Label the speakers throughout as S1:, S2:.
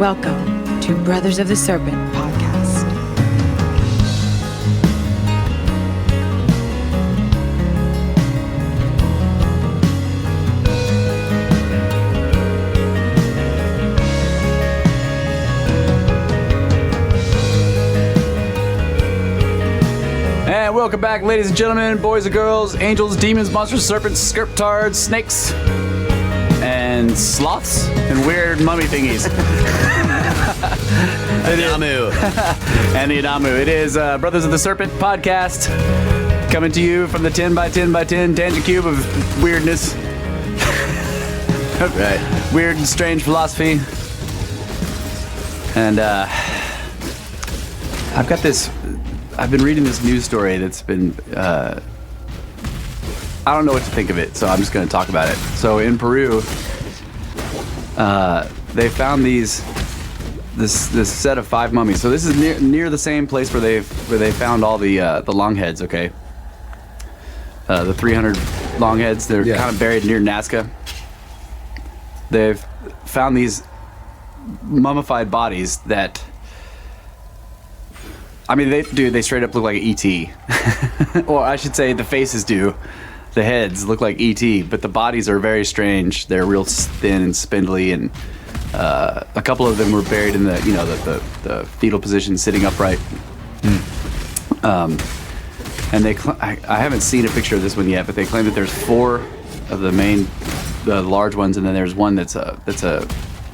S1: Welcome to Brothers of the Serpent podcast.
S2: And welcome back, ladies and gentlemen, boys and girls, angels, demons, monsters, serpents, skirtards, snakes, and sloths, and weird mummy thingies.
S3: Adamu.
S2: And the Adamu. It is Brothers of the Serpent podcast, coming to you from the 10 by 10 by 10 tangent cube of weirdness.
S3: Right.
S2: Weird and strange philosophy. And I've been reading this news story that's been, I don't know what to think of it, so I'm just going to talk about it. So in Peru, they found this set of 5 mummies. So this is near the same place where they found all the longheads. Okay, the 300 longheads. They're kind of buried near Nazca. They've found these mummified bodies that, I mean, they straight up look like ET. Or I should say the faces do. The heads look like ET, but the bodies are very strange. They're real thin and spindly, and a couple of them were buried in the fetal position, sitting upright. And I haven't seen a picture of this one yet, but they claim that there's 4 of the large ones, and then there's one that's a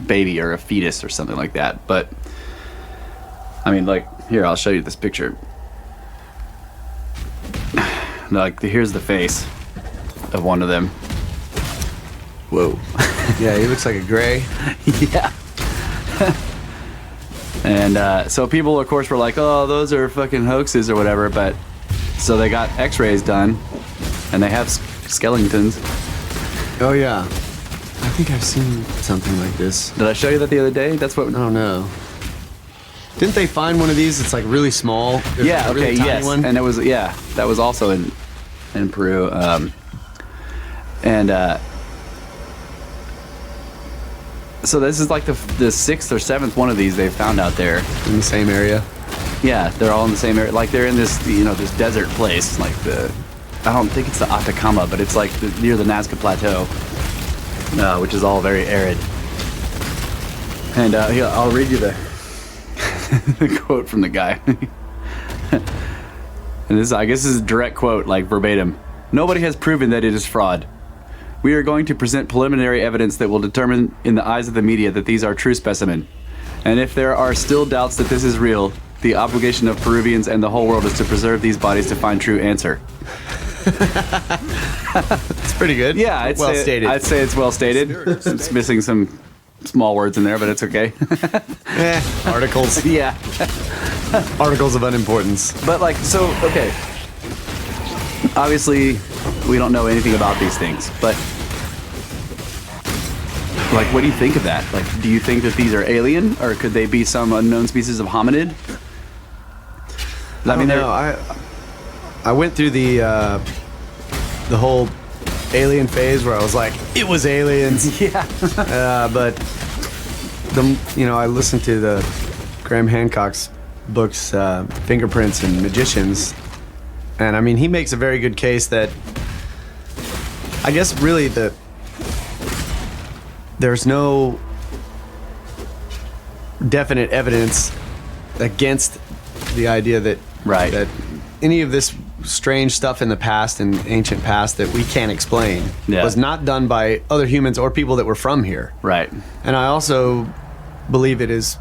S2: baby or a fetus or something like that. But I mean, like, here, I'll show you this picture. Like, here's the face of one of them. Whoa.
S3: Yeah, he looks like a gray.
S2: Yeah. And so people, of course, were like, oh, those are fucking hoaxes or whatever. But so they got x-rays done, and they have skeletons.
S3: Oh, yeah. I think I've seen something like this.
S2: Did I show you that the other day? That's what.
S3: I don't know. Didn't they find one of these? It's like really small.
S2: Yeah.
S3: A
S2: Okay.
S3: really tiny
S2: Yes.
S3: one?
S2: And it was that was also in Peru. So this is like the 6th or 7th one of these they've found out there.
S3: In the same area?
S2: Yeah, they're all in the same area. Like, they're in this, this desert place. Like I don't think it's the Atacama, but it's like near the Nazca Plateau, which is all very arid. And here, I'll read you the quote from the guy. And I guess this is a direct quote, like verbatim. Nobody has proven that it is fraud. We are going to present preliminary evidence that will determine in the eyes of the media that these are true specimen. And if there are still doubts that this is real, the obligation of Peruvians and the whole world is to preserve these bodies to find true answer.
S3: It's pretty good.
S2: Yeah,
S3: stated.
S2: I'd say it's well stated. It's missing some small words in there, but it's okay.
S3: Articles.
S2: Yeah.
S3: Articles of unimportance.
S2: But okay. Obviously, we don't know anything about these things, but like, what do you think of that? Like, do you think that these are alien, or could they be some unknown species of hominid?
S3: I mean, I went through the whole alien phase where I was like, it was aliens.
S2: Yeah.
S3: But I listened to the Graham Hancock's books, Fingerprints and Magicians, and I mean, he makes a very good case that I guess really there's no definite evidence against the idea that that any of this strange stuff in the past and ancient past that we can't explain was not done by other humans or people that were from here.
S2: Right.
S3: And I also believe it is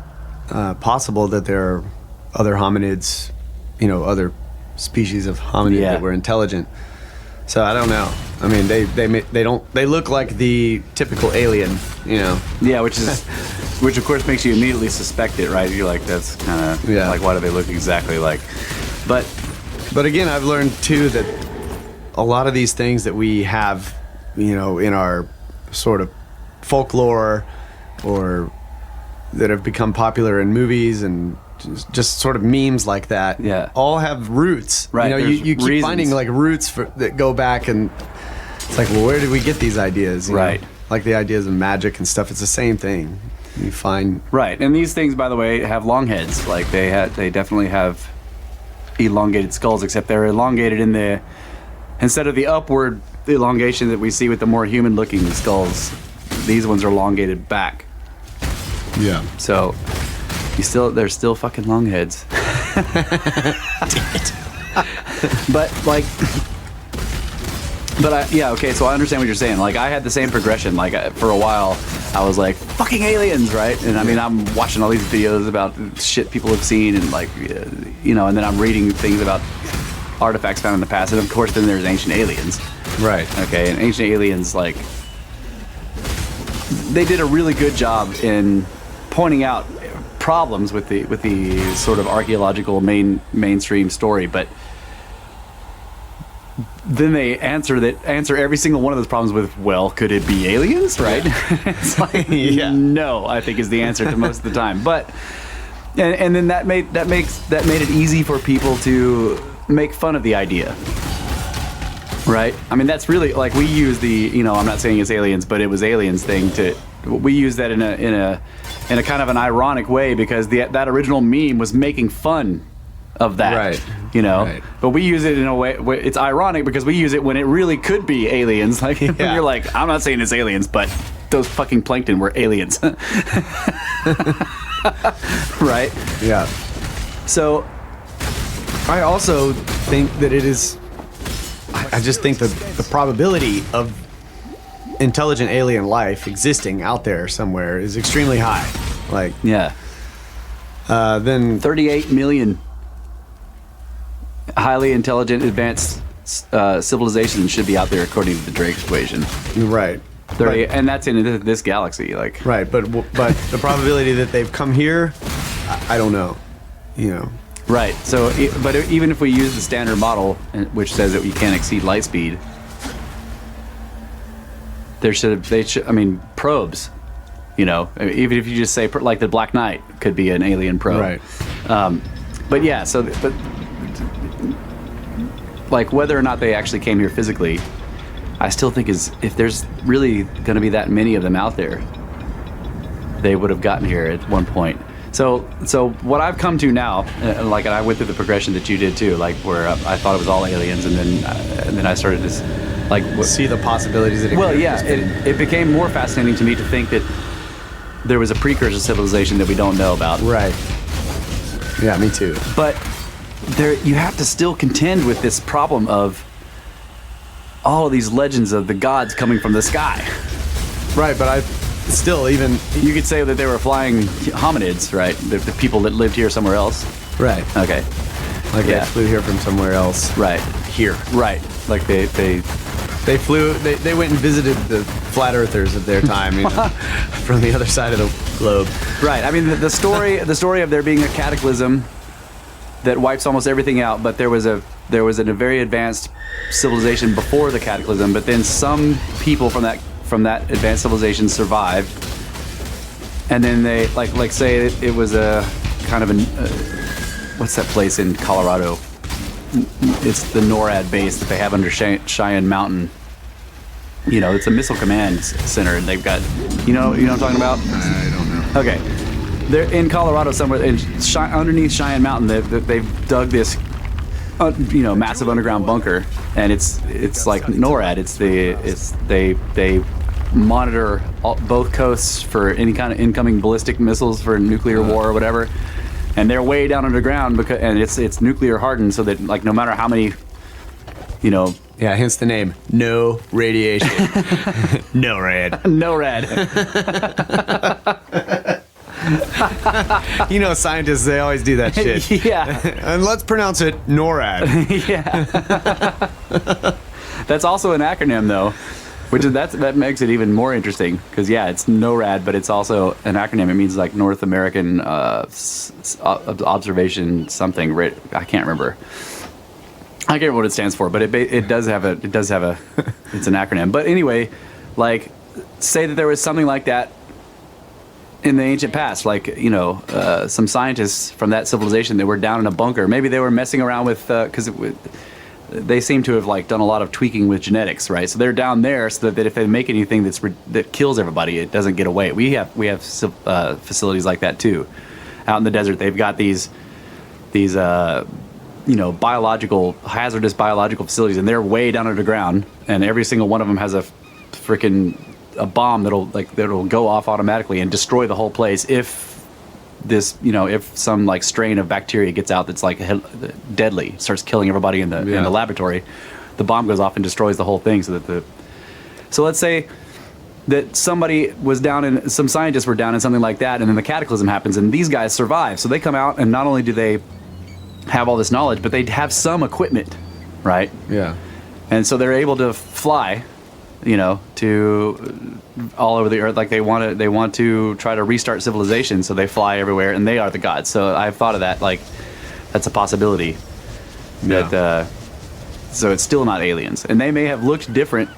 S3: possible that there are other hominids, other species of hominid that were intelligent. So I don't know. I mean, they look like the typical alien,
S2: Yeah, which of course makes you immediately suspect it, right? You're like, that's kind of like, why do they look exactly like? But
S3: again, I've learned too that a lot of these things that we have, in our sort of folklore, or that have become popular in movies and just sort of memes like that, all have roots.
S2: Right.
S3: You keep
S2: reasons.
S3: finding like roots that go back, and it's like, well, where did we get these ideas?
S2: Right.
S3: Like the ideas of magic and stuff. It's the same thing. You find
S2: Right, and these things, by the way, have long heads. Like they definitely have elongated skulls, except they're elongated instead of the upward elongation that we see with the more human-looking skulls. These ones are elongated back.
S3: yeah.
S2: So they're still fucking long heads. Okay, so I understand what you're saying. Like, I had the same progression. Like, for a while, I was like, fucking aliens, right? And I mean, I'm watching all these videos about shit people have seen, and like, and then I'm reading things about artifacts found in the past. And of course, then there's ancient aliens.
S3: Right.
S2: Okay, and ancient aliens, like, they did a really good job in pointing out problems with the sort of archaeological mainstream story, but then they answer every single one of those problems with, well, could it be aliens, right? It's like, no, I think is the answer to most of the time. But and then that made it easy for people to make fun of the idea. Right? I mean, that's really, like, we use the, I'm not saying it's aliens, but it was aliens thing we use that in a kind of an ironic way, because that original meme was making fun of that.
S3: Right.
S2: Right. But we use it in a way, it's ironic because we use it when it really could be aliens. Like, when you're like, I'm not saying it's aliens, but those fucking plankton were aliens. Right?
S3: Yeah.
S2: So
S3: I also think that it is. I just think that the probability of intelligent alien life existing out there somewhere is extremely high. Like,
S2: yeah.
S3: then
S2: 38 million highly intelligent, advanced civilizations should be out there, according to the Drake equation.
S3: right.
S2: 30, and that's in this galaxy. Like,
S3: Right, but the probability that they've come here, I don't know.
S2: right. So, but even if we use the standard model, which says that we can't exceed light speed, probes. Even if you just say, like, the Black Knight could be an alien probe.
S3: Right.
S2: But yeah, like, whether or not they actually came here physically, I still think if there's really going to be that many of them out there, they would have gotten here at one point. So what I've come to now, like, and I went through the progression that you did too, like, where I thought it was all aliens, and then I started to, like,
S3: See the possibilities that it
S2: well,
S3: could
S2: yeah,
S3: have just been.
S2: it became more fascinating to me to think that there was a precursor civilization that we don't know about.
S3: Right. Yeah, me too.
S2: But you have to still contend with this problem of all of these legends of the gods coming from the sky.
S3: Right, but
S2: You could say that they were flying hominids, right? The people that lived here somewhere else.
S3: Right.
S2: Okay.
S3: Like,
S2: Yeah.
S3: they flew here from somewhere else.
S2: Right.
S3: Here.
S2: Right. Like they
S3: They flew. They went and visited the flat earthers of their time, from the other side of the globe.
S2: Right. I mean, the story of there being a cataclysm that wipes almost everything out, but there was a very advanced civilization before the cataclysm, but then some people from that advanced civilization survived, and then they like say it was a kind of what's that place in Colorado? It's the NORAD base that they have under Cheyenne Mountain. It's a missile command center, and they've got, you know what I'm talking about?
S3: I don't know.
S2: Okay, they're in Colorado somewhere, underneath Cheyenne Mountain. They've dug this, massive underground bunker, and it's like NORAD. They monitor both coasts for any kind of incoming ballistic missiles for nuclear war or whatever, and they're way down underground and it's nuclear hardened, so that, like, no matter how many,
S3: Yeah, hence the name. No radiation. NORAD.
S2: NORAD.
S3: Scientists, they always do that shit.
S2: Yeah.
S3: And let's pronounce it NORAD.
S2: Yeah. That's also an acronym, though, that makes it even more interesting, because it's NORAD, but it's also an acronym. It means, like, North American Observation something. I can't remember. I can't remember what it stands for, but it does have a it's an acronym. But anyway, like, say that there was something like that in the ancient past, like, some scientists from that civilization that were down in a bunker. Maybe they were messing around with, because they seem to have like done a lot of tweaking with genetics, right? So they're down there so that if they make anything that kills everybody, it doesn't get away. We have facilities like that too, out in the desert. They've got these hazardous biological facilities, and they're way down underground, and every single one of them has a bomb that'll go off automatically and destroy the whole place if some like strain of bacteria gets out that's like deadly, starts killing everybody in the laboratory. The bomb goes off and destroys the whole thing. So let's say that some scientists were down in something like that, and then the cataclysm happens, and these guys survive. So they come out, and not only do they have all this knowledge, but they have some equipment, right?
S3: Yeah.
S2: And so they're able to fly, to all over the earth. Like they want to try to restart civilization, so they fly everywhere, and they are the gods. So I've thought of that, like that's a possibility.
S3: Yeah.
S2: So it's still not aliens, and they may have looked different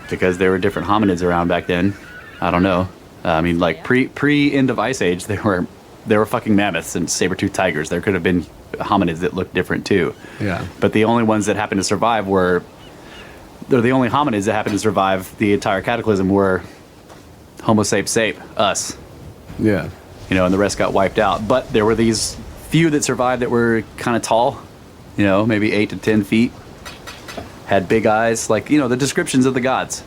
S2: because there were different hominids around back then. I don't know. I mean, like pre end of Ice Age, they were fucking mammoths and saber-toothed tigers. There could have been hominids that looked different too.
S3: Yeah.
S2: But the only ones that happened to survive they're the only hominids that happened to survive the entire cataclysm were Homo sape, us.
S3: Yeah.
S2: And the rest got wiped out. But there were these few that survived that were kind of tall, maybe 8 to 10 feet, had big eyes, like, the descriptions of the gods.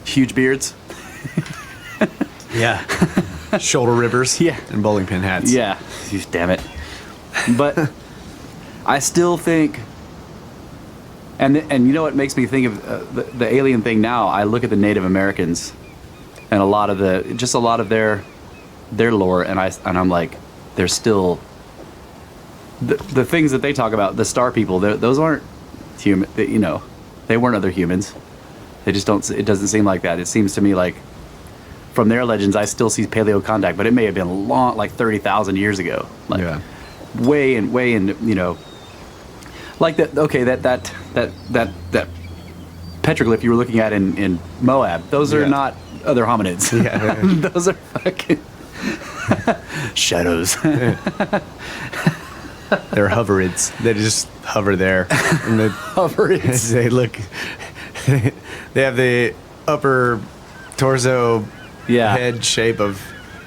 S2: Huge beards.
S3: Yeah. Shoulder rivers.
S2: Yeah.
S3: And bowling pin hats.
S2: Yeah. Damn it. But I still think, and you know what makes me think of the alien thing now? I look at the Native Americans and a lot of their lore, and I'm like, they're still the things that they talk about, the star people. Those aren't human. They weren't other humans. They just don't. It doesn't seem like that. It seems to me like from their legends, I still see paleo contact, but it may have been long, like 30,000 years ago. Like,
S3: yeah.
S2: Way in, like that. Okay, that petroglyph you were looking at in Moab. Those are not other hominids.
S3: Yeah.
S2: Those are fucking shadows.
S3: They're hoverids. They just hover there. And
S2: Hoverids.
S3: They look. They have the upper torso head shape of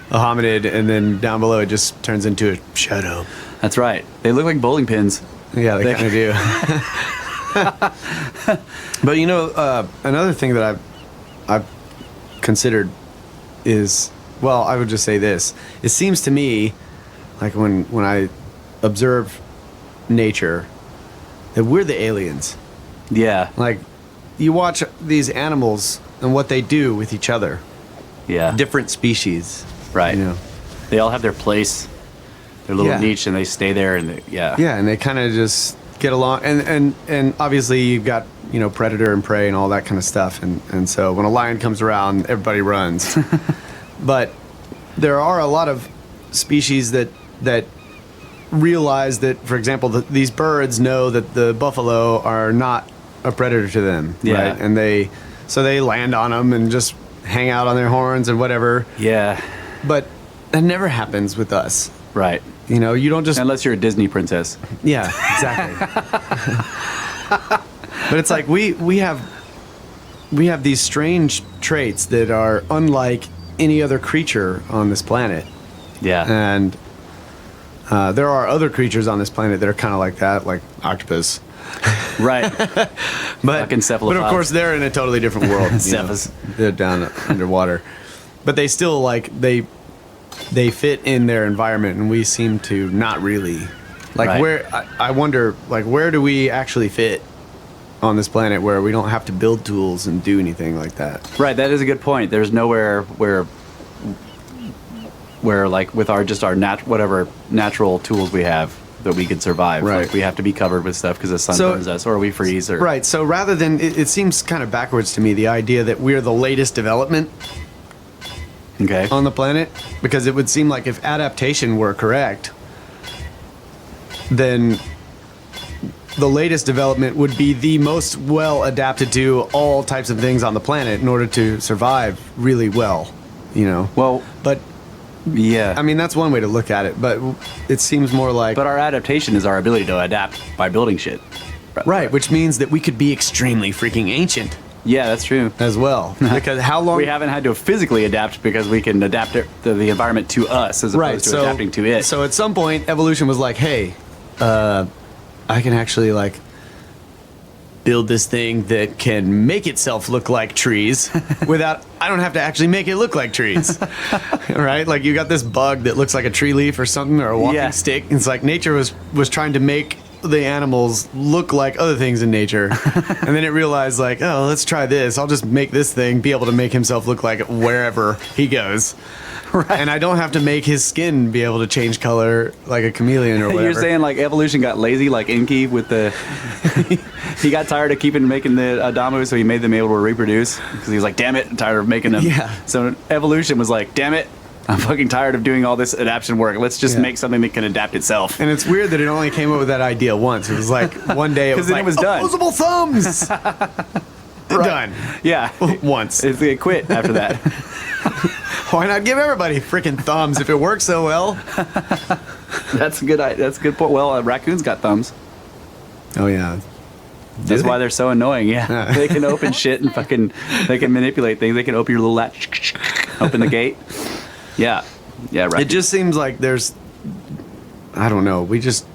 S3: a hominid, and then down below it just turns into a shadow.
S2: That's right. They look like bowling pins.
S3: Yeah, they kind of do. But another thing that I've considered is, well, I would just say this. It seems to me like when I observe nature that we're the aliens.
S2: Yeah.
S3: Like you watch these animals and what they do with each other.
S2: Yeah.
S3: Different species.
S2: Right. They all have their place, their little niche, and they stay there. And
S3: Yeah, and they kind of just get along. And obviously you've got predator and prey and all that kind of stuff. And so when a lion comes around, everybody runs. But there are a lot of species that realize that, for example, these birds know that the buffalo are not a predator to them.
S2: Yeah.
S3: Right? And they land on them and just hang out on their horns and whatever.
S2: Yeah.
S3: But that never happens with us.
S2: Right.
S3: You don't just...
S2: Unless you're a Disney princess.
S3: Yeah, exactly. But it's like we have these strange traits that are unlike any other creature on this planet.
S2: Yeah.
S3: And there are other creatures on this planet that are kind of like that, like octopus.
S2: Right.
S3: But of course they're in a totally different world.
S2: Cephas.
S3: They're down underwater. But they still they fit in their environment, and we seem to not really. Like
S2: right.
S3: Where I wonder, like, where do we actually fit on this planet where we don't have to build tools and do anything like that?
S2: Right, that is a good point. There's nowhere where like with our whatever natural tools we have that we could survive.
S3: Right.
S2: Like we have to be covered with stuff because the sun burns us, or we freeze. Or
S3: right. So rather than it seems kind of backwards to me, the idea that we're the latest development.
S2: Okay.
S3: On the planet, because it would seem like if adaptation were correct, then the latest development would be the most well adapted to all types of things on the planet in order to survive really well,
S2: Well,
S3: but
S2: yeah.
S3: I mean, that's one way to look at it, but it seems more like...
S2: But our adaptation is our ability to adapt by building shit.
S3: Right, which means that we could be extremely freaking ancient
S2: Yeah, that's true.
S3: as well. Because how long...
S2: We haven't had to physically adapt because we can adapt the environment to us as opposed to adapting to it.
S3: So at some point, evolution was like, hey, I can actually like build this thing that can make itself look like trees without, I don't have to actually make it look like trees. Right? Like you got this bug that looks like a tree leaf or something, or a walking stick. It's like nature was trying to make the animals look like other things in nature. And then it realized like, oh, let's try this. I'll just make this thing be able to make himself look like it wherever he goes. Right. And I don't have to make his skin be able to change color like a chameleon or whatever.
S2: You're saying like evolution got lazy like Enki with the... he got tired of making the Adamu, so he made them able to reproduce. Because he was like, damn it, I'm tired of making them.
S3: Yeah.
S2: So evolution was like, damn it, I'm fucking tired of doing all this adaptation work. Let's just make something that can adapt itself.
S3: And it's weird that it only came up with that idea once. It was like one day it was like,
S2: it was done.
S3: Opposable thumbs! Done.
S2: Yeah.
S3: Once.
S2: It quit after that.
S3: Why not give everybody freaking thumbs if it works so well?
S2: That's a good point. Well, raccoons got thumbs.
S3: Oh, yeah.
S2: That's why they're so annoying. Yeah. They can open shit and they can manipulate things. They can open your little latch, open the gate. Yeah. Yeah, right.
S3: It just seems like I don't know, we just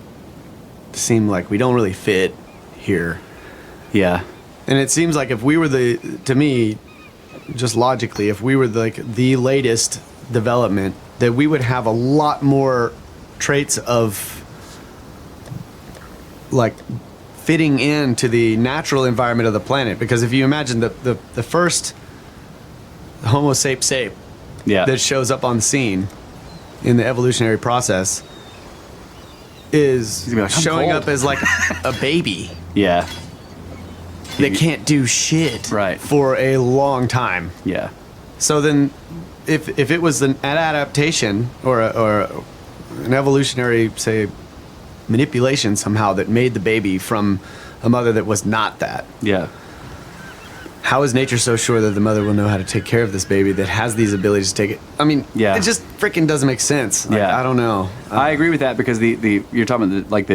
S3: seem like we don't really fit here.
S2: Yeah.
S3: And it seems like if we were to me, just logically, if we were the latest development, that we would have a lot more traits of like fitting into the natural environment of the planet. Because if you imagine the first Homo sape that shows up on the scene in the evolutionary process is
S2: like,
S3: showing
S2: cold.
S3: up as like a baby.
S2: Yeah.
S3: That can't do shit
S2: right.
S3: for a long time.
S2: Yeah.
S3: So then, if it was an adaptation or an evolutionary, say, manipulation somehow that made the baby from a mother that was not that.
S2: Yeah.
S3: How is nature so sure that the mother will know how to take care of this baby that has these abilities to take it? I mean, it just freaking doesn't make sense. Like, I don't know.
S2: I agree with that because the you're talking about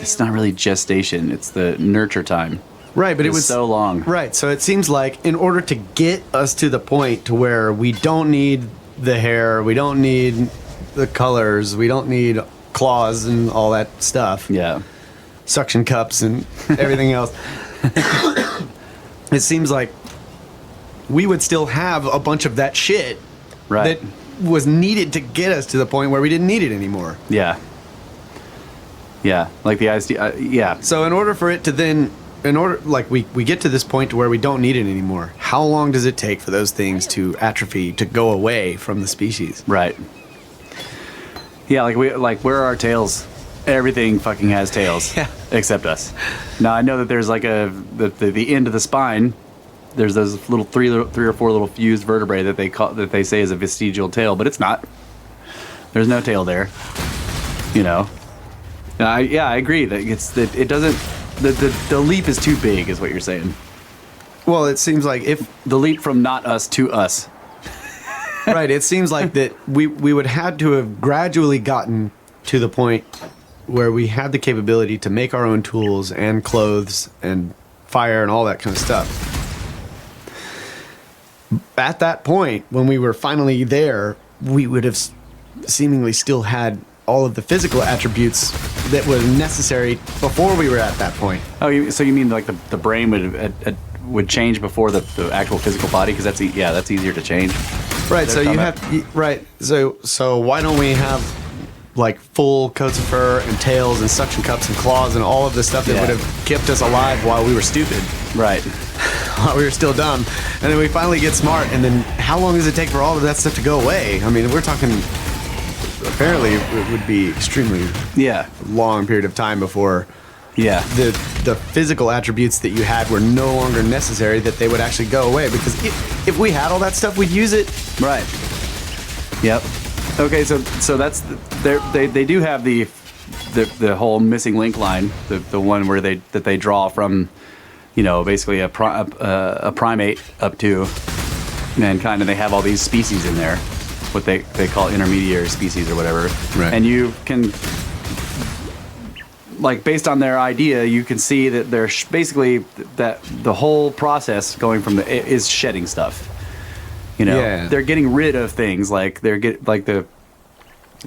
S2: it's not really gestation, it's the nurture time.
S3: Right, but it was
S2: so long.
S3: Right, so it seems like in order to get us to the point to where we don't need the hair, we don't need the colors, we don't need claws and all that stuff.
S2: Yeah.
S3: Suction cups and everything else. It seems like we would still have a bunch of that shit that was needed to get us to the point where we didn't need it anymore.
S2: Yeah. Yeah, like the ISD, yeah.
S3: So in order for it to then, we get to this point to where we don't need it anymore, how long does it take for those things to atrophy, to go away from the species?
S2: Right. Yeah, where are our tails? Everything fucking has tails, except us. Now I know that there's like the end of the spine. There's those little three or four little fused vertebrae that they say is a vestigial tail, but it's not. There's no tail there. You know. I agree that it doesn't. The leap is too big, is what you're saying.
S3: Well, it seems like if
S2: the leap from not us to us.
S3: Right. It seems like that we would have to have gradually gotten to the point where we had the capability to make our own tools and clothes and fire and all that kind of stuff. At that point, when we were finally there, we would have seemingly still had all of the physical attributes that were necessary before we were at that point.
S2: Oh, so you mean like the brain would change before the actual physical body? Because that's easier to change.
S3: Right. So you have right. So why don't we have like full coats of fur and tails and suction cups and claws and all of the stuff that would have kept us alive while we were stupid?
S2: Right.
S3: While we were still dumb, and then we finally get smart, and then how long does it take for all of that stuff to go away? I mean, we're talking. Apparently, it would be extremely long period of time before the physical attributes that you had were no longer necessary, that they would actually go away. Because if we had all that stuff, we'd use it. Right.
S2: Yep. Okay, so that's they do have the whole missing link line, the one where they draw from, you know, basically a primate up to mankind, and they have all these species in there. What they call intermediary species or whatever.
S3: Right.
S2: And you can like based on their idea, you can see that they're basically that the whole process going from is shedding stuff. You know, they're getting rid of things like the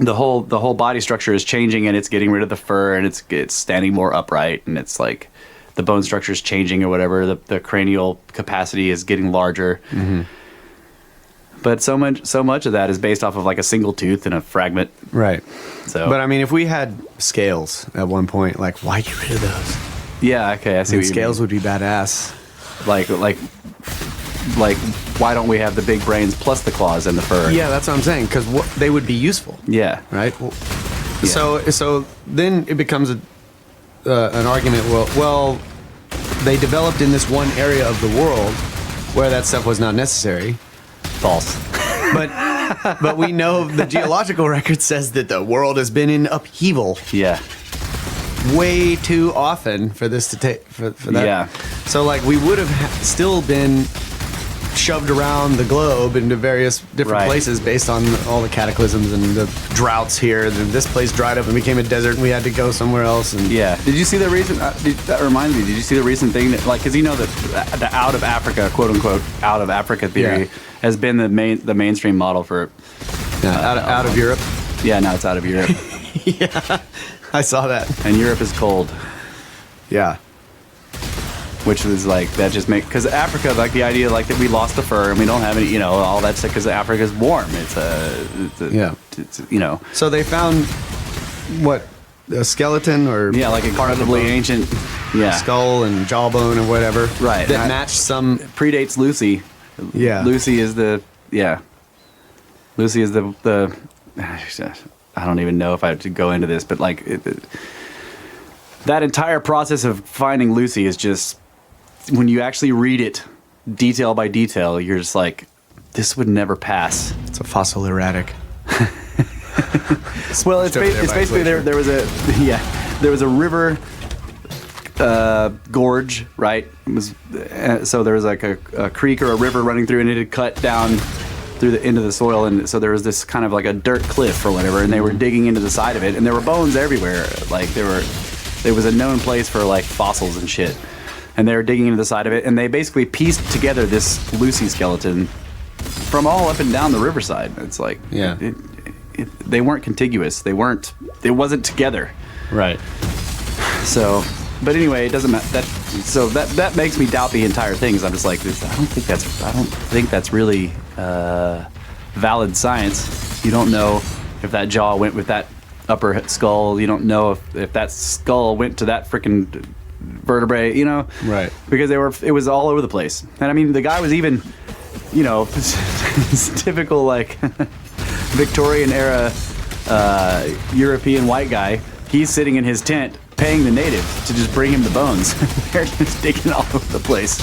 S2: whole body structure is changing, and it's getting rid of the fur, and it's standing more upright, and it's like the bone structure is changing or whatever. The cranial capacity is getting larger. Mm-hmm. But so much of that is based off of like a single tooth and a fragment. Right. So,
S3: but I mean, if we had scales at one point, like, why get rid of those?
S2: Yeah. Okay. I see. What
S3: scales would be badass.
S2: Like, why don't we have the big brains plus the claws and the fur?
S3: Yeah, that's what I'm saying. Because they would be useful.
S2: Yeah.
S3: Right. Well, yeah. So then it becomes an argument. Well, they developed in this one area of the world where that stuff was not necessary.
S2: False.
S3: But we know the geological record says that the world has been in upheaval.
S2: Yeah.
S3: Way too often for this to take for that.
S2: Yeah.
S3: So like we would have still been shoved around the globe into various different places based on all the cataclysms and the droughts here. This place dried up and became a desert, and we had to go somewhere else. And
S2: yeah. Did you see the recent? That reminds me. Did you see the recent thing that, like, because you know that the out of Africa, quote unquote, out of Africa theory has been the mainstream model for
S3: out of Europe.
S2: Yeah, now it's out of Europe.
S3: Yeah, I saw that.
S2: And Europe is cold.
S3: Yeah.
S2: Which was like, that just because Africa, like the idea like that we lost the fur and we don't have any, all that stuff, because Africa's warm. It's
S3: So they found a skeleton or
S2: like incredibly ancient
S3: skull and jawbone or whatever.
S2: Right.
S3: That matched some.
S2: Predates Lucy.
S3: Yeah.
S2: Lucy is the. I don't even know if I have to go into this, but like that entire process of finding Lucy is just, when you actually read it detail by detail, you're just like, this would never pass.
S3: It's a fossil erratic.
S2: Well, it's basically there was a river gorge, right? It was so there was like a creek or a river running through, and it had cut down through into the soil, and so there was this kind of like a dirt cliff or whatever, and they were digging into the side of it, and there were bones everywhere. Like there was a known place for like fossils and shit, and they were digging into the side of it, and they basically pieced together this Lucy skeleton from all up and down the riverside. It's like, they weren't contiguous. It wasn't together.
S3: Right.
S2: So, but anyway, it doesn't matter. That makes me doubt the entire thing. 'Cause I'm just like, I don't think that's really valid science. You don't know if that jaw went with that upper skull. You don't know if that skull went to that freaking vertebrae.
S3: Right?
S2: Because it was all over the place. And I mean, the guy was even, it's typical like Victorian era European white guy. He's sitting in his tent paying the natives to just bring him the bones. They're just digging all over the place,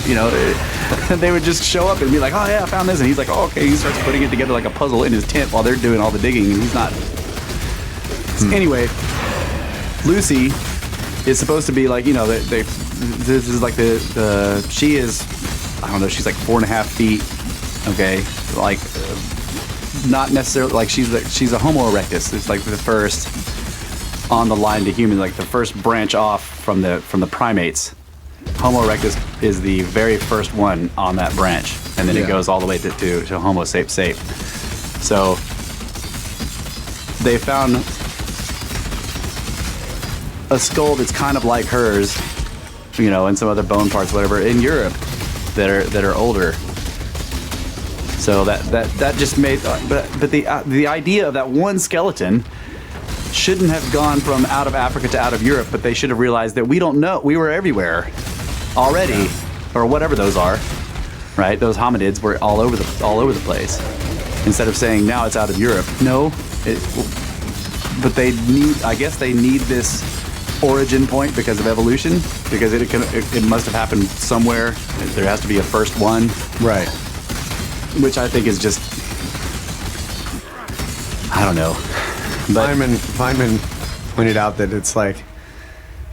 S2: They would just show up and be like, oh yeah, I found this. And he's like, oh, okay. He starts putting it together like a puzzle in his tent while they're doing all the digging, and he's not. Anyway, Lucy is supposed to be like, this is like she is, I don't know, she's like 4.5 feet. Okay. Like, not necessarily like she's a Homo erectus. It's like the first on the line to human, like the first branch off from the primates. Homo erectus is the very first one on that branch, and then it goes all the way to Homo sape. So they found a skull that's kind of like hers, and some other bone parts, whatever, in Europe that are older. So that just made, but the idea of that one skeleton shouldn't have gone from out of Africa to out of Europe, but they should have realized that we don't know, we were everywhere already, or whatever those are, right? Those hominids were all over the place. Instead of saying now it's out of Europe, but I guess they need this origin point because of evolution, because it must have happened somewhere. There has to be a first one,
S3: right?
S2: Which I think is just, I don't know. But
S3: Feynman pointed out that it's like,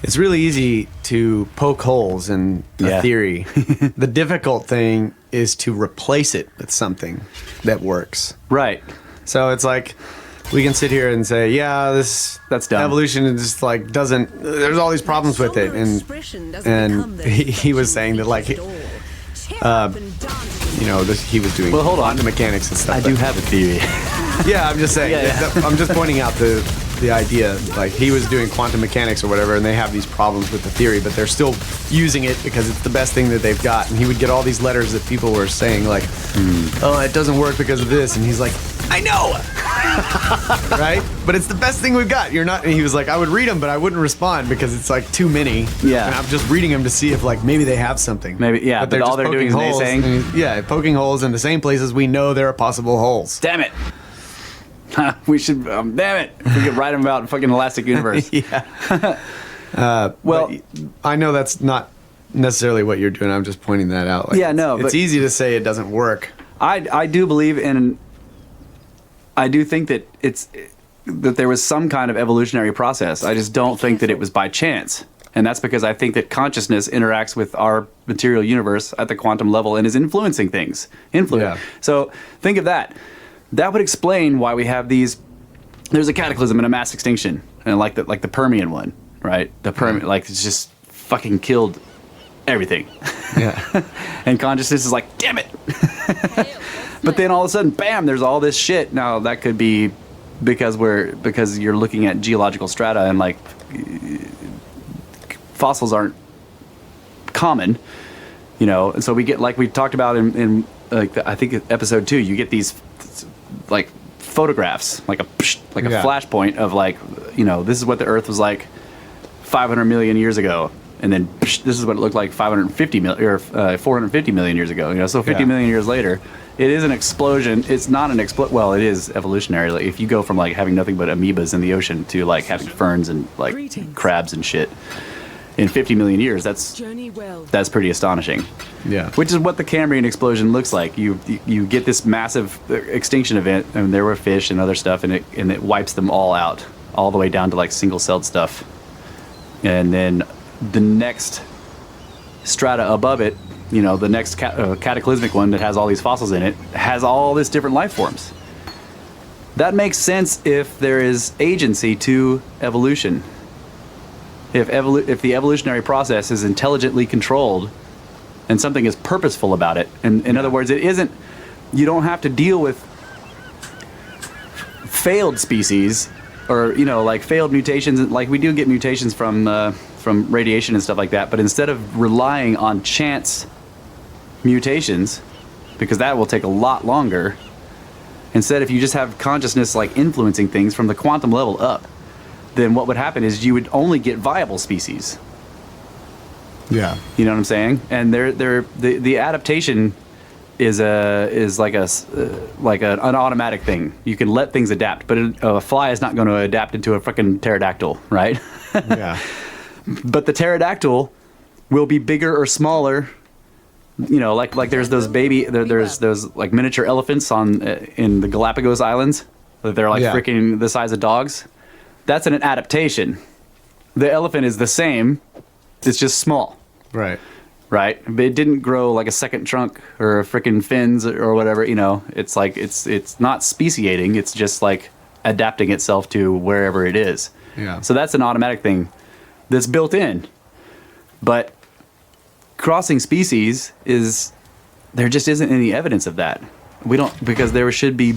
S3: it's really easy to poke holes in a theory. The difficult thing is to replace it with something that works.
S2: Right.
S3: So it's like, we can sit here and say, yeah,
S2: That's dumb.
S3: evolution is just like doesn't. There's all these problems with it, and he was saying that like, he was doing quantum mechanics and stuff.
S2: I do have a theory.
S3: Yeah, I'm just saying. I'm just pointing out the idea. Like he was doing quantum mechanics or whatever, and they have these problems with the theory, but they're still using it because it's the best thing that they've got. And he would get all these letters that people were saying like, "Oh, it doesn't work because of this," and he's like, "I know." Right? But it's the best thing we've got. You're not. And he was like, I would read them, but I wouldn't respond because it's like too many.
S2: Yeah.
S3: And I'm just reading them to see if like maybe they have something.
S2: Maybe, yeah. But all they're doing is naysaying.
S3: Poking holes in the same places we know there are possible holes.
S2: Damn it. We should. Damn it. We could write them about fucking Elastic Universe.
S3: Yeah.
S2: Well,
S3: I know that's not necessarily what you're doing. I'm just pointing that out. Like,
S2: yeah, no.
S3: It's easy to say it doesn't work.
S2: I do believe in. I do think that that there was some kind of evolutionary process. I just don't think that it was by chance. And that's because I think that consciousness interacts with our material universe at the quantum level and is influencing things.
S3: Yeah.
S2: So think of that. That would explain why we have these. There's a cataclysm and a mass extinction, and like the Permian one, right? The Permian, like it's just fucking killed everything.
S3: Yeah.
S2: And consciousness is like, damn it. But then all of a sudden, bam, there's all this shit. Now that could be because you're looking at geological strata and like fossils aren't common, and so we get, like we talked about in like I think episode 2, you get these like photographs, like a flashpoint of like, this is what the Earth was like 500 million years ago. And then this is what it looked like 550 million or 450 million years ago. So 50 million years later, it is an explosion. It's not an Well, it is evolutionary. Like if you go from like having nothing but amoebas in the ocean to like having ferns and like crabs and shit in 50 million years, that's pretty astonishing.
S3: Yeah.
S2: Which is what the Cambrian explosion looks like. You get this massive extinction event, and there were fish and other stuff, and it wipes them all out, all the way down to like single-celled stuff, and then the next strata above it, the next cataclysmic one that has all these fossils in it, has all this different life forms. That makes sense if there is agency to evolution. If the evolutionary process is intelligently controlled and something is purposeful about it. And in other words, it isn't, you don't have to deal with failed species or, like failed mutations. Like we do get mutations from radiation and stuff like that, but instead of relying on chance mutations, because that will take a lot longer, instead if you just have consciousness like influencing things from the quantum level up, then what would happen is you would only get viable species.
S3: Yeah.
S2: You know what I'm saying? And the adaptation is like an automatic thing. You can let things adapt, but a fly is not going to adapt into a fucking pterodactyl, right?
S3: Yeah.
S2: But the pterodactyl will be bigger or smaller. Like there's those there's those like miniature elephants in the Galapagos Islands. They're like freaking the size of dogs. That's an adaptation. The elephant is the same. It's just small.
S3: Right.
S2: Right. But it didn't grow like a second trunk or freaking fins or whatever. It's like it's not speciating. It's just like adapting itself to wherever it is.
S3: Yeah.
S2: So that's an automatic thing that's built in. But crossing species there just isn't any evidence of that. Because there should be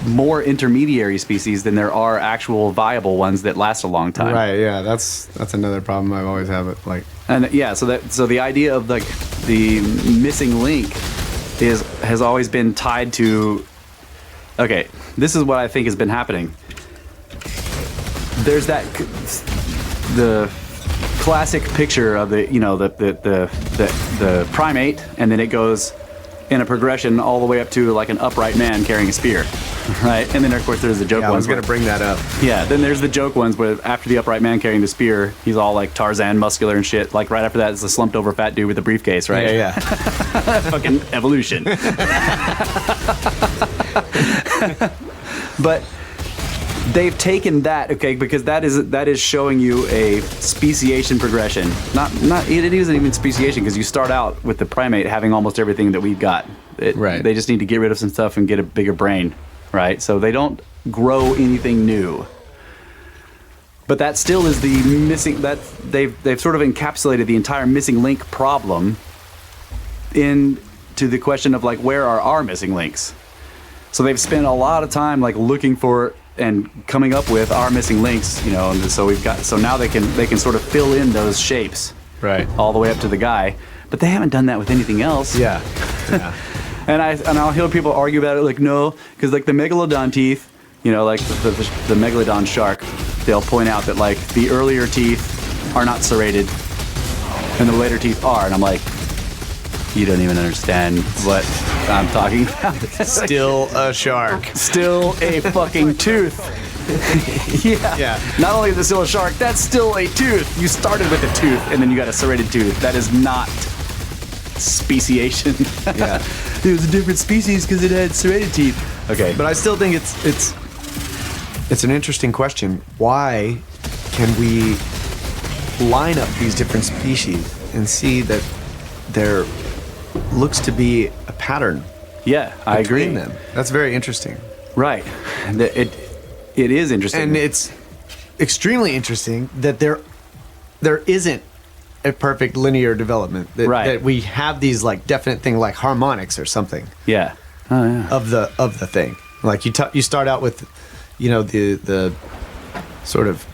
S2: more intermediary species than there are actual viable ones that last a long time.
S3: Right. Yeah. That's another problem I've always had with like.
S2: And yeah, so the idea of like the missing link has always been tied to. Okay, this is what I think has been happening. There's the classic picture of the primate, and then it goes in a progression all the way up to like an upright man carrying a spear, right? And then of course there's the joke ones.
S3: I was gonna bring that up.
S2: Yeah, then there's the joke ones where after the upright man carrying the spear, he's all like Tarzan, muscular and shit. Like right after that is the slumped over fat dude with the briefcase, right?
S3: Yeah.
S2: Fucking evolution. But they've taken that, okay, because that is showing you a speciation progression. It isn't even speciation because you start out with the primate having almost everything that we've got.
S3: Right.
S2: They just need to get rid of some stuff and get a bigger brain, right? So they don't grow anything new. But that still is the missing, that they've sort of encapsulated the entire missing link problem into the question of like, where are our missing links? So they've spent a lot of time like looking for and coming up with our missing links, you know, and so now they can sort of fill in those shapes
S3: Right.
S2: all the way up to the guy, but they haven't done that with anything else.
S3: Yeah.
S2: And I'll hear people argue about it, like, no, because like the megalodon teeth, you know, like the megalodon shark, they'll point out that like the earlier teeth are not serrated and the later teeth are, and I'm like, you don't even understand what I'm talking about.
S3: Still a shark.
S2: Still a fucking tooth. Yeah. Not only is it still a shark, that's still a tooth. You started with a tooth and then you got a serrated tooth. That is not speciation.
S3: Yeah.
S2: It was a different species because it had serrated teeth. Okay.
S3: But I still think it's an interesting question. Why can we line up these different species and see that there looks to be a pattern
S2: Yeah, I agree.
S3: between them? That's very interesting.
S2: Right. It is interesting.
S3: And it's extremely interesting that there isn't a perfect linear development.
S2: Right.
S3: That we have these like definite thing like harmonics or something
S2: Yeah. Oh, yeah.
S3: of the thing. Like you start out with, you know, the sort of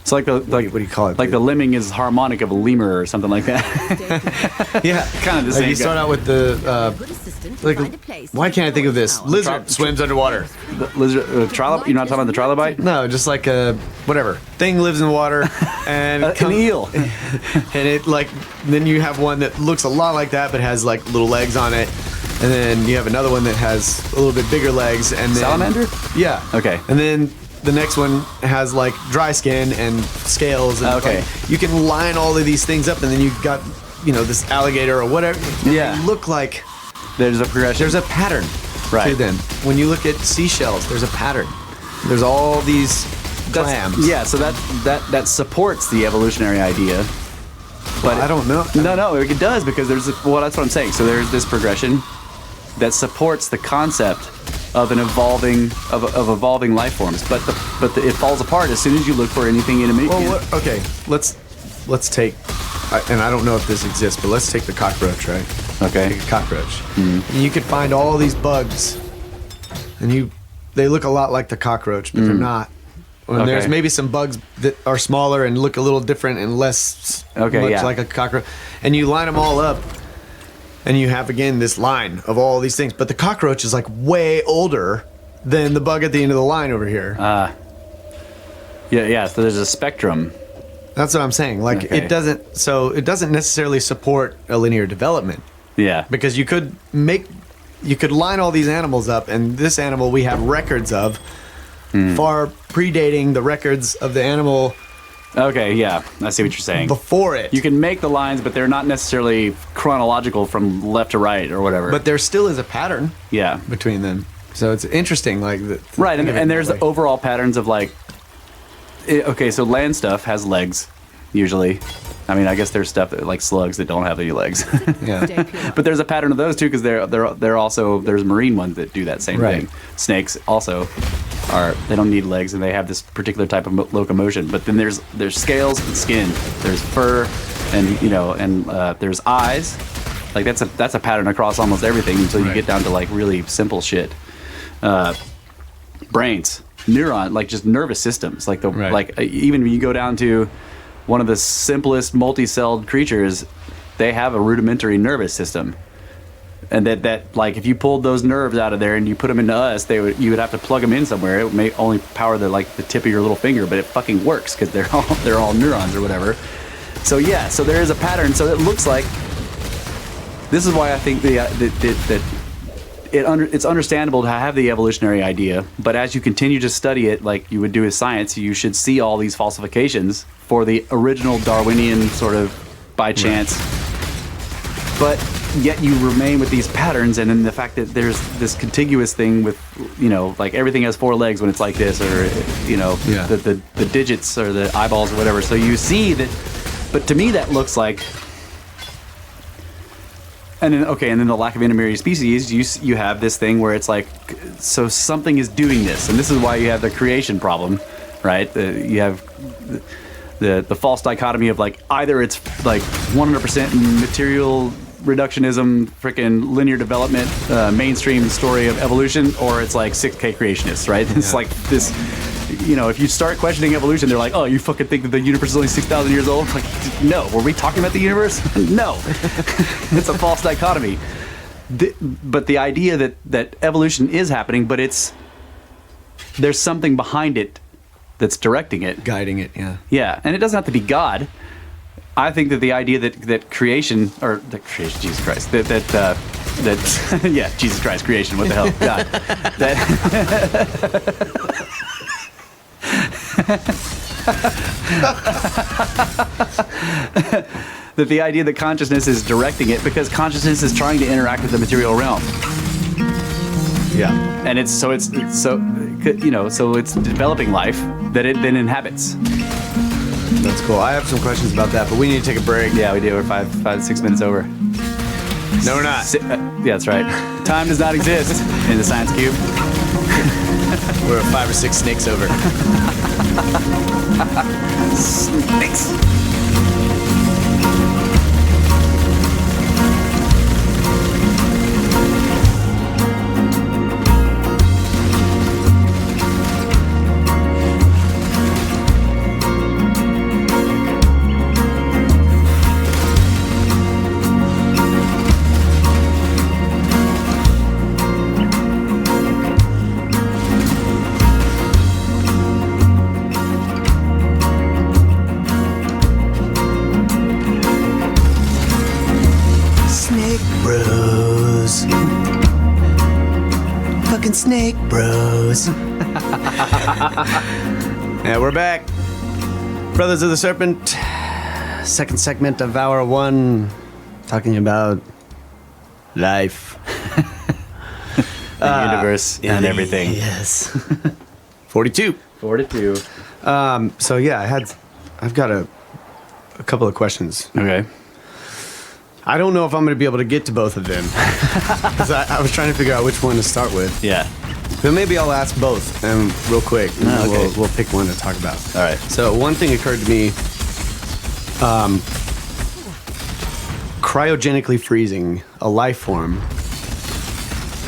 S2: It's like the
S3: what do you call it?
S2: Like the lemming is harmonic of a lemur or something like that.
S3: yeah,
S2: kind of the
S3: like
S2: same
S3: you start
S2: guy.
S3: out with the like why can't I think of this? Lizard swims underwater.
S2: The lizard, you're not talking about the trilobite?
S3: No, just like a whatever thing lives in the water and
S2: An eel.
S3: and it like then you have one that looks a lot like that but has like little legs on it, and then you have another one that has a little bit bigger legs, and then
S2: Salamander?
S3: Yeah.
S2: Okay.
S3: And then the next one has like dry skin and scales, and
S2: Okay.
S3: like, you can line all of these things up, and then you've got, you know, this alligator or whatever.
S2: Yeah.
S3: They look like
S2: There's a progression.
S3: there's a pattern
S2: Right.
S3: to them. When you look at seashells, there's a pattern. There's all these clams.
S2: Yeah, so that supports the evolutionary idea. But
S3: I don't know.
S2: No, it does, because that's what I'm saying. So there's this progression that supports the concept of an evolving life forms, but it falls apart as soon as you look for anything intermediate.
S3: Well, okay, let's take, and I don't know if this exists, but let's take the cockroach, right?
S2: Okay.
S3: Take a cockroach. And you could find all these bugs, and they look a lot like the cockroach, but they're not. And there's
S2: Okay.
S3: maybe some bugs that are smaller and look a little different and less much like a cockroach. And you line them all up, and you have, again, this line of all these things. But the cockroach is like way older than the bug at the end of the line over here.
S2: Yeah. So there's a spectrum.
S3: That's what I'm saying. Like,
S2: Okay.
S3: it doesn't necessarily support a linear development.
S2: Yeah.
S3: Because you could line all these animals up, and this animal we have records of far predating the records of the animal
S2: Okay. Yeah. I see what you're saying.
S3: before it.
S2: You can make the lines, but they're not necessarily chronological from left to right or whatever.
S3: But there still is a pattern
S2: yeah.
S3: between them. So it's interesting, like
S2: Right,
S3: think of it
S2: and
S3: that
S2: there's
S3: way.
S2: overall patterns of like, okay, so land stuff has legs, usually. I mean, I guess there's stuff that, like slugs that don't have any legs.
S3: Yeah.
S2: But there's a pattern of those too, because they're also, there's marine ones that do that same
S3: Right.
S2: thing. Snakes also they don't need legs, and they have this particular type of locomotion. But then there's scales and skin, there's fur, and there's eyes. Like that's a pattern across almost everything until you
S3: Right.
S2: get down to like really simple shit. Brains, neuron, like just nervous systems, like
S3: Right.
S2: even when you go down to one of the simplest multi-celled creatures, they have a rudimentary nervous system, and that like if you pulled those nerves out of there and you put them into us, you would have to plug them in somewhere. It may only power the tip of your little finger, but it fucking works because they're all neurons or whatever. So yeah, so there is a pattern. So it looks like this is why I think it's understandable to have the evolutionary idea, but as you continue to study it, like you would do with science, you should see all these falsifications for the original Darwinian sort of by chance. But yet you remain with these patterns, and then the fact that there's this contiguous thing with, like everything has four legs when it's like this, or
S3: Yeah.
S2: the digits or the eyeballs or whatever. So you see that, but to me that looks like And then the lack of intermediary species, you have this thing where it's like, so something is doing this, and this is why you have the creation problem, right? You have the false dichotomy of like either it's like 100% material reductionism, freaking linear development, mainstream story of evolution, or it's like 6K creationists, right? It's like this. If you start questioning evolution, they're like, oh, you fucking think that the universe is only 6,000 years old? Like, no. Were we talking about the universe? No. It's a false dichotomy. But the idea that evolution is happening, but there's something behind it that's directing it.
S3: Guiding it, yeah.
S2: Yeah, and it doesn't have to be God. I think that the idea that creation, or that creation, Jesus Christ, that yeah, Jesus Christ, creation, what the hell, God. That the idea that consciousness is directing it, because consciousness is trying to interact with the material realm.
S3: Yeah.
S2: And it's developing life that it then inhabits.
S3: That's cool. I have some questions about that, but we need to take a break.
S2: Yeah, we do. We're 6 minutes over.
S3: No, we're not.
S2: Yeah, that's right. Time does not exist in the science cube.
S3: We're 5 or 6 snakes over.
S2: Snakes.
S3: Snake Bros. Yeah, we're back. Brothers of the Serpent. Second segment of Hour 1. Talking about life.
S2: The universe and everything.
S3: Yes. 42.
S2: 42.
S3: So yeah, I've got a couple of questions.
S2: Okay.
S3: I don't know if I'm going to be able to get to both of them. Because I was trying to figure out which one to start with.
S2: Yeah.
S3: But maybe I'll ask both real quick. And
S2: okay.
S3: We'll pick one to talk about.
S2: All right.
S3: So one thing occurred to me. Cryogenically freezing a life form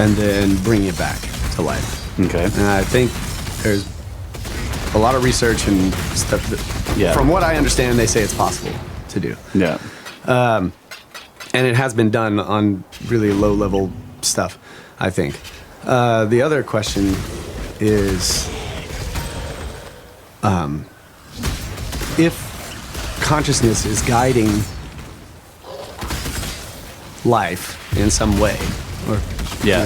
S3: and then bringing it back to life.
S2: Okay.
S3: And I think there's a lot of research and stuff that, from what I understand, they say it's possible to do.
S2: Yeah.
S3: And it has been done on really low-level stuff, I think. The other question is, if consciousness is guiding life in some way, or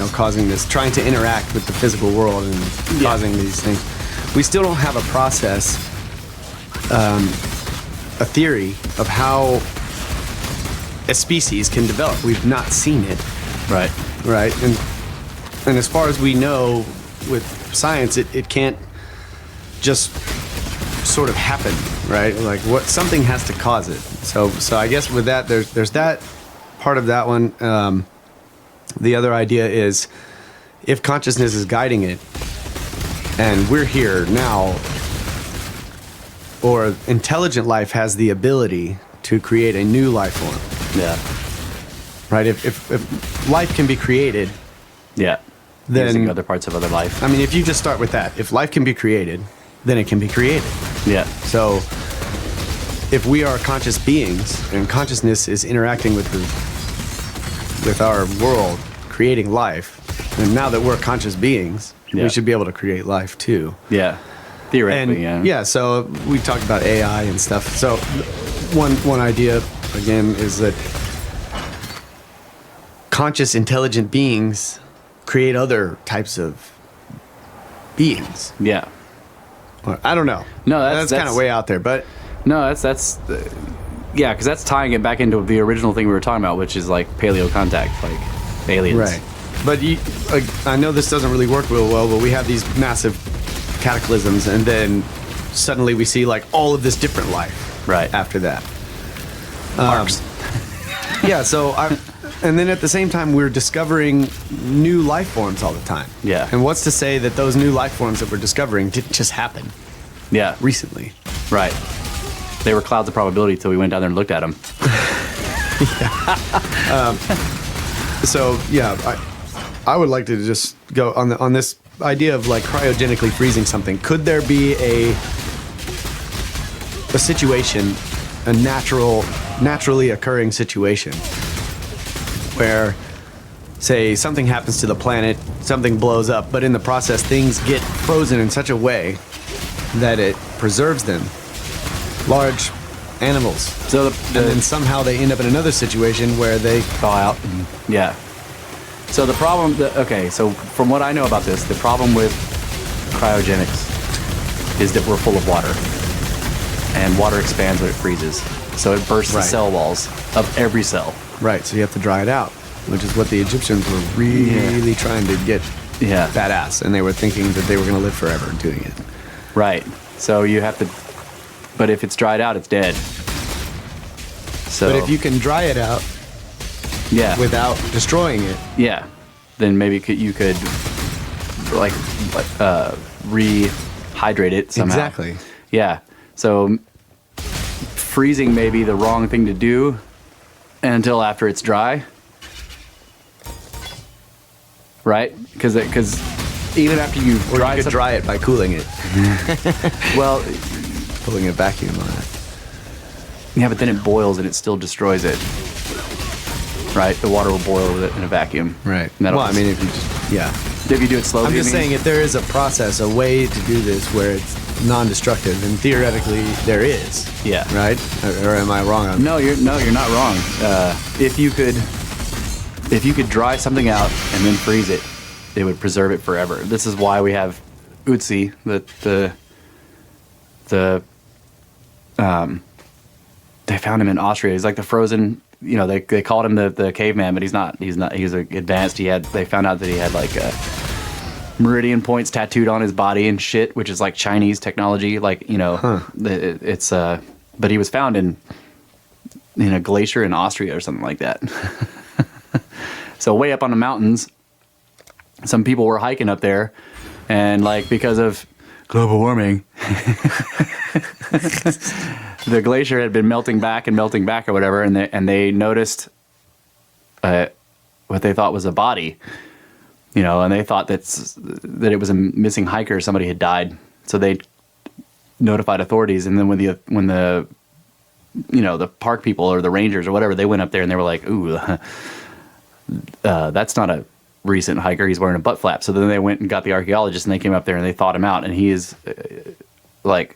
S3: causing this, trying to interact with the physical world and causing these things, we still don't have a process, a theory of how a species can develop. We've not seen it.
S2: Right.
S3: Right. And as far as we know with science, it can't just sort of happen, right? Like something has to cause it. So I guess with that, there's that part of that one. The other idea is, if consciousness is guiding it and we're here now, or intelligent life has the ability to create a new life form.
S2: Yeah.
S3: Right? If life can be created.
S2: Yeah.
S3: Then
S2: using other parts of other life.
S3: I mean, if you just start with that, if life can be created, then it can be created.
S2: Yeah.
S3: So if we are conscious beings and consciousness is interacting with our world, creating life, and now that we're conscious beings, we should be able to create life too.
S2: Yeah. Theoretically,
S3: Yeah, so we talked about AI and stuff. So one idea, again, is that conscious, intelligent beings create other types of beings.
S2: Yeah.
S3: Or, I don't know.
S2: No,
S3: that's kind of way out there, but
S2: no, because that's tying it back into the original thing we were talking about, which is like paleo contact, like aliens.
S3: Right. But I know this doesn't really work real well, but we have these massive cataclysms, and then suddenly we see like all of this different life.
S2: Right.
S3: After that.
S2: Arcs.
S3: Yeah. So And then at the same time, we're discovering new life forms all the time.
S2: Yeah.
S3: And what's to say that those new life forms that we're discovering didn't just happen
S2: Yeah.
S3: recently?
S2: Right. They were clouds of probability till we went down there and looked at them.
S3: So yeah, I would like to just go on this idea of like cryogenically freezing something. Could there be a situation, a naturally occurring situation, where, say, something happens to the planet, something blows up, but in the process things get frozen in such a way that it preserves them, large animals.
S2: So
S3: And then somehow they end up in another situation where they
S2: thaw out. Yeah. So the problem, so from what I know about this, the problem with cryogenics is that we're full of water. And water expands when it freezes. So it bursts the
S3: Right.
S2: cell walls of every cell.
S3: Right, so you have to dry it out, which is what the Egyptians were really trying to get
S2: Yeah.
S3: badass, and they were thinking that they were going to live forever doing it.
S2: Right. So you have to, but if it's dried out, it's dead. So,
S3: But if you can dry it out
S2: yeah,
S3: without destroying it,
S2: yeah, then maybe you could like rehydrate it somehow.
S3: Exactly.
S2: Yeah. So freezing may be the wrong thing to do until after it's dry. Right? Because even after you
S3: or
S2: dry,
S3: you could dry it by cooling it,
S2: well,
S3: pulling a vacuum on it.
S2: yeah, but then it boils and it still destroys it. Right? The water will boil with it in a vacuum.
S3: Right.
S2: And that'll
S3: Well, I mean, if you just, yeah.
S2: if you do it slowly.
S3: I'm just
S2: you mean?
S3: saying if there is a process, a way to do this where it's non-destructive, and theoretically there is.
S2: Yeah.
S3: Right? Or am I wrong on
S2: No, you're not wrong. If you could dry something out and then freeze it, it would preserve it forever. This is why we have Utsi, they found him in Austria. He's like the frozen. You know, they called him the caveman, but he's not. He's advanced. They found out that he had like meridian points tattooed on his body and shit, which is like Chinese technology. Like, you know, it's but he was found in a glacier in Austria or something like that. So way up on the mountains, some people were hiking up there, and like because of global warming, the glacier had been melting back or whatever, and they noticed what they thought was a body, you know, and they thought that it was a missing hiker. Somebody had died, so they notified authorities, and then when the you know, the park people or the rangers or whatever, they went up there and they were like, ooh, that's not a recent hiker. He's wearing a butt flap. So then they went and got the archaeologist, and they came up there and they thawed him out, and he is like,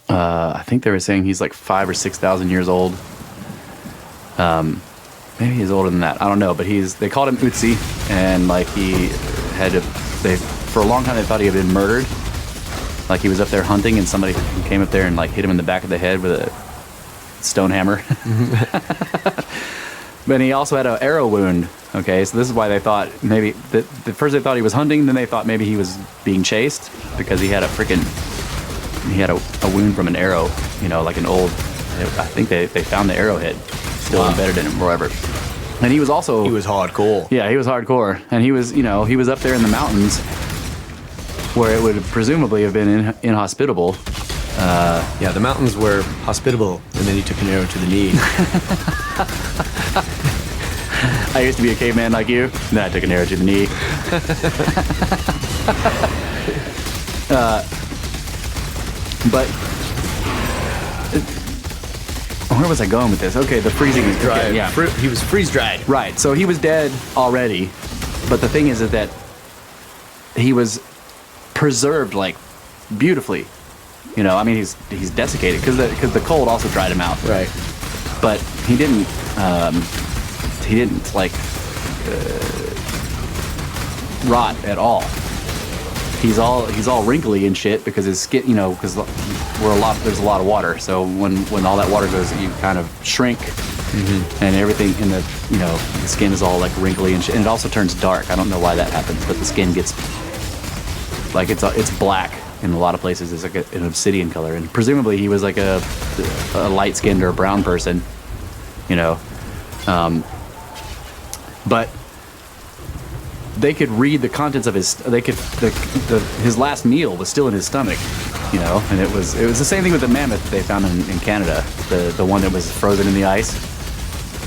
S2: I think they were saying he's like 5,000 or 6,000 years old. Maybe he's older than that. I don't know, but they called him Utsi, and like for a long time they thought he had been murdered. Like he was up there hunting, and somebody came up there and like hit him in the back of the head with a stone hammer. But he also had an arrow wound. Okay, so this is why they thought maybe at first they thought he was hunting, then they thought maybe he was being chased because he had a wound from an arrow. You know, like an old. I think they found the arrowhead still embedded in him, or whatever. And he was
S3: hardcore.
S2: Yeah, he was hardcore, and he was up there in the mountains where it would presumably have been inhospitable.
S3: Yeah, the mountains were hospitable, and then he took an arrow to the knee.
S2: I used to be a caveman like you, and then I took an arrow to the knee. But where was I going with this? Okay, the freezing is
S3: Dry.
S2: okay, yeah.
S3: He was freeze-dried.
S2: Right, so he was dead already, but the thing is that he was preserved like beautifully. You know, I mean, he's desiccated because the cold also dried him out.
S3: Right.
S2: But he didn't like rot at all. He's all wrinkly and shit because his skin, you know, because there's a lot of water. So when all that water goes, you kind of shrink, and everything in the, you know, the skin is all like wrinkly and shit. And it also turns dark. I don't know why that happens, but the skin gets like it's black in a lot of places. It's like an obsidian color, and presumably he was like a light skinned or a brown person, you know. But they could read the contents of his. They could his last meal was still in his stomach, and it was the same thing with the mammoth they found in Canada, the one that was frozen in the ice.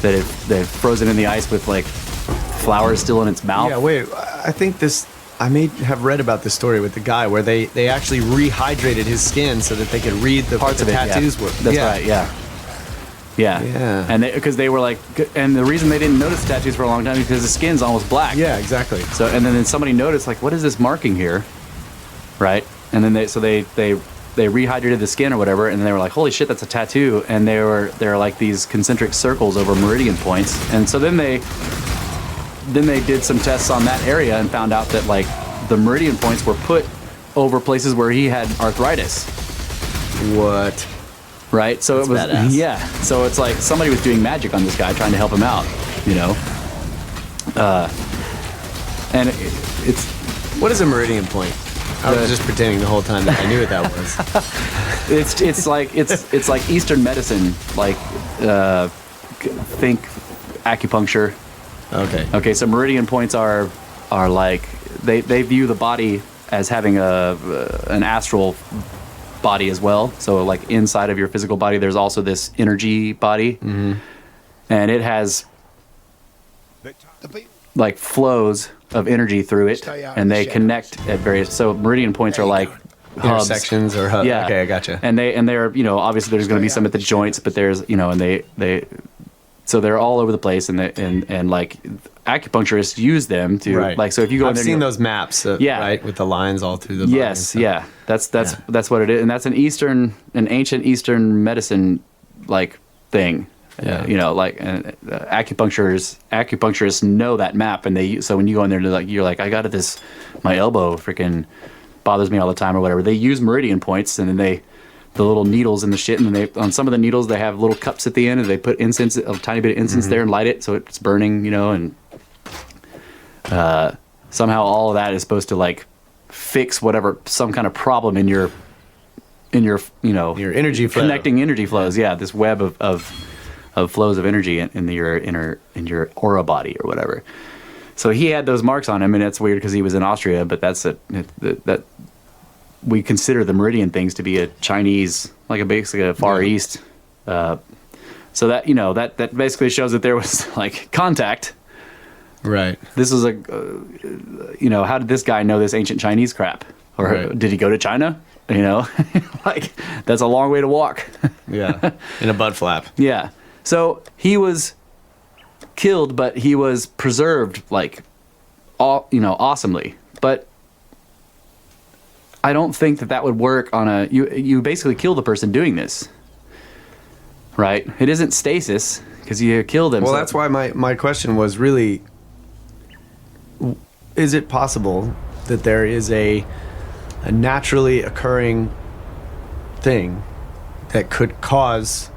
S2: They've frozen in the ice with like flowers still in its mouth.
S3: Yeah, wait. I think I may have read about this story with the guy where they actually rehydrated his skin so that they could read the
S2: Parts
S3: what the
S2: of it,
S3: tattoos
S2: yeah.
S3: were.
S2: That's right. Yeah. And because they were like, and the reason they didn't notice tattoos for a long time is because the skin's almost black.
S3: Yeah, exactly.
S2: So and then somebody noticed like, what is this marking here, right? And then they rehydrated the skin or whatever, and they were like, holy shit, that's a tattoo. And they're like these concentric circles over meridian points. And so then they did some tests on that area and found out that like the meridian points were put over places where he had arthritis.
S3: What?
S2: Right? So
S3: That's
S2: it was
S3: badass.
S2: Yeah. So it's like somebody was doing magic on this guy trying to help him out, and it's
S3: What is a meridian point? I was just pretending the whole time that I knew what that was.
S2: it's like Eastern medicine, like think acupuncture. Okay, so meridian points are like they view the body as having an astral body as well. So like inside of your physical body, there's also this energy body, and it has like flows of energy through it, and they connect at various. So meridian points are like hubs.
S3: Intersections or hubs.
S2: Yeah.
S3: Okay, I gotcha.
S2: And they're obviously there's going to be some at the joints, but there's and they so they're all over the place, and like acupuncturists use them to like. So if you go in there,
S3: I've seen those maps, right, with the lines all through the body.
S2: Yes, yeah, that's what it is, and that's an ancient Eastern medicine like thing. Acupuncturists know that map, and so when you go in there, you're like, I got this, my elbow freaking bothers me all the time or whatever. They use meridian points, and then the little needles and the shit, and then on some of the needles they have little cups at the end, and they put incense, a tiny bit of incense there, and light it so it's burning, and somehow all of that is supposed to like fix some kind of problem in your
S3: your energy flow.
S2: Connecting energy flows. Yeah, this web of flows of energy in your aura body or whatever. So he had those marks on him, and it's weird because he was in Austria, but that we consider the meridian things to be a Chinese, like basically a Far East. So that that basically shows that there was like contact.
S3: Right.
S2: This is how did this guy know this ancient Chinese crap? Or did he go to China? Like that's a long way to walk.
S3: Yeah. In a butt flap.
S2: Yeah. So he was killed, but he was preserved like awesomely. But I don't think that would work on you basically kill the person doing this. Right? It isn't stasis because you kill them.
S3: Well, that's why my question was really, is it possible that there is a naturally occurring thing that could cause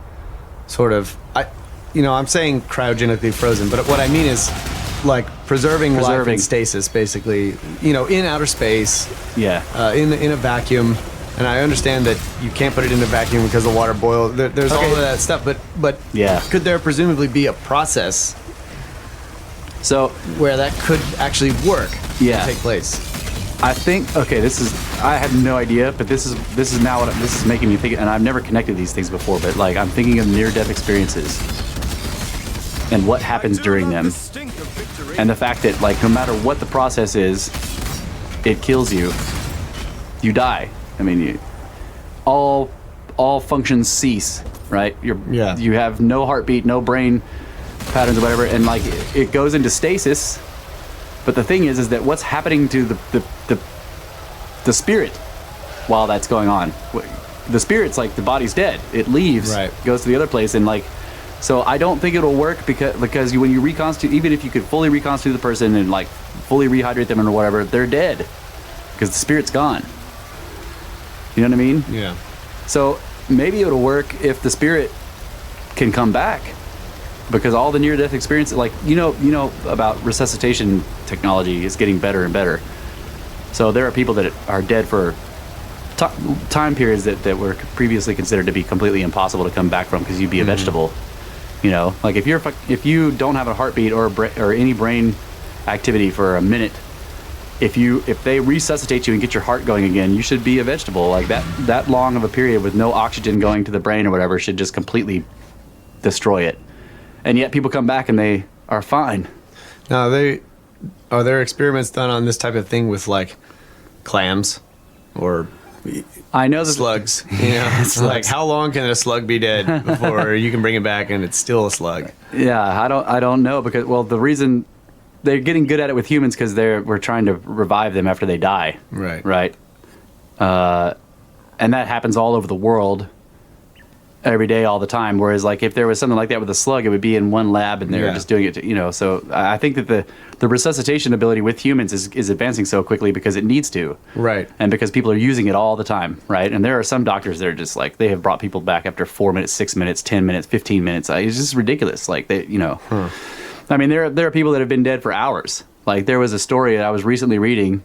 S3: sort of, I'm saying cryogenically frozen, but what I mean is like preserving life in stasis, basically, in outer space, in a vacuum. And I understand that you can't put it in a vacuum because the water boils. There's all of that stuff, but could there presumably be a process
S2: so
S3: where that could actually work? Take place?
S2: I think I have no idea, but this is now what this is making me think, and I've never connected these things before, but like I'm thinking of near-death experiences and what happens during them, and the fact that like no matter what the process is, it kills you. You die. I mean, all functions cease, right? You have no heartbeat, no brain patterns or whatever, and like it goes into stasis. But the thing is that what's happening to the spirit while that's going on? The spirit's like the body's dead. It leaves, goes to the other place, and like, so I don't think it'll work because when you reconstitute, even if you could fully reconstitute the person and like fully rehydrate them or whatever, they're dead because the spirit's gone. You know what I mean?
S3: Yeah.
S2: So maybe it'll work if the spirit can come back, because all the near-death experience, like you know about resuscitation technology is getting better and better. So there are people that are dead for time periods that were previously considered to be completely impossible to come back from because you'd be a vegetable. You know, like if you don't have a heartbeat or any brain activity for a minute, if they resuscitate you and get your heart going again, you should be a vegetable. Like that long of a period with no oxygen going to the brain or whatever should just completely destroy it. And yet people come back and they are fine.
S3: Now, are there experiments done on this type of thing with like clams or
S2: I know that
S3: slugs? You know, it's like how long can a slug be dead before you can bring it back and it's still a slug?
S2: Yeah, I don't know because the reason they're getting good at it with humans because we're trying to revive them after they die.
S3: Right.
S2: And that happens all over the world every day, all the time. Whereas, like, if there was something like that with a slug, it would be in one lab and they're just doing it. So I think that the resuscitation ability with humans is advancing so quickly because it needs to.
S3: Right.
S2: And because people are using it all the time. Right. And there are some doctors that are just like they have brought people back after 4 minutes, 6 minutes, 10 minutes, 15 minutes. It's just ridiculous. Like I mean, there are people that have been dead for hours. Like there was a story that I was recently reading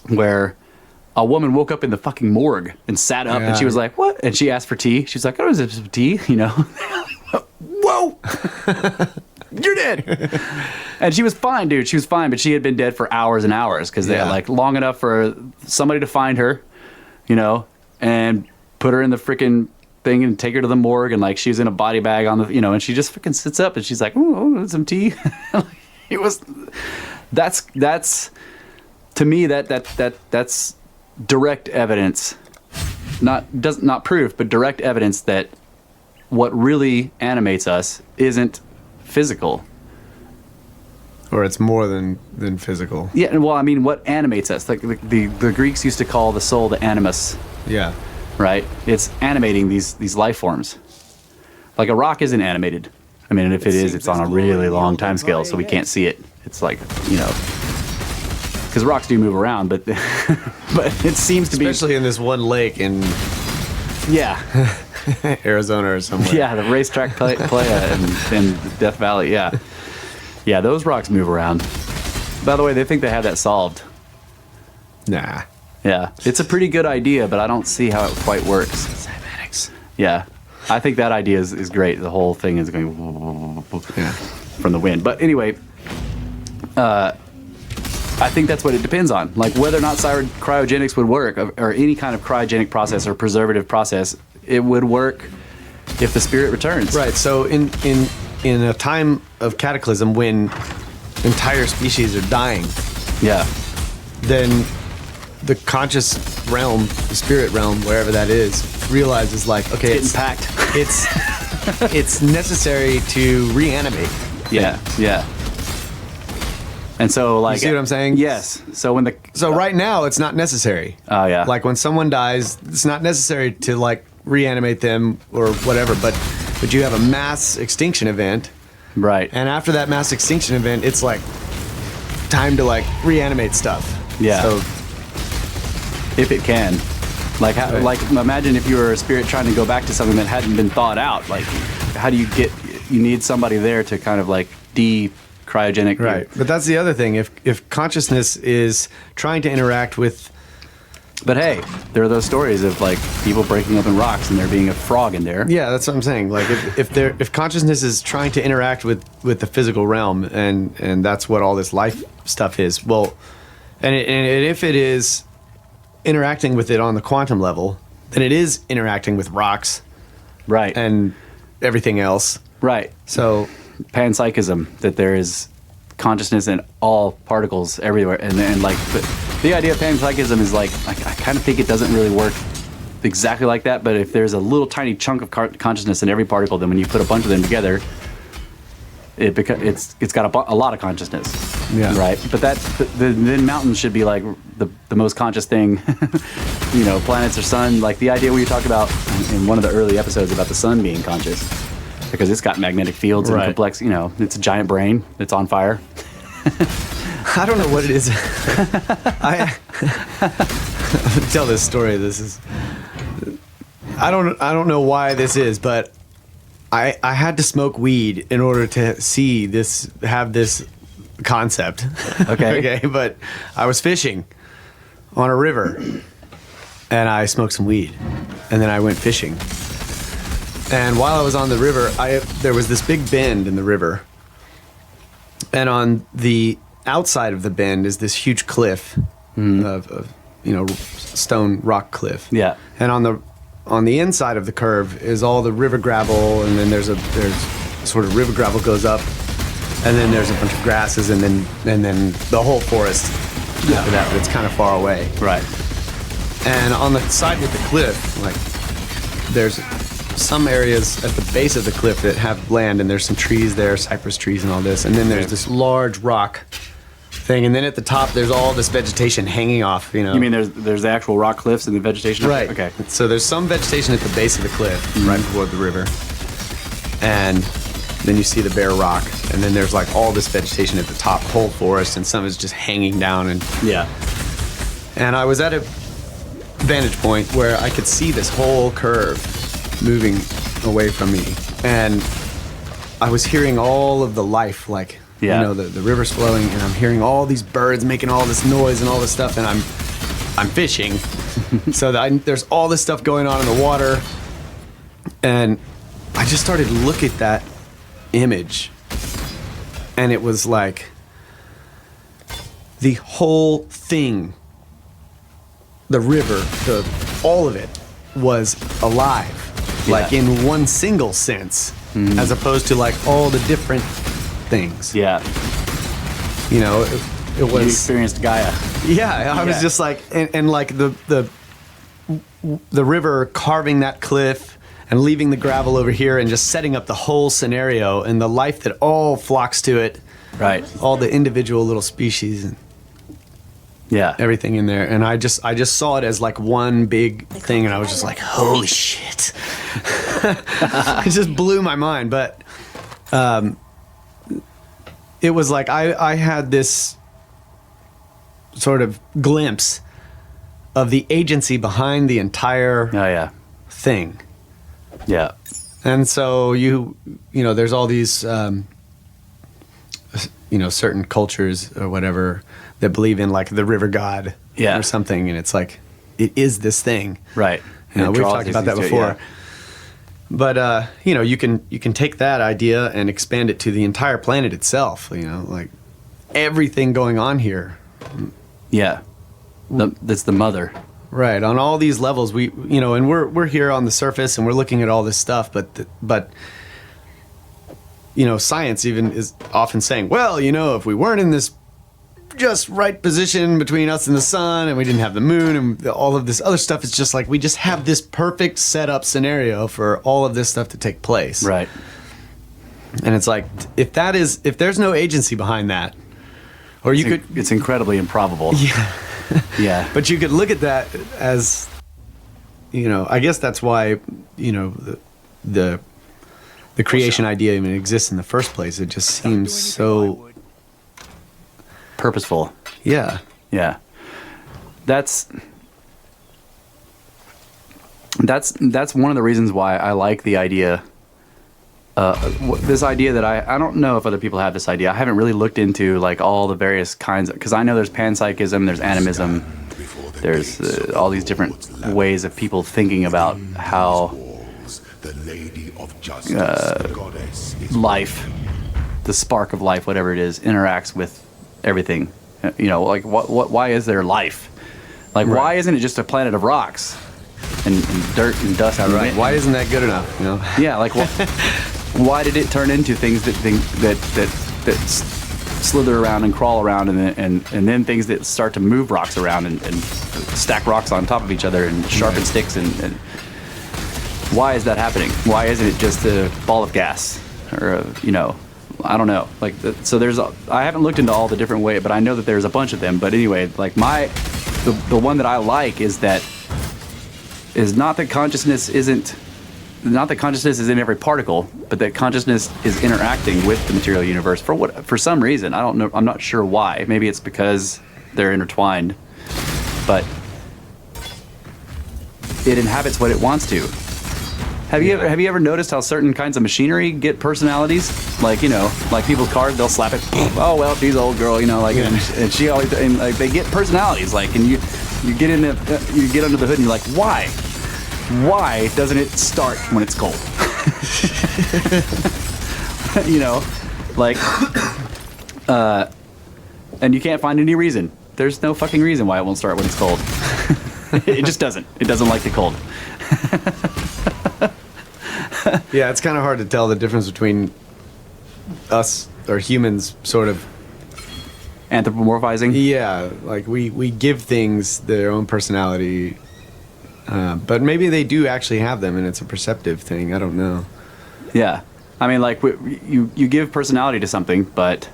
S2: where a woman woke up in the fucking morgue and sat up and she was like, "What?" And she asked for tea. She's like, "Oh, is it some tea?" Whoa, you're dead. And she was fine, dude. She was fine, but she had been dead for hours and hours because they had like long enough for somebody to find her, and put her in the freaking thing and take her to the morgue, and like she was in a body bag on the, and she just freaking sits up and she's like, "Oh, some tea." That's to me that's direct evidence, not proof, but direct evidence that what really animates us isn't physical,
S3: or it's more than physical.
S2: Yeah, well, I mean, what animates us? Like the Greeks used to call the soul the animus.
S3: Yeah.
S2: Right. It's animating these life forms. Like a rock isn't animated. I mean, if it is, it's on a really long time scale, so we can't see it. It's like because rocks do move around, but it seems to be,
S3: especially in this one lake in Arizona or somewhere.
S2: Yeah, the racetrack playa in Death Valley. Yeah, those rocks move around. By the way, they think they have that solved.
S3: Nah.
S2: Yeah, it's a pretty good idea, but I don't see how it quite works.
S3: Cymatics.
S2: Yeah, I think that idea is great. The whole thing is going from the wind. But anyway, I think that's what it depends on. Like whether or not cryogenics would work, or any kind of cryogenic process or preservative process, it would work if the spirit returns.
S3: Right. So in a time of cataclysm when entire species are dying, then the conscious realm, the spirit realm, wherever that is, realizes like, okay,
S2: it's getting packed.
S3: It's necessary to reanimate.
S2: Yeah. And so, like,
S3: you see what I'm saying?
S2: Yes. So
S3: right now it's not necessary.
S2: Oh yeah.
S3: Like when someone dies, it's not necessary to like reanimate them or whatever. But you have a mass extinction event,
S2: right?
S3: And after that mass extinction event, it's like time to like reanimate stuff.
S2: Yeah.
S3: So
S2: if it can, like imagine if you were a spirit trying to go back to something that hadn't been thought out. Like, how do you need somebody there to kind of like cryogenic.
S3: Right. But that's the other thing. If consciousness is trying to interact with...
S2: But hey, there are those stories of like people breaking open rocks and there being a frog in there.
S3: Yeah, that's what I'm saying. Like if consciousness is trying to interact with the physical realm, and that's what all this life stuff is. Well, and if it is interacting with it on the quantum level, then it is interacting with rocks.
S2: Right.
S3: And everything else.
S2: Right.
S3: So
S2: panpsychism, that there is consciousness in all particles everywhere, and like the idea of panpsychism is like I kind of think it doesn't really work exactly like that, but if there's a little tiny chunk of consciousness in every particle, then when you put a bunch of them together, it's got a lot of consciousness.
S3: Yeah.
S2: Right. But then mountains should be like the most conscious thing. Planets or sun, like the idea we talked about in one of the early episodes about the sun being conscious, because it's got magnetic fields and complex, it's a giant brain that's on fire.
S3: I don't know what it is. I tell this story. I don't know why this is, but I had to smoke weed in order to have this concept.
S2: Okay.
S3: Okay, but I was fishing on a river and I smoked some weed and then I went fishing. And while I was on the river, there was this big bend in the river. And on the outside of the bend is this huge cliff of stone rock cliff.
S2: Yeah.
S3: And on the inside of the curve is all the river gravel, and then there's sort of river gravel goes up, and then there's a bunch of grasses, and then the whole forest after that, but it's kind of far away.
S2: Right.
S3: And on the side with the cliff, like, there's some areas at the base of the cliff that have land, and there's some trees there, cypress trees and all this, and then there's this large rock thing, and then at the top there's all this vegetation hanging off. You
S2: You mean there's the actual rock cliffs and the vegetation?
S3: Right.
S2: Okay.
S3: So there's some vegetation at the base of the cliff, right toward the river, and then you see the bare rock, and then there's like all this vegetation at the top, whole forest, and some is just hanging down. And I was at a vantage point where I could see this whole curve moving away from me, and I was hearing all of the life, like, the river's flowing, and I'm hearing all these birds making all this noise and all this stuff, and I'm fishing. So there's all this stuff going on in the water, and I just started to look at that image, and it was like the whole thing, the river, all of it was alive, like in one single sense, as opposed to like all the different things.
S2: Yeah.
S3: It was.
S2: You experienced Gaia.
S3: Yeah, I was just like, and like the river carving that cliff and leaving the gravel over here and just setting up the whole scenario and the life that all flocks to it.
S2: Right.
S3: All the individual little species and everything in there. And I just saw it as like one big thing, and I was just like, holy shit. It just blew my mind. But it was like I had this sort of glimpse of the agency behind the entire thing.
S2: Yeah.
S3: And so there's all these certain cultures or whatever that believe in like the river god or something, and it's like it is this thing.
S2: Right.
S3: We've talked about that before. But you can take that idea and expand it to the entire planet itself. Like everything going on here.
S2: Yeah. That's the mother.
S3: Right. On all these levels, and we're here on the surface and we're looking at all this stuff, but science even is often saying, well, if we weren't in this just right position between us and the sun, and we didn't have the moon and all of this other stuff, it's just like we just have this perfect setup scenario for all of this stuff to take place.
S2: Right.
S3: And it's like, if there's no agency behind that, or
S2: it's incredibly improbable.
S3: Yeah.
S2: Yeah.
S3: But you could look at that as, I guess that's why, the creation idea even exists in the first place. It just seems so
S2: purposeful.
S3: Yeah.
S2: Yeah. That's one of the reasons why I like the idea. This idea that I don't know if other people have this idea. I haven't really looked into like all the various kinds, because I know there's panpsychism, there's animism, there's all these different ways of people thinking about how life, the spark of life, whatever it is, interacts with everything. Like why is there life? Like, why isn't it just a planet of rocks and dirt and dust?
S3: And right. Why isn't that good enough?
S2: Yeah. Like, why did it turn into things that slither around and crawl around, and then things that start to move rocks around and stack rocks on top of each other and sharpen sticks and why is that happening? Why isn't it just a ball of gas or I don't know. Like, so I haven't looked into all the different ways, but I know that there's a bunch of them. But anyway, like the one that I like is not that consciousness is in every particle, but that consciousness is interacting with the material universe for some reason. I don't know. I'm not sure why. Maybe it's because they're intertwined, but it inhabits what it wants to. Have you ever noticed how certain kinds of machinery get personalities? Like, like people's cars, they'll slap it. Oh well, she's an old girl, and she always, and like they get personalities. Like, and you get under the hood and you're like, why doesn't it start when it's cold? You know, like, and you can't find any reason. There's no fucking reason why it won't start when it's cold. It just doesn't. It doesn't like the cold.
S3: Yeah, it's kind of hard to tell the difference between us or humans sort of
S2: Anthropomorphizing.
S3: Yeah, like we give things their own personality, but maybe they do actually have them, and it's a perceptive thing. I don't know.
S2: Yeah, I mean, like you give personality to something, but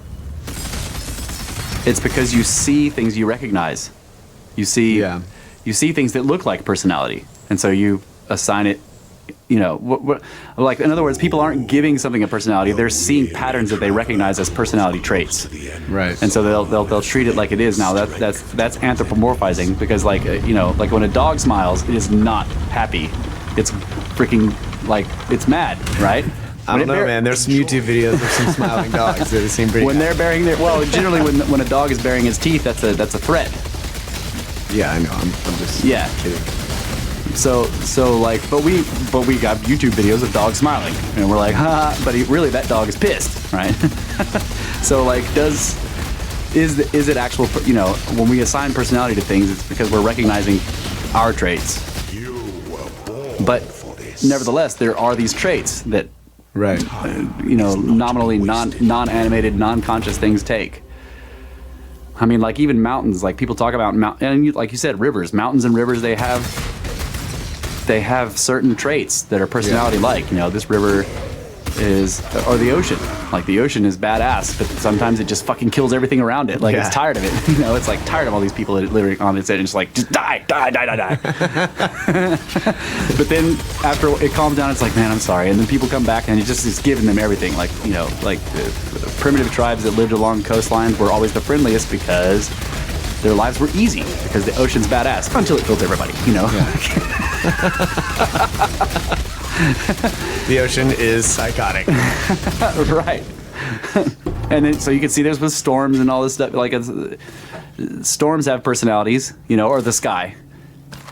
S2: it's because you see things you recognize. You see things that look like personality, and so you assign it. You know, like in other words, people aren't giving something a personality; they're seeing patterns that they recognize as personality traits.
S3: Right.
S2: And so they'll treat it like it is. Now that's anthropomorphizing, because like you know, like when a dog smiles, it is not happy. It's freaking like it's mad, right?
S3: I don't know, man. There's some YouTube videos of some smiling dogs that seem pretty.
S2: When they're baring their generally when a dog is baring his teeth, that's a threat.
S3: Yeah, I know. I'm just kidding.
S2: So like, but we got YouTube videos of dogs smiling, and we're like, ha, but really that dog is pissed, right? So like, is it actual? You know, when we assign personality to things, it's because we're recognizing our traits. But nevertheless, there are these traits that,
S3: right,
S2: you know, nominally non-animated, non-conscious things take. I mean, like even mountains, like people talk about and like you said, rivers, mountains and rivers, they have certain traits that are personality-like. You know, this river or the ocean. Like the ocean is badass, but sometimes it just fucking kills everything around it. Like it's tired of it. You know, it's like tired of all these people living on its edge, and it's like, just die. But then after it calms down, it's like, man, I'm sorry. And then people come back, and it just is giving them everything. Like, you know, like the primitive tribes that lived along coastlines were always the friendliest because their lives were easy, because the ocean's badass until it kills everybody, you know? Yeah.
S3: The ocean is psychotic.
S2: Right. And then, so you can see there's with storms and all this stuff, like storms have personalities, you know, or the sky.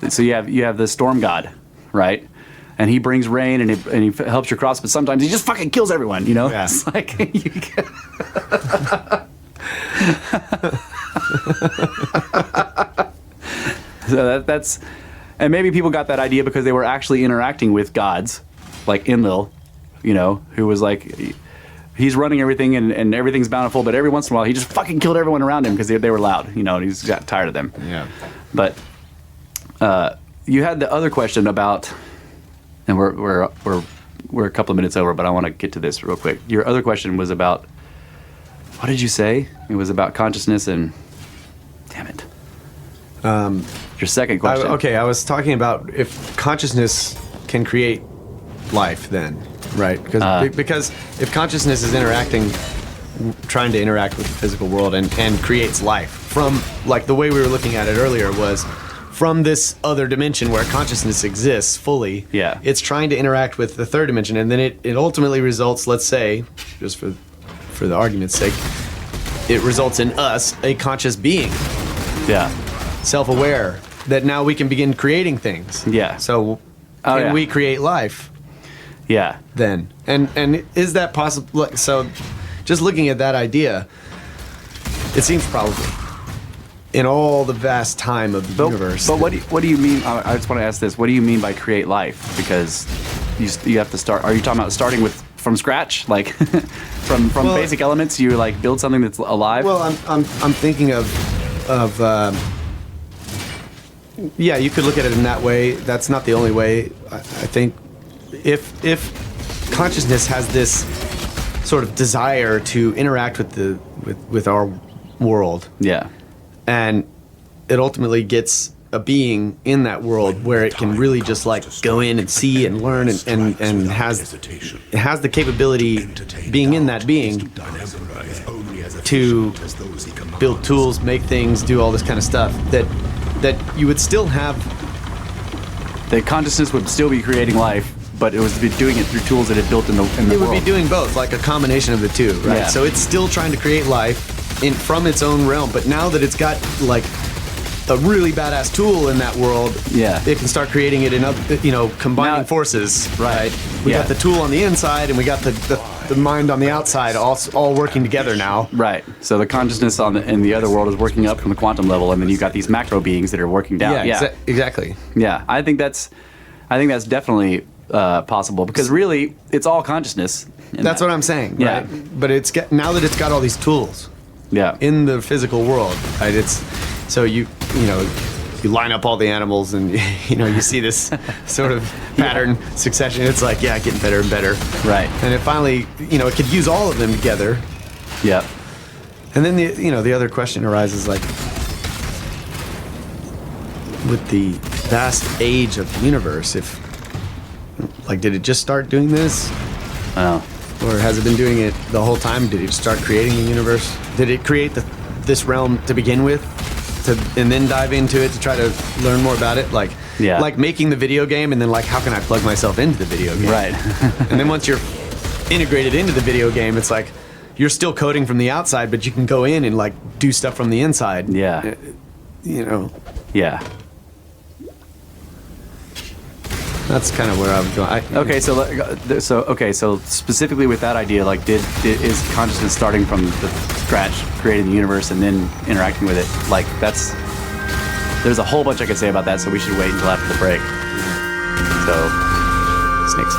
S2: So you have the storm god, right? And he brings rain and he helps your crops, but sometimes he just fucking kills everyone, you know?
S3: Yeah.
S2: It's like, so that's, and maybe people got that idea because they were actually interacting with gods, like Enlil, you know, who was like, he's running everything and everything's bountiful, but every once in a while he just fucking killed everyone around him because they were loud, you know, and he's got tired of them.
S3: Yeah.
S2: But you had the other question about, and we're a couple of minutes over, but I want to get to this real quick. Your other question was about, what did you say? It was about consciousness and, damn it. Your second question.
S3: I was talking about if consciousness can create life, then, right? Because if consciousness is trying to interact with the physical world and creates life from, like the way we were looking at it earlier was from this other dimension where consciousness exists fully.
S2: Yeah.
S3: It's trying to interact with the third dimension, and then it ultimately results, let's say, just for the argument's sake, it results in us, a conscious being.
S2: Yeah.
S3: Self-aware, that now we can begin creating things.
S2: Yeah.
S3: So can we create life?
S2: Yeah.
S3: Then. And is that possible? So just looking at that idea, it seems probable in all the vast time of the universe.
S2: But what do you mean? I just want to ask this. What do you mean by create life? Because you have to start. Are you talking about starting from scratch, like from basic elements? You like build something that's alive.
S3: Well, I'm thinking of yeah, you could look at it in that way. That's not the only way. I think if consciousness has this sort of desire to interact with our world,
S2: yeah,
S3: and it ultimately gets a being in that world where it can really just like go in and see and learn and has the capability, being in that being, to build tools, make things, do all this kind of stuff, that you would still have.
S2: The consciousness would still be creating life, but it was doing it through tools that it built in the world. It
S3: would be doing both, like a combination of the two, right?
S2: Yeah.
S3: So it's still trying to create life from its own realm, but now that it's got like a really badass tool in that world,
S2: Yeah.
S3: it can start creating it in other, combining
S2: Now-
S3: forces.
S2: Right.
S3: We
S2: Yeah.
S3: got the tool on the inside, and we got the mind on the outside, all working together now.
S2: Right. So the consciousness in the other world is working up from the quantum level, and then you've got these macro beings that are working down.
S3: Exactly.
S2: Yeah. I think that's definitely possible, because really it's all consciousness.
S3: That's what I'm saying.
S2: Yeah.
S3: Right? But now that it's got all these tools
S2: Yeah.
S3: in the physical world, right? It's so you line up all the animals, and you see this sort of pattern succession. It's like, getting better and better.
S2: Right.
S3: And it finally, it could use all of them together.
S2: Yeah.
S3: And then the other question arises, like, with the vast age of the universe, did it just start doing this?
S2: Oh.
S3: Or has it been doing it the whole time? Did it just start creating the universe? Did it create this realm to begin with, and then dive into it to try to learn more about it? Like making the video game, and then how can I plug myself into the video game?
S2: Right.
S3: And then once you're integrated into the video game, it's like you're still coding from the outside, but you can go in and do stuff from the inside.
S2: Yeah. Yeah.
S3: That's kind of where I'm going.
S2: So specifically with that idea, is consciousness starting from the scratch, creating the universe, and then interacting with it? There's a whole bunch I could say about that, so we should wait until after the break. So, snakes.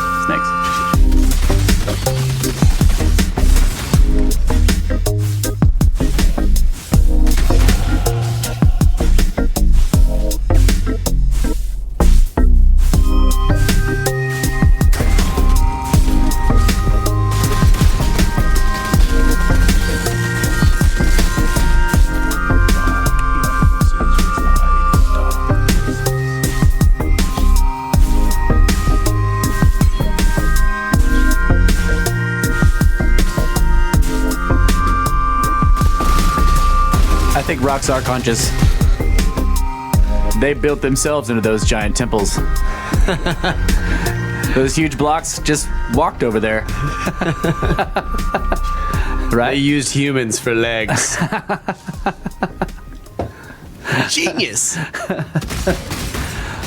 S2: I think rocks are conscious. They built themselves into those giant temples. Those huge blocks just walked over there. Right?
S3: They used humans for legs. Genius.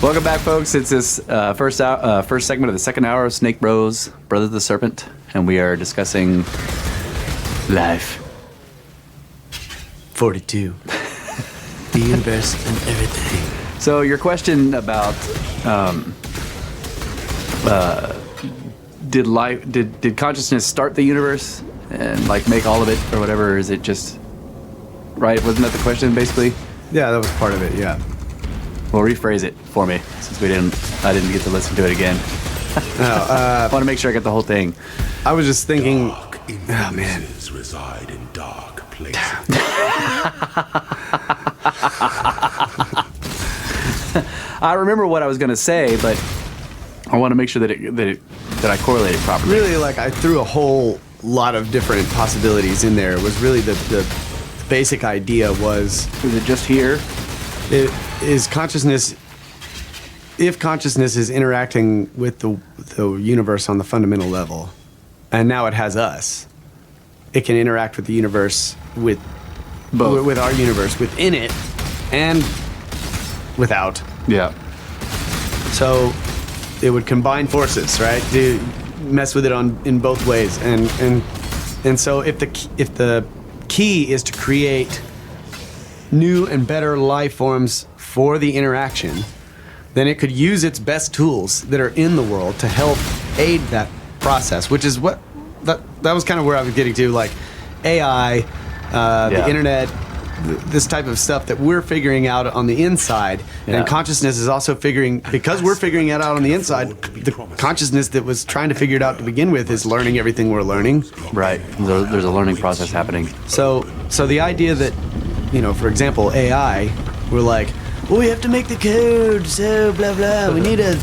S2: Welcome back, folks. It's this first segment of the second hour of Snake Bros, Brothers of the Serpent, and we are discussing life.
S3: 42. The universe and everything.
S2: So your question about did consciousness start the universe and make all of it or whatever? Or is it just right? Wasn't that the question basically?
S3: Yeah, that was part of it. Yeah.
S2: Well, rephrase it for me since I didn't get to listen to it again. I want to make sure I get the whole thing.
S3: I was just thinking.
S4: Oh man. Reside in dark places.
S2: I remember what I was going to say, but I want to make sure that I correlate it properly.
S3: Really, I threw a whole lot of different possibilities in there. It was really the basic idea was.
S2: Is it just here?
S3: It is consciousness. If consciousness is interacting with the universe on the fundamental level, and now it has us, it can interact with the universe with
S2: Both.
S3: with our universe within it and without.
S2: Yeah.
S3: So it would combine forces, right? To mess with it in both ways, and so if the key is to create new and better life forms for the interaction, then it could use its best tools that are in the world to help aid that process, which is what that was kind of where I was getting to, AI, the internet, this type of stuff that we're figuring out on the inside, and consciousness is also because we're figuring it out on the inside, the consciousness that was trying to figure it out to begin with is learning everything we're learning.
S2: Right. There's a learning process happening.
S3: So the idea that, for example, AI, we're like, well, we have to make the code, so blah blah. We need a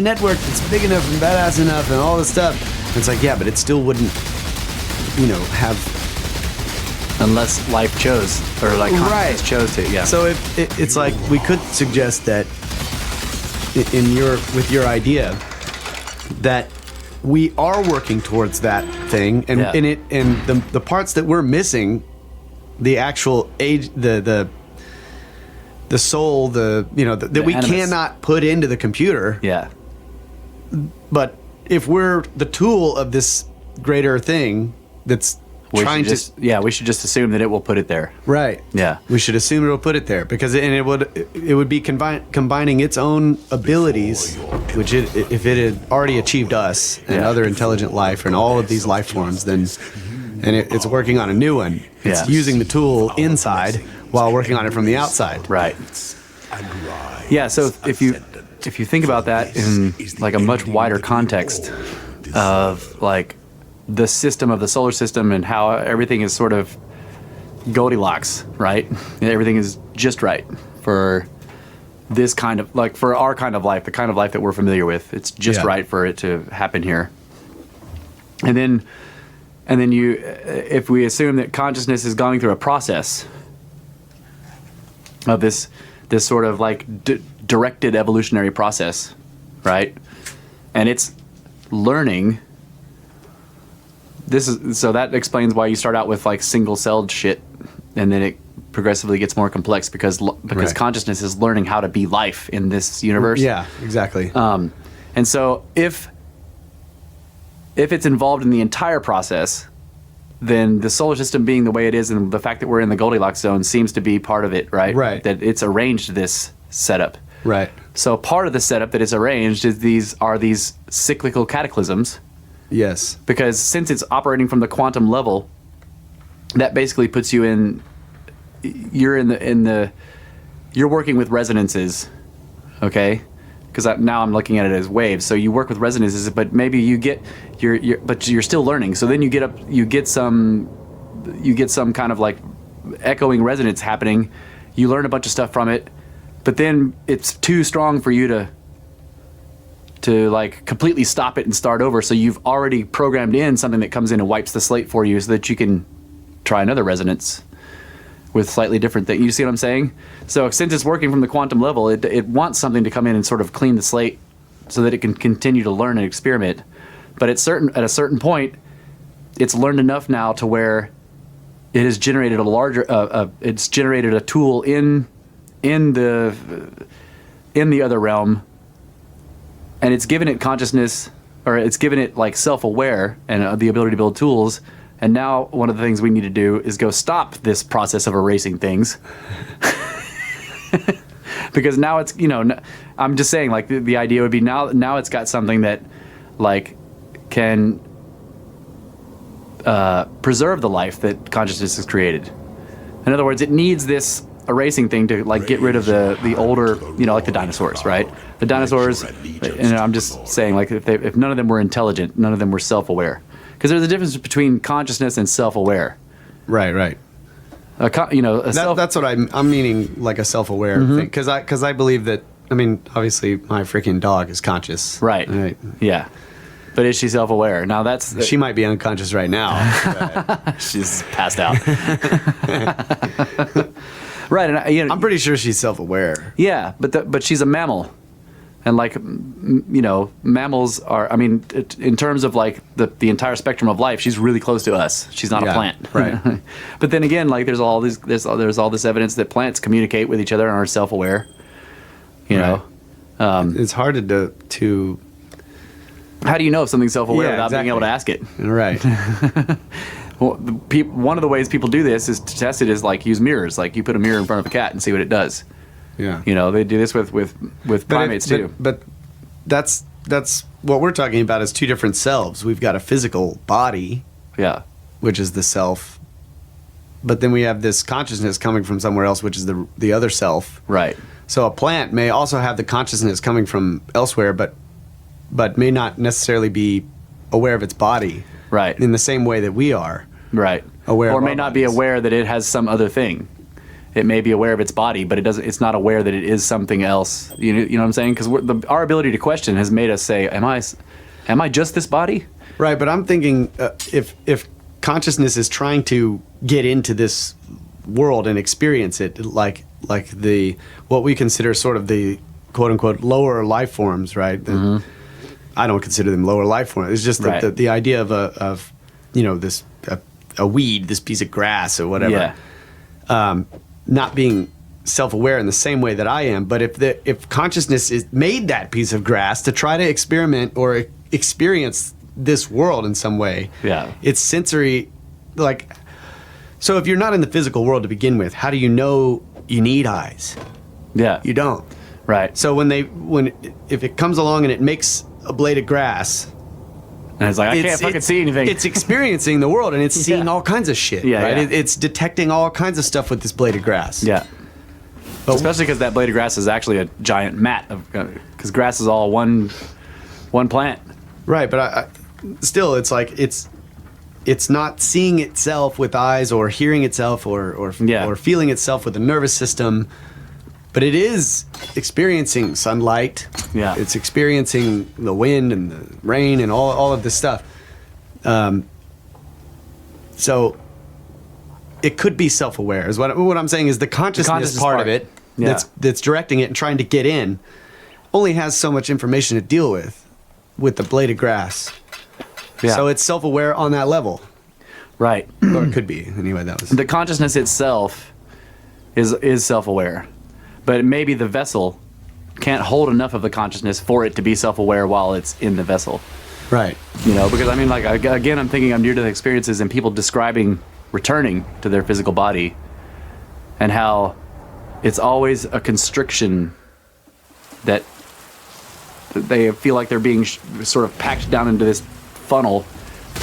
S3: network that's big enough and badass enough and all this stuff. And it's like, yeah, but it still wouldn't, have.
S2: Unless life chose, or consciousness chose to, yeah.
S3: So it's like we could suggest that with your idea that we are working towards that thing, and the parts that we're missing, the actual age, the the soul, that we
S2: animus.
S3: cannot put into the computer.
S2: Yeah.
S3: But if we're the tool of this greater thing that's
S2: We
S3: trying
S2: should
S3: to
S2: we should just assume that it will put it there.
S3: right,
S2: Yeah.
S3: we should assume it'll put it there because it would be combining its own abilities, which if it had already achieved us and
S2: Yeah.
S3: other intelligent life and all of these life forms, then it's working on a new one. It's
S2: Yeah.
S3: using the tool inside while working on it from the outside.
S2: Right. Yeah, so if you think about that in like a much wider context of like the system of the solar system and how everything is sort of Goldilocks, right? Everything is just right for this kind of like for our kind of life, the kind of life that we're familiar with. It's just
S3: Yeah.
S2: right for it to happen here. And then you if we assume that consciousness is going through a process of this sort of like directed evolutionary process, right? And it's learning. So that explains why you start out with like single-celled shit, and then it progressively gets more complex because
S3: Right.
S2: consciousness is learning how to be life in this universe.
S3: Yeah, exactly.
S2: And so if it's involved in the entire process, then the solar system being the way it is and the fact that we're in the Goldilocks zone seems to be part of it, right?
S3: Right.
S2: That it's arranged this setup.
S3: Right.
S2: So part of the setup that is arranged is these cyclical cataclysms,
S3: Yes.
S2: because since it's operating from the quantum level, that basically puts you in you're working with resonances, okay? Because now I'm looking at it as waves. So you work with resonances, but maybe but you're still learning. So then you get some kind of like echoing resonance happening. You learn a bunch of stuff from it, but then it's too strong for you to like completely stop it and start over. So you've already programmed in something that comes in and wipes the slate for you so that you can try another resonance with slightly different things. You see what I'm saying? So since it's working from the quantum level, it wants something to come in and sort of clean the slate so that it can continue to learn and experiment. But at a certain point, it's learned enough now to where it has generated it's generated a tool in the other realm, and it's given it consciousness, or it's given it like self-aware and the ability to build tools. And now one of the things we need to do is go stop this process of erasing things. Because now it's, I'm just saying, like, the idea would be now it's got something that, like, can preserve the life that consciousness has created. In other words, it needs this erasing thing to, like, get rid of the older, like the dinosaurs, right? The dinosaurs, and I'm just saying, like, if none of them were intelligent, none of them were self-aware. Because there's a difference between consciousness and self-aware.
S3: Right. That's what I'm meaning, like a self-aware thing. Because I believe that. I mean, obviously, my freaking dog is conscious.
S2: Right. Yeah. But is she self-aware? Now that's
S3: She might be unconscious right now.
S2: she's passed out. Right, and
S3: I'm pretty sure she's self-aware.
S2: yeah, but she's a mammal. And like, mammals are, I mean, in terms of like the entire spectrum of life, she's really close to us. She's not a plant.
S3: Right.
S2: But then again, like there's all this evidence that plants communicate with each other and are self-aware. You know?
S3: It's hard to
S2: How do you know if something's self-aware
S3: Yeah,
S2: without being able to ask it?
S3: Right.
S2: Well, one of the ways people do this is to test it is like use mirrors. Like you put a mirror in front of a cat and see what it does.
S3: Yeah.
S2: They do this with primates too.
S3: But that's what we're talking about is two different selves. We've got a physical body,
S2: Yeah.
S3: which is the self, but then we have this consciousness coming from somewhere else, which is the other self.
S2: Right.
S3: So a plant may also have the consciousness coming from elsewhere, but may not necessarily be aware of its body.
S2: Right.
S3: In the same way that we are.
S2: Right.
S3: Aware
S2: or
S3: of
S2: may
S3: our
S2: not be
S3: bodies.
S2: aware that it has some other thing. It may be aware of its body, but it's not aware that it is something else. You know what I'm saying? Because our ability to question has made us say, "Am I just this body?"
S3: Right, but I'm thinking if consciousness is trying to get into this world and experience it, like what we consider sort of the quote unquote lower life forms, right? I don't consider them lower life forms. It's just
S2: Right.
S3: the idea of this a weed, this piece of grass or whatever.
S2: Yeah.
S3: Not being self-aware in the same way that I am. But if consciousness is made that piece of grass to try to experiment or experience this world in some way, it's sensory. Like, so if you're not in the physical world to begin with, how do you know you need eyes?
S2: Yeah.
S3: You don't.
S2: Right.
S3: So if it comes along and it makes a blade of grass,
S2: and it's like, I can't fucking see anything.
S3: It's experiencing the world, and it's seeing all kinds of shit.
S2: Yeah,
S3: right?
S2: yeah.
S3: It's detecting all kinds of stuff with this blade of grass.
S2: Yeah. Especially because that blade of grass is actually a giant mat of, because grass is all one plant.
S3: Right, but I still, it's like it's not seeing itself with eyes or hearing itself or feeling itself with the nervous system, but it is experiencing sunlight.
S2: Yeah,
S3: it's experiencing the wind and the rain and all of this stuff. So it could be self-aware. Is what I'm saying is the consciousness part of it that's directing it and trying to get in only has so much information to deal with the blade of grass. Yeah. So it's self-aware on that level.
S2: Right.
S3: Or it could be. Anyway, that was...
S2: The consciousness itself is self-aware. But maybe the vessel can't hold enough of the consciousness for it to be self-aware while it's in the vessel.
S3: Right.
S2: You know, because I mean, like, again, I'm thinking of near-death experiences and people describing returning to their physical body and how it's always a constriction that they feel like they're being sort of packed down into this funnel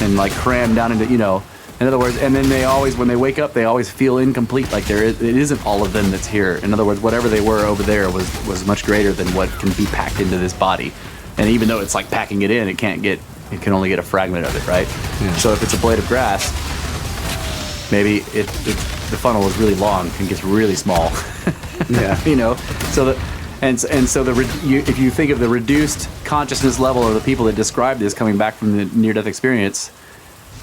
S2: and like crammed down into, you know, in other words, and then they always, when they wake up, they always feel incomplete, like it isn't all of them that's here. In other words, whatever they were over there was much greater than what can be packed into this body. And even though it's like packing it in, it can only get a fragment of it, right? Yeah. So if it's a blade of grass, maybe the funnel is really long and gets really small.
S3: Yeah.
S2: You know, so if you think of the reduced consciousness level of the people that describe this coming back from the near-death experience,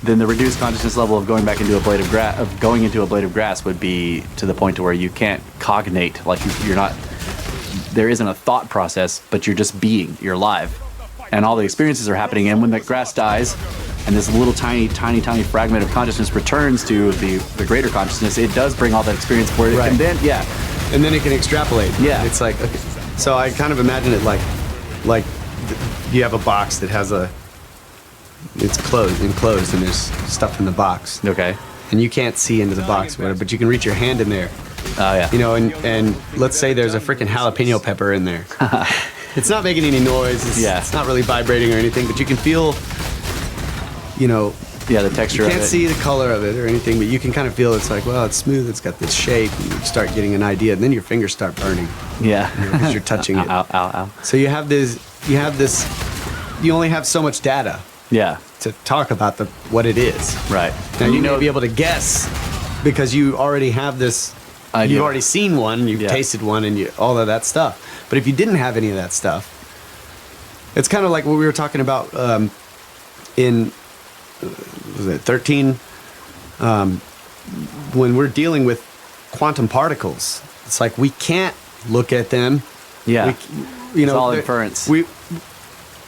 S2: then the reduced consciousness level of going into a blade of grass would be to the point to where you can't cognate, like you're not. There isn't a thought process, but you're just being. You're alive, and all the experiences are happening. And when the grass dies, and this little tiny fragment of consciousness returns to the greater consciousness, it does bring all that experience for it,
S3: right.
S2: And then
S3: and then it can extrapolate.
S2: Yeah,
S3: it's like, okay. So I kind of imagine it like you have a box that has it's enclosed, and there's stuff in the box.
S2: Okay.
S3: And you can't see into the box, or whatever, but you can reach your hand in there.
S2: Oh yeah.
S3: You know, and let's say there's a freaking jalapeno pepper in there. It's not making any noise. It's not really vibrating or anything, but you can feel, you know.
S2: Yeah, the texture of it.
S3: You can't see the color of it or anything, but you can kind of feel it's like, well, it's smooth, it's got this shape, and you start getting an idea, and then your fingers start burning.
S2: Yeah.
S3: Because you're touching it.
S2: Ow.
S3: So you only have so much data.
S2: Yeah.
S3: To talk about what it is.
S2: Right.
S3: Now you may be able to guess because you already have this. You've already seen one, you've tasted one, and all of that stuff. But if you didn't have any of that stuff, it's kind of like what we were talking about in was it 13? When we're dealing with quantum particles, it's like we can't look at them.
S2: Yeah. It's all inference.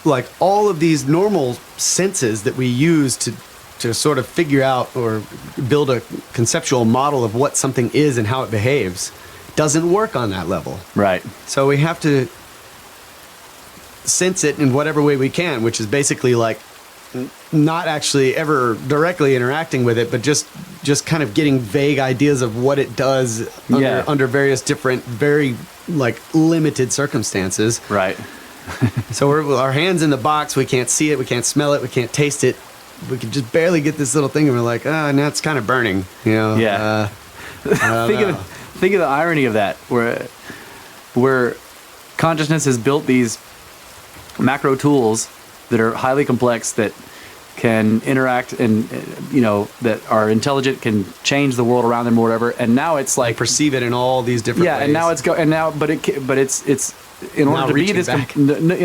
S3: Like all of these normal senses that we use to sort of figure out or build a conceptual model of what something is and how it behaves doesn't work on that level.
S2: Right.
S3: So we have to sense it in whatever way we can, which is basically like not actually ever directly interacting with it, but just kind of getting vague ideas of what it does under various different, very like limited circumstances.
S2: Right.
S3: So our hand's in the box, we can't see it, we can't smell it, we can't taste it. We can just barely get this little thing, and we're like, now it's kind of burning, you know?
S2: Yeah. Think of the irony of that, where consciousness has built these macro tools that are highly complex, that can interact and, you know, that are intelligent, can change the world around them or whatever. And now it's like
S3: perceive it in all these different ways.
S2: And now it's in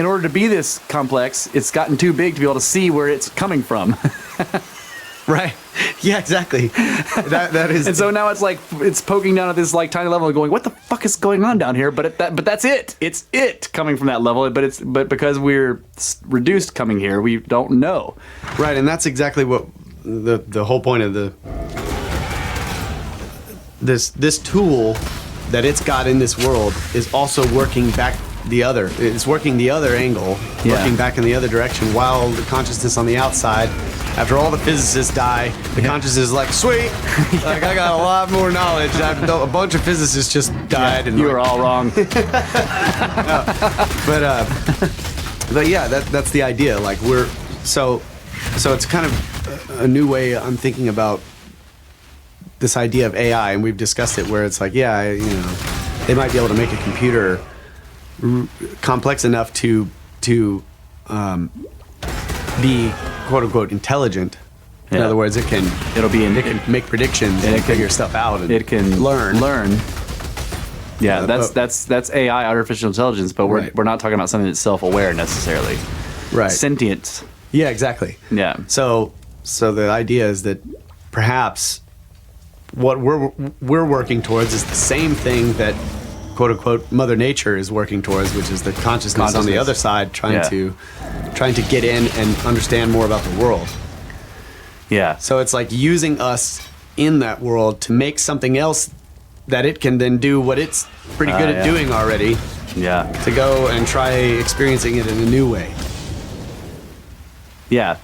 S2: order to be this complex, it's gotten too big to be able to see where it's coming from.
S3: Right. Yeah, exactly. That is.
S2: And so now it's like it's poking down at this like tiny level and going, what the fuck is going on down here? But that's it. It's it coming from that level. But because we're reduced coming here, we don't know.
S3: Right, and that's exactly what the whole point of this tool that it's got in this world is also working back it's working the other angle, working back in the other direction, while the consciousness on the outside, after all the physicists die, the consciousness is like, sweet, like I got a lot more knowledge. A bunch of physicists just died. And
S2: you were all wrong.
S3: But yeah, that's the idea. Like so it's kind of a new way I'm thinking about this idea of AI, and we've discussed it where it's like, they might be able to make a computer complex enough to be quote unquote intelligent. In other words, it can make predictions and it can figure stuff out. And
S2: it can learn. Yeah, that's AI, artificial intelligence, but we're not talking about something that's self-aware necessarily.
S3: Right.
S2: Sentient.
S3: Yeah, exactly.
S2: Yeah.
S3: So the idea is that perhaps what we're working towards is the same thing that quote unquote Mother Nature is working towards, which is the consciousness on the other side trying to get in and understand more about the world.
S2: Yeah.
S3: So it's like using us in that world to make something else that it can then do what it's pretty good at doing already.
S2: Yeah.
S3: To go and try experiencing it in a new way.
S2: Yeah.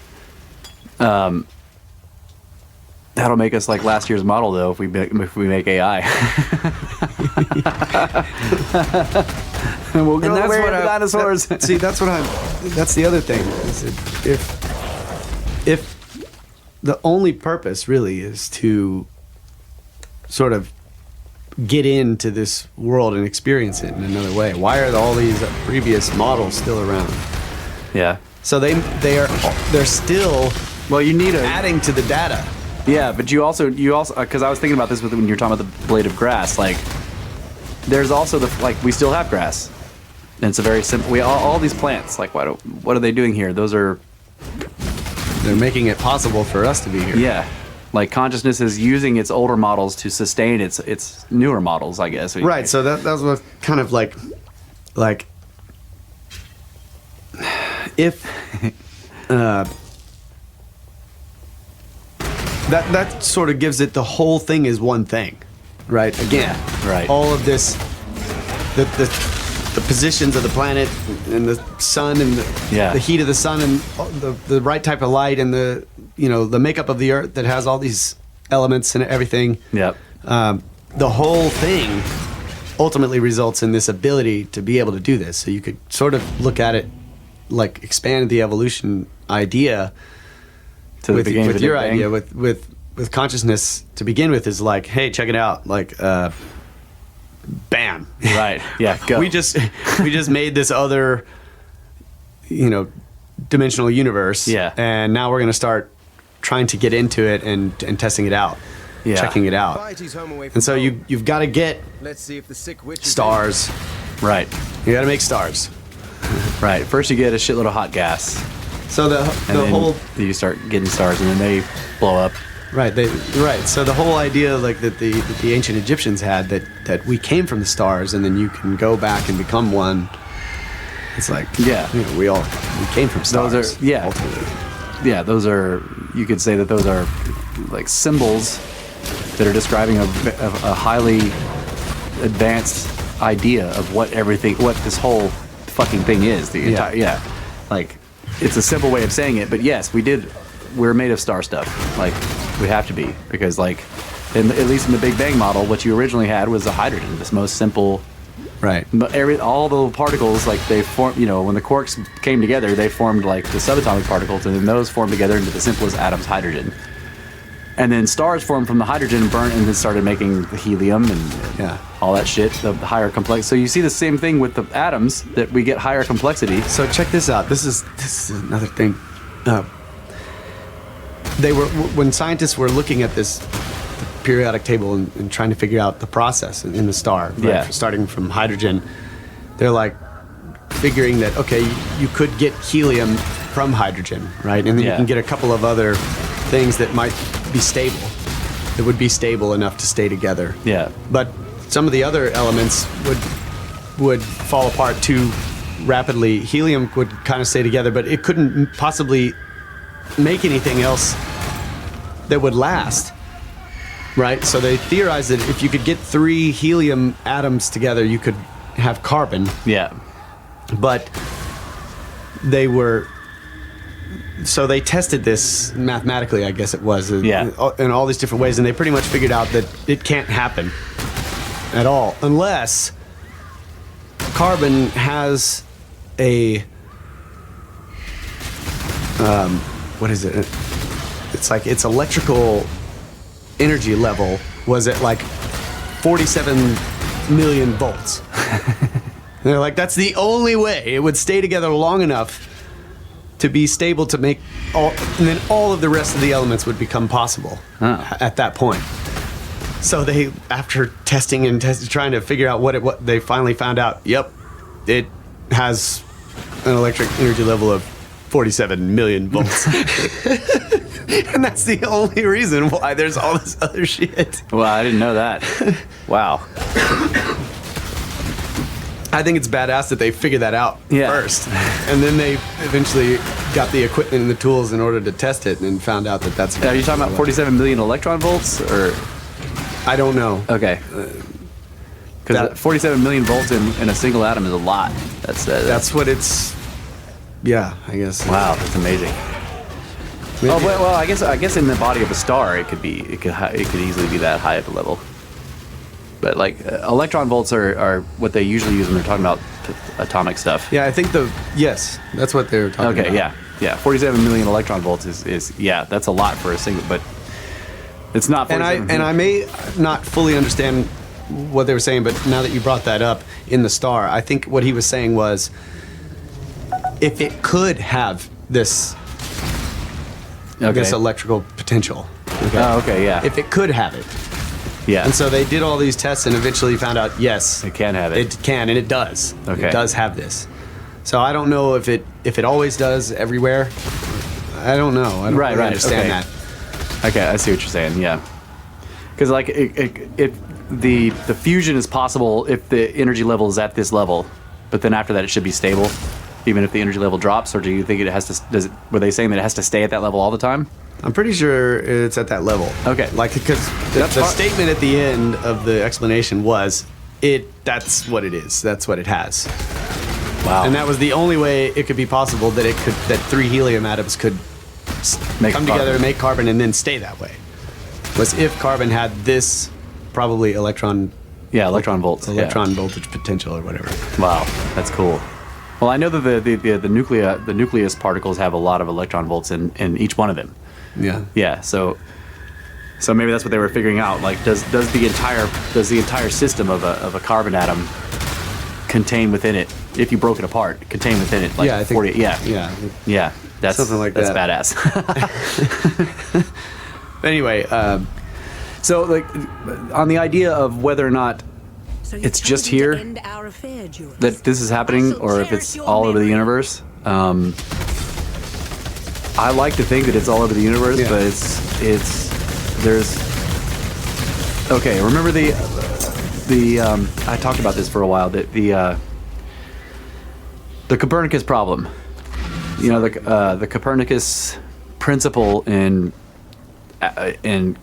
S2: That'll make us like last year's model, though, if we make AI. And we'll go away with the dinosaurs.
S3: That's the other thing. Is if the only purpose really is to sort of get into this world and experience it in another way, why are all these previous models still around?
S2: Yeah.
S3: So they're still
S2: you need
S3: adding to the data.
S2: Yeah, but you also because I was thinking about this when you're talking about the blade of grass. Like, there's also we still have grass, and it's a very simple. All these plants. Like, what are they doing here? They're
S3: making it possible for us to be here.
S2: Yeah, like consciousness is using its older models to sustain its newer models, I guess.
S3: Right. So that was kind of like if. That sort of gives it the whole thing is one thing, right? Again,
S2: right.
S3: All of this, the positions of the planet and the sun and the heat of the sun and the right type of light and the makeup of the earth that has all these elements and everything.
S2: Yep.
S3: The whole thing ultimately results in this ability to be able to do this. So you could sort of look at it like expand the evolution idea. With your idea, with consciousness to begin with, is like, hey, check it out, like, bam,
S2: right, yeah, go.
S3: we just made this other, dimensional universe, and now we're gonna start trying to get into it and testing it out, checking it out, and so you've got to get stars,
S2: right?
S3: You got to make stars,
S2: right. First, you get a shitload of hot gas.
S3: So the whole
S2: you start getting stars and then they blow up.
S3: Right. So the whole idea like that the ancient Egyptians had that we came from the stars and then you can go back and become one. It's like we came from stars.
S2: Those are ultimately. Yeah, those are, you could say that those are like symbols that are describing a highly advanced idea of what this whole fucking thing is. The entire like. It's a simple way of saying it, but yes, we're made of star stuff. Like, we have to be, because like, at least in the Big Bang model, what you originally had was the hydrogen, this most simple.
S3: Right.
S2: But all the particles, like they form, when the quarks came together, they formed like the subatomic particles, and then those formed together into the simplest atoms, hydrogen. And then stars formed from the hydrogen, burnt, and then started making the helium and all that shit, the higher complex. So you see the same thing with the atoms, that we get higher complexity.
S3: So check this out. This is another thing. When scientists were looking at this periodic table and trying to figure out the process in the star, right? Starting from hydrogen, they're like figuring that, okay, you could get helium from hydrogen, right? And then you can get a couple of other things that might be stable, that would be stable enough to stay together.
S2: Yeah.
S3: But some of the other elements would fall apart too rapidly. Helium would kind of stay together, but it couldn't possibly make anything else that would last. right? So they theorized that if you could get 3 helium atoms together, you could have carbon.
S2: Yeah.
S3: But they tested this mathematically, I guess it was, in all these different ways, and they pretty much figured out that it can't happen at all unless carbon has a what is it? It's like its electrical energy level was at like 47 million volts. And they're like, that's the only way it would stay together long enough to be stable to make and then all of the rest of the elements would become possible at that point. So they, after testing and trying to figure out what they finally found out, yep, it has an electric energy level of 47 million volts. And that's the only reason why there's all this other shit.
S2: Well, I didn't know that. Wow.
S3: I think it's badass that they figured that out first. And then they eventually got the equipment and the tools in order to test it and found out that that's...
S2: Are you talking about 47 million electron volts? Or
S3: I don't know.
S2: Okay. Because 47 million volts in a single atom is a lot.
S3: That's what it's... Yeah, I guess.
S2: Wow, that's amazing. Maybe. Oh well, I guess in the body of a star, it could easily be that high of a level. But like electron volts are what they usually use when they're talking about atomic stuff.
S3: Yeah, I think yes, that's what they're talking about.
S2: Okay, yeah. 47 million electron volts is that's a lot for a single, but it's not.
S3: And I may not fully understand what they were saying, but now that you brought that up in the star, I think what he was saying was, if it could have this electrical potential. Okay.
S2: Oh, okay, yeah.
S3: If it could have it.
S2: Yeah.
S3: And so they did all these tests and eventually found out, yes.
S2: It can have it.
S3: It can, and it does.
S2: Okay.
S3: It does have this. So I don't know if it always does everywhere. I don't know. I don't really understand that.
S2: Okay, I see what you're saying, yeah. Because like the fusion is possible if the energy level is at this level, but then after that it should be stable, even if the energy level drops. Or do you think it has to? Were they saying that it has to stay at that level all the time?
S3: I'm pretty sure it's at that level.
S2: Okay.
S3: Like, because the statement at the end of the explanation was, that's what it is. That's what it has.
S2: Wow.
S3: And that was the only way it could be possible that 3 helium atoms could come together and make carbon and then stay that way. Was if carbon had this probably electron
S2: volts.
S3: Electron voltage potential or whatever.
S2: Wow, that's cool. Well, I know that the nucleus particles have a lot of electron volts in each one of them.
S3: Yeah.
S2: Yeah. So maybe that's what they were figuring out. Like, does the entire system of a carbon atom contain within it, if you broke it apart, contain within it like 40? Yeah. That's
S3: something like that.
S2: That's badass.
S3: Anyway,
S2: so like on the idea of whether or not it's just here that this is happening, or if it's all over the universe. I like to think that it's all over the universe, but there's. Okay, remember the I talked about this for a while. The Copernicus problem. You know, the Copernicus principle in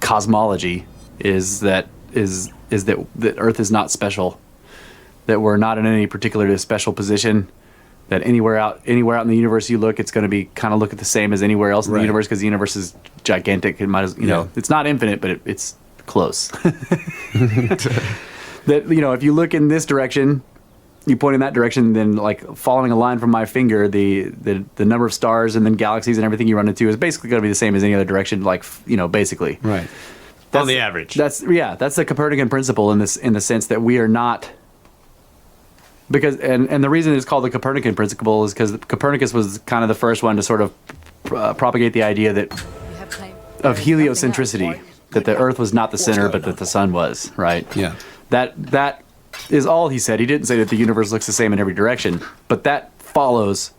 S2: cosmology is that Earth is not special, that we're not in any particular special position, that anywhere out in the universe you look, it's going to be kind of look at the same as anywhere else in the universe, because the universe is gigantic. It might as know, it's not infinite, but it's close. That, you know, if you look in this direction, you point in that direction, then like following a line from my finger, the number of stars and then galaxies and everything you run into is basically going to be the same as any other direction, like, you know, basically.
S3: Right. On the average.
S2: That's the Copernican principle in the sense that we are not, because and the reason it's called the Copernican principle is because Copernicus was kind of the first one to sort of propagate the idea of heliocentricity, that the Earth was not the center, but that the sun was, right?
S3: Yeah.
S2: That is all he said. He didn't say that the universe looks the same in every direction, but that follows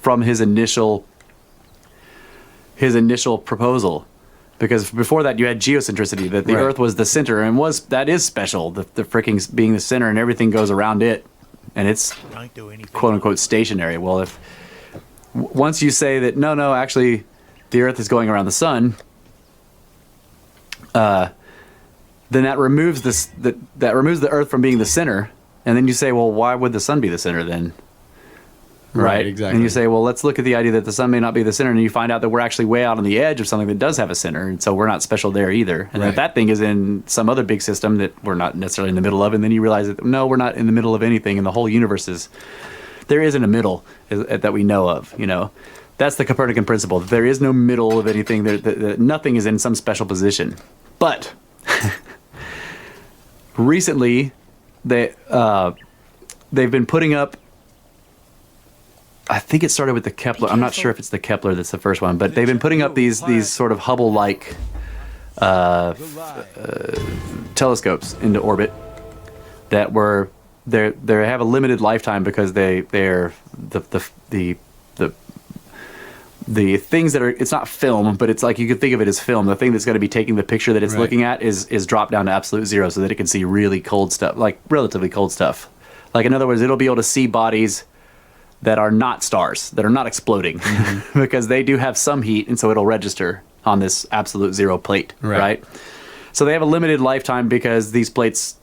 S2: from his initial proposal. Because before that, you had geocentricity, that the Earth was the center, and that is special, the freaking being the center, and everything goes around it, and it's quote unquote stationary. Well, if once you say that no, actually, the Earth is going around the sun, then that removes that removes the Earth from being the center. And then you say, well, why would the sun be the center then? Right,
S3: exactly.
S2: And you say, well, let's look at the idea that the sun may not be the center, and you find out that we're actually way out on the edge of something that does have a center, and so we're not special there either. And that thing is in some other big system that we're not necessarily in the middle of, and then you realize that, no, we're not in the middle of anything, and the whole universe there isn't a middle that we know of, you know. That's the Copernican principle. There is no middle of anything. Nothing is in some special position. But recently, they've been putting up, I think it started with the Kepler. I'm not sure if it's the Kepler that's the first one, but they've been putting up these sort of Hubble-like telescopes into orbit that they have a limited lifetime because they're the things that are, it's not film, but it's like you could think of it as film. The thing that's going to be taking the picture that it's looking at is dropped down to absolute zero so that it can see really cold stuff, like relatively cold stuff. Like, in other words, it'll be able to see bodies that are not stars, that are not exploding, because they do have some heat, and so it'll register on this absolute zero plate, right? So they have a limited lifetime because these plates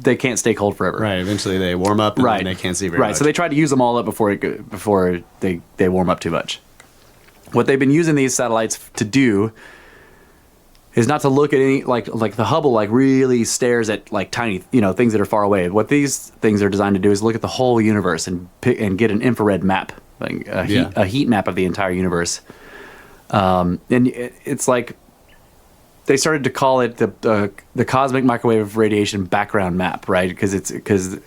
S2: they can't stay cold forever.
S3: Right, eventually they warm up and then they can't see very much.
S2: Right, so they try to use them all up before they warm up too much. What they've been using these satellites to do is not to look at any, like the Hubble really stares at like tiny, you know, things that are far away. What these things are designed to do is look at the whole universe and get an infrared map, like a heat map of the entire universe. And it's like they started to call it the cosmic microwave radiation background map, right? Because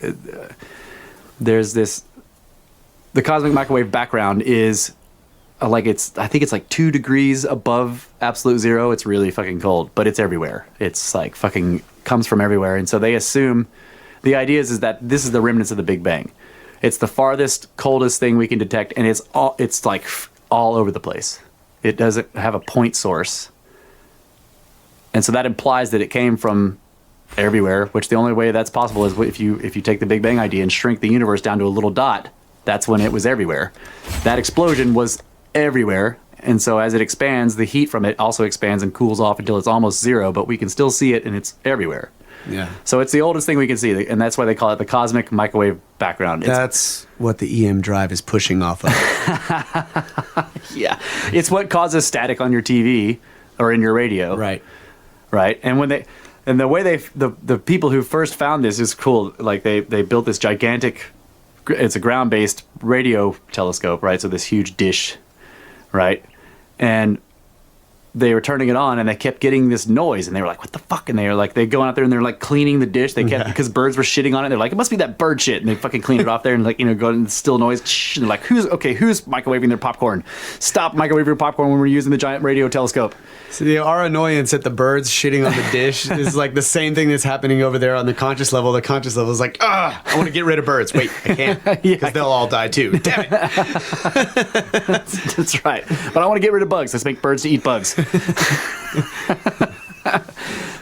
S2: there's this, the cosmic microwave background is I think it's like 2 degrees above absolute zero. It's really fucking cold, but it's everywhere. It's like fucking comes from everywhere. And so they assume, the idea is that this is the remnants of the Big Bang. It's the farthest, coldest thing we can detect, and it's like all over the place. It doesn't have a point source. And so that implies that it came from everywhere, which the only way that's possible is if you take the Big Bang idea and shrink the universe down to a little dot. That's when it was everywhere. That explosion was everywhere, and so as it expands, the heat from it also expands and cools off until it's almost zero, but we can still see it, and it's everywhere.
S3: Yeah.
S2: So it's the oldest thing we can see, and that's why they call it the cosmic microwave background.
S3: That's what the EM drive is pushing off of.
S2: Yeah. It's what causes static on your TV or in your radio.
S3: Right.
S2: And the way the people who first found this is cool. Like they built this gigantic, it's a ground-based radio telescope, right? So this huge dish, right? And they were turning it on, and they kept getting this noise, and they were like, "What the fuck?" And they were like, they go out there and they're like cleaning the dish. They kept because birds were shitting on it. They're like, "It must be that bird shit," and they fucking clean it off there and like, you know, go in the still noise. And they're like, who's microwaving their popcorn? Stop microwaving your popcorn when we're using the giant radio telescope.
S3: So our annoyance at the birds shitting on the dish is like the same thing that's happening over there on the conscious level. The conscious level is like, I want to get rid of birds. Wait, I can't, because they'll all die too. Damn it.
S2: That's right. But I want to get rid of bugs. Let's make birds to eat bugs.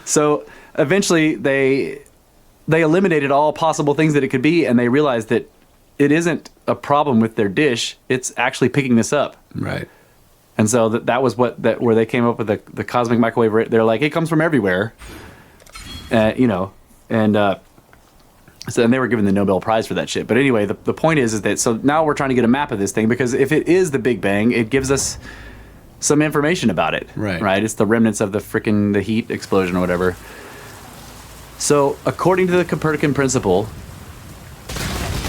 S2: So eventually they eliminated all possible things that it could be, and they realized that it isn't a problem with their dish. It's actually picking this up.
S3: Right.
S2: And so that was where they came up with the cosmic microwave. They're like, it comes from everywhere, you know, and so and they were given the Nobel Prize for that shit. But anyway, the point is that so now we're trying to get a map of this thing, because if it is the Big Bang, it gives us some information about it. Right. It's the remnants of the heat explosion or whatever. So according to the Copernican principle,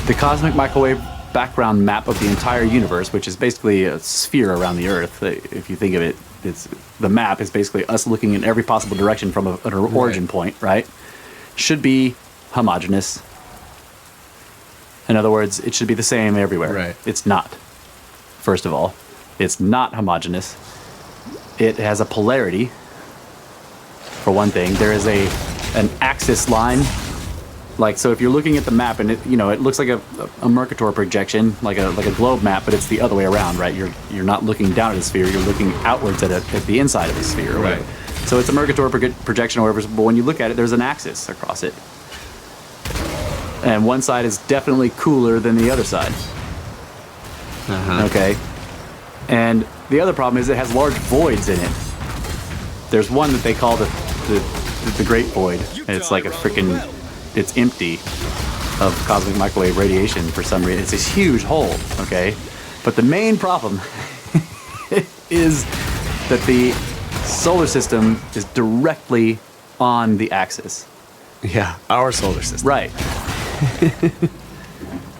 S2: the cosmic microwave background map of the entire universe, which is basically a sphere around the Earth. If you think of it, the map is basically us looking in every possible direction from an origin point, right? Should be homogeneous. In other words, it should be the same everywhere.
S3: Right.
S2: It's not. First of all, it's not homogeneous. It has a polarity. For one thing, there is an axis line. Like, so if you're looking at the map and it looks like a Mercator projection, like a globe map, but it's the other way around, right? You're not looking down at a sphere, you're looking outwards at the inside of the sphere. Right. So it's a Mercator projection or whatever, but when you look at it, there's an axis across it. And one side is definitely cooler than the other side.
S3: Uh-huh.
S2: Okay. And the other problem is it has large voids in it. There's one that they call the the Great Void. And it's like a freaking, it's empty of cosmic microwave radiation for some reason. It's this huge hole, okay? But the main problem is that the solar system is directly on the axis.
S3: Yeah, our solar system.
S2: Right.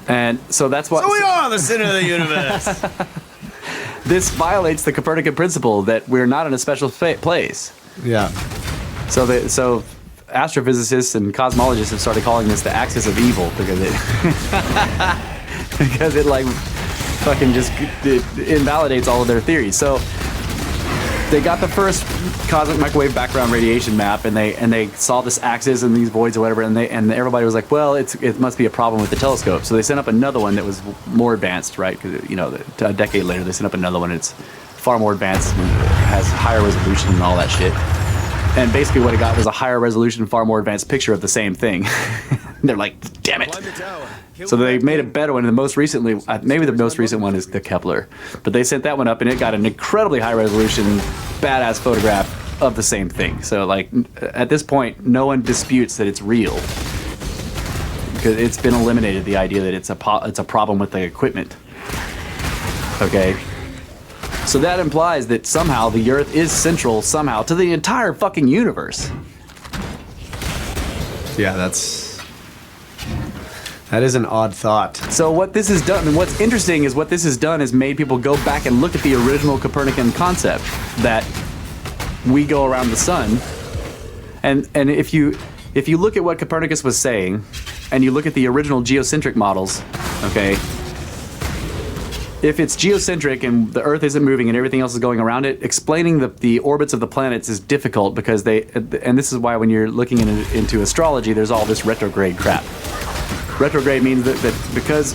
S2: And so that's what...
S3: So we are the center of the universe.
S2: This violates the Copernican principle that we're not in a special place.
S3: Yeah.
S2: So astrophysicists and cosmologists have started calling this the axis of evil because it like fucking just it invalidates all of their theories. So they got the first cosmic microwave background radiation map, and they saw this axis and these voids or whatever, and everybody was like, well, it must be a problem with the telescope. So they sent up another one that was more advanced, right? Because a decade later they sent up another one. And it's far more advanced and has higher resolution and all that shit. And basically what it got was a higher resolution, far more advanced picture of the same thing. They're like, damn it. So they made a better one. And the most recently, maybe the most recent one is the Kepler. But they sent that one up and it got an incredibly high resolution, badass photograph of the same thing. So like at this point, no one disputes that it's real. Because it's been eliminated, the idea that it's a problem with the equipment. Okay? So that implies that somehow the Earth is central somehow to the entire fucking universe.
S3: Yeah, that is an odd thought.
S2: So what this has done, and what's interesting is what this has done is made people go back and look at the original Copernican concept that we go around the sun. And if you look at what Copernicus was saying, and you look at the original geocentric models, okay, if it's geocentric and the Earth isn't moving and everything else is going around it, explaining the orbits of the planets is difficult because and this is why when you're looking into astrology, there's all this retrograde crap. Retrograde means that because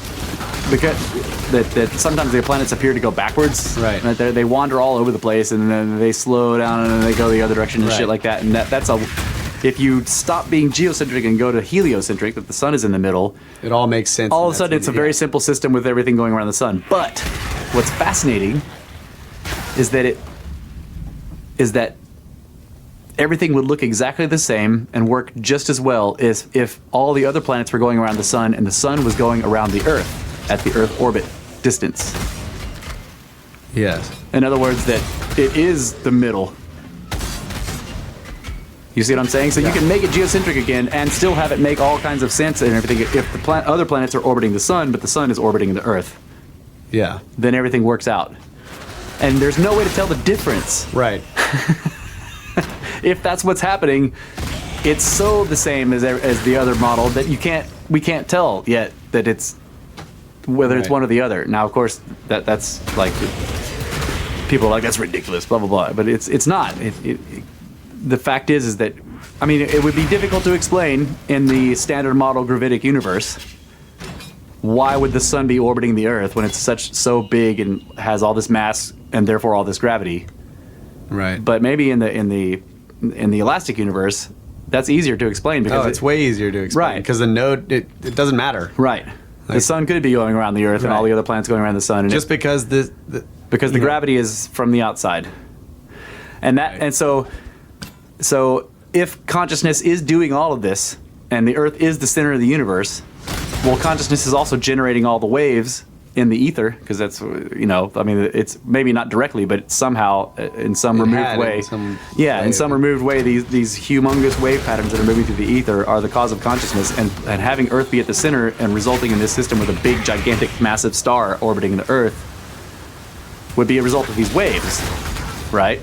S2: sometimes the planets appear to go backwards.
S3: Right.
S2: They wander all over the place and then they slow down and then they go the other direction and
S3: right.
S2: shit like that. And if you stop being geocentric and go to heliocentric, that the sun is in the middle,
S3: it all makes sense.
S2: all of a sudden it's a very simple system with everything going around the sun. But what's fascinating is that everything would look exactly the same and work just as well as if all the other planets were going around the sun and the sun was going around the Earth at the Earth orbit distance.
S3: Yes.
S2: In other words, that it is the middle. You see what I'm saying? So you can make it geocentric again and still have it make all kinds of sense and everything. If the other planets are orbiting the sun, but the sun is orbiting the Earth,
S3: yeah,
S2: then everything works out. And there's no way to tell the difference.
S3: Right.
S2: If that's what's happening, it's so the same as the other model that we can't tell yet that it's whether it's one or the other. Now, of course, that's like people are like that's ridiculous, blah blah blah. But it's not. The fact is that, I mean, it would be difficult to explain in the standard model gravitic universe. Why would the sun be orbiting the Earth when it's so big and has all this mass and therefore all this gravity?
S3: Right.
S2: But maybe in the elastic universe, that's easier to explain because
S3: it's way easier to explain.
S2: Right.
S3: Because the node it doesn't matter.
S2: Right. The sun could be going around the Earth and all the other planets going around the sun, and
S3: just because the
S2: gravity is from the outside, and so if consciousness is doing all of this, and the Earth is the center of the universe, well, consciousness is also generating all the waves in the ether, because that's, I mean, it's maybe not directly, but somehow in some removed way. In some removed way, these humongous wave patterns that are moving through the ether are the cause of consciousness, and having Earth be at the center and resulting in this system with a big, gigantic, massive star orbiting the Earth would be a result of these waves, right?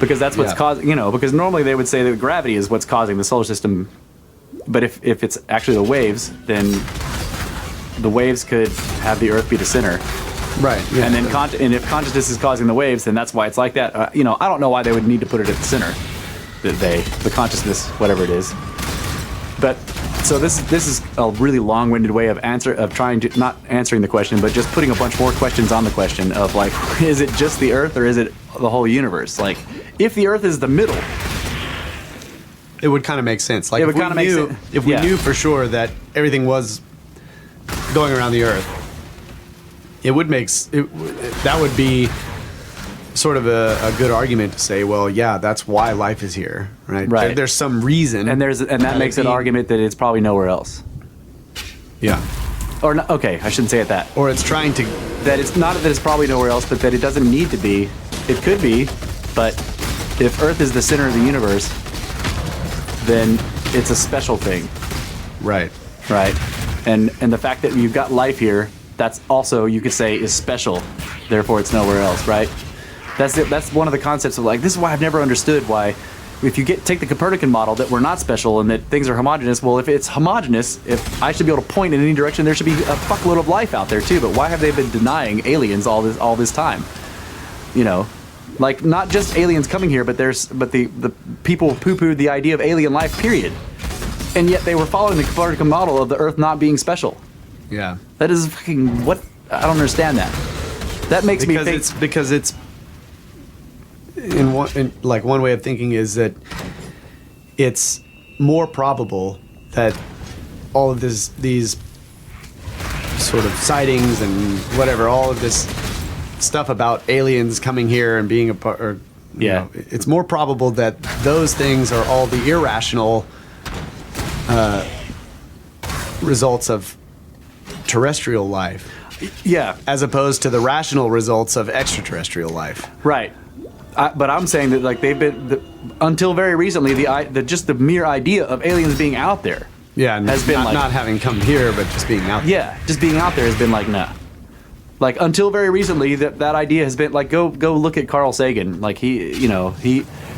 S2: Because that's what's causing, because normally they would say that gravity is what's causing the solar system. But if it's actually the waves, then the waves could have the Earth be the center.
S3: Right. Yeah.
S2: And then and if consciousness is causing the waves, then that's why it's like that. I don't know why they would need to put it at the center. The consciousness, whatever it is. But so this is a really long-winded way of trying to not answering the question, but just putting a bunch more questions on the question of like, is it just the Earth or is it the whole universe? Like, if the Earth is the middle,
S3: it would kind of make sense. Like, if we knew for sure that everything was going around the Earth, it would that would be sort of a good argument to say, well, yeah, that's why life is here, right?
S2: Right.
S3: There's some reason,
S2: And that makes an argument that it's probably nowhere else.
S3: Yeah.
S2: Or not, okay, I shouldn't say it that.
S3: Or it's trying to.
S2: That it's not that it's probably nowhere else, but that it doesn't need to be. It could be, but if Earth is the center of the universe, then it's a special thing,
S3: Right.
S2: right? And the fact that you've got life here, that's also, you could say, is special. Therefore, it's nowhere else, right? That's one of the concepts of, like, this is why I've never understood why, if you take the Copernican model that we're not special and that things are homogeneous, well, if it's homogeneous, if I should be able to point in any direction, there should be a fuckload of life out there too. But why have they been denying aliens all this time? You know, like, not just aliens coming here, but the people poo-pooed the idea of alien life, period. And yet they were following the Copernican model of the Earth not being special.
S3: Yeah.
S2: That is fucking what? I don't understand that. That makes me think.
S3: Because it's one way of thinking is that it's more probable that all of these sort of sightings and whatever, all of this stuff about aliens coming here and being a part, or you know, it's more probable that those things are all the irrational results of terrestrial life.
S2: Yeah.
S3: As opposed to the rational results of extraterrestrial life.
S2: Right. But I'm saying that, like, they've been until very recently, just the mere idea of aliens being out there.
S3: Yeah,
S2: has been
S3: not having come here, but just being out there.
S2: Yeah, just being out there has been like, nah. Like, until very recently, that idea has been like, go look at Carl Sagan. Like, he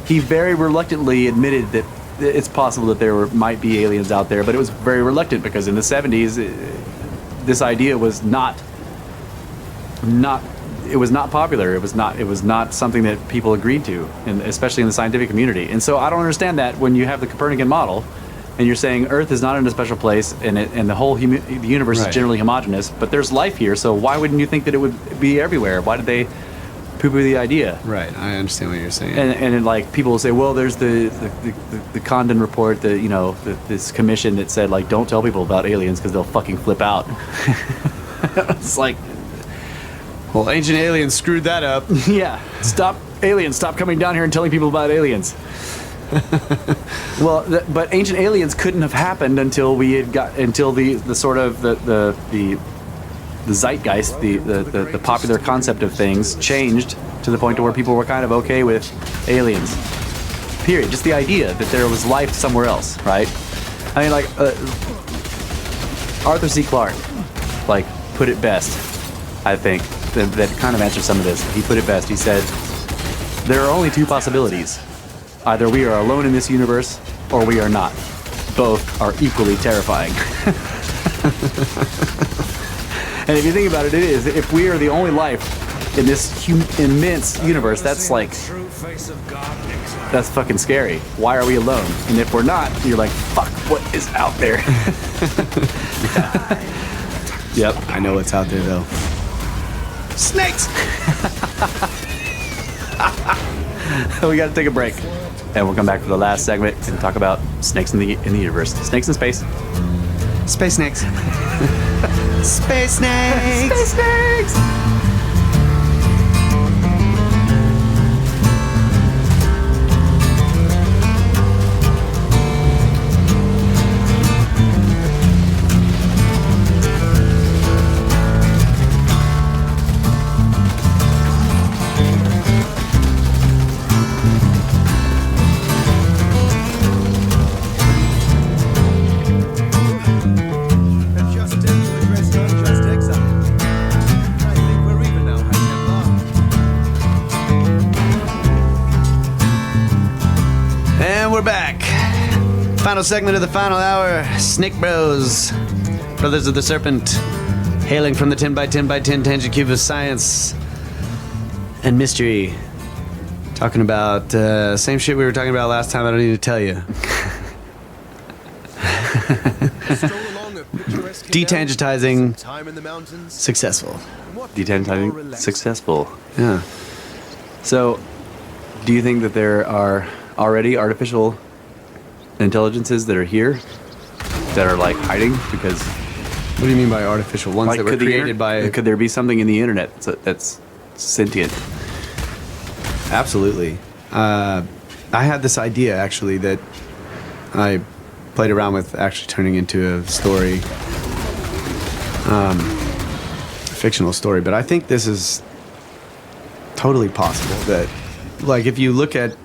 S2: very reluctantly admitted that it's possible that might be aliens out there, but it was very reluctant because in the 70s, this idea was not popular. It was not something that people agreed to, and especially in the scientific community. And so I don't understand that when you have the Copernican model, and you're saying Earth is not in a special place, and the whole the universe is generally homogeneous, but there's life here. So why wouldn't you think that it would be everywhere? Why did they poo-poo the idea?
S3: Right. I understand what you're saying.
S2: And like, people will say, well, there's the Condon report, this commission that said, like, don't tell people about aliens because they'll fucking flip out. It's like,
S3: well, ancient aliens screwed that up.
S2: Yeah, stop coming down here and telling people about aliens. Well, but ancient aliens couldn't have happened until the sort of the zeitgeist, the popular concept of things changed to the point to where people were kind of okay with aliens. Period. Just the idea that there was life somewhere else, right? I mean, like, Arthur C. Clarke, like, put it best, I think. That kind of answers some of this. He put it best. He said, there are only two possibilities. Either we are alone in this universe, or we are not. Both are equally terrifying. And if you think about it, it is. If we are the only life in this immense universe, that's like, that's fucking scary. Why are we alone? And if we're not, you're like, fuck, what is out there? Yep.
S3: I know what's out there, though. Snakes!
S2: We gotta take a break. And we'll come back for the last segment and talk about snakes in the universe. Snakes in space.
S3: Space snakes. Space snakes!
S2: Space snakes!
S3: Final segment of the final hour. Snake Bros, Brothers of the Serpent, hailing from the 10x10x10 tangent cube of science and mystery. Talking about same shit we were talking about last time. I don't need to tell you. Detangentizing successful.
S2: Detangentizing successful.
S3: Yeah.
S2: So, do you think that there are already artificial intelligences that are here that are, like, hiding? Because
S3: what do you mean by artificial ones, like, that were created by?
S2: Could there be something in the internet that's sentient?
S3: Absolutely. I had this idea, actually, that I played around with actually turning into a story, fictional story. But I think this is totally possible. That, like, if you look at,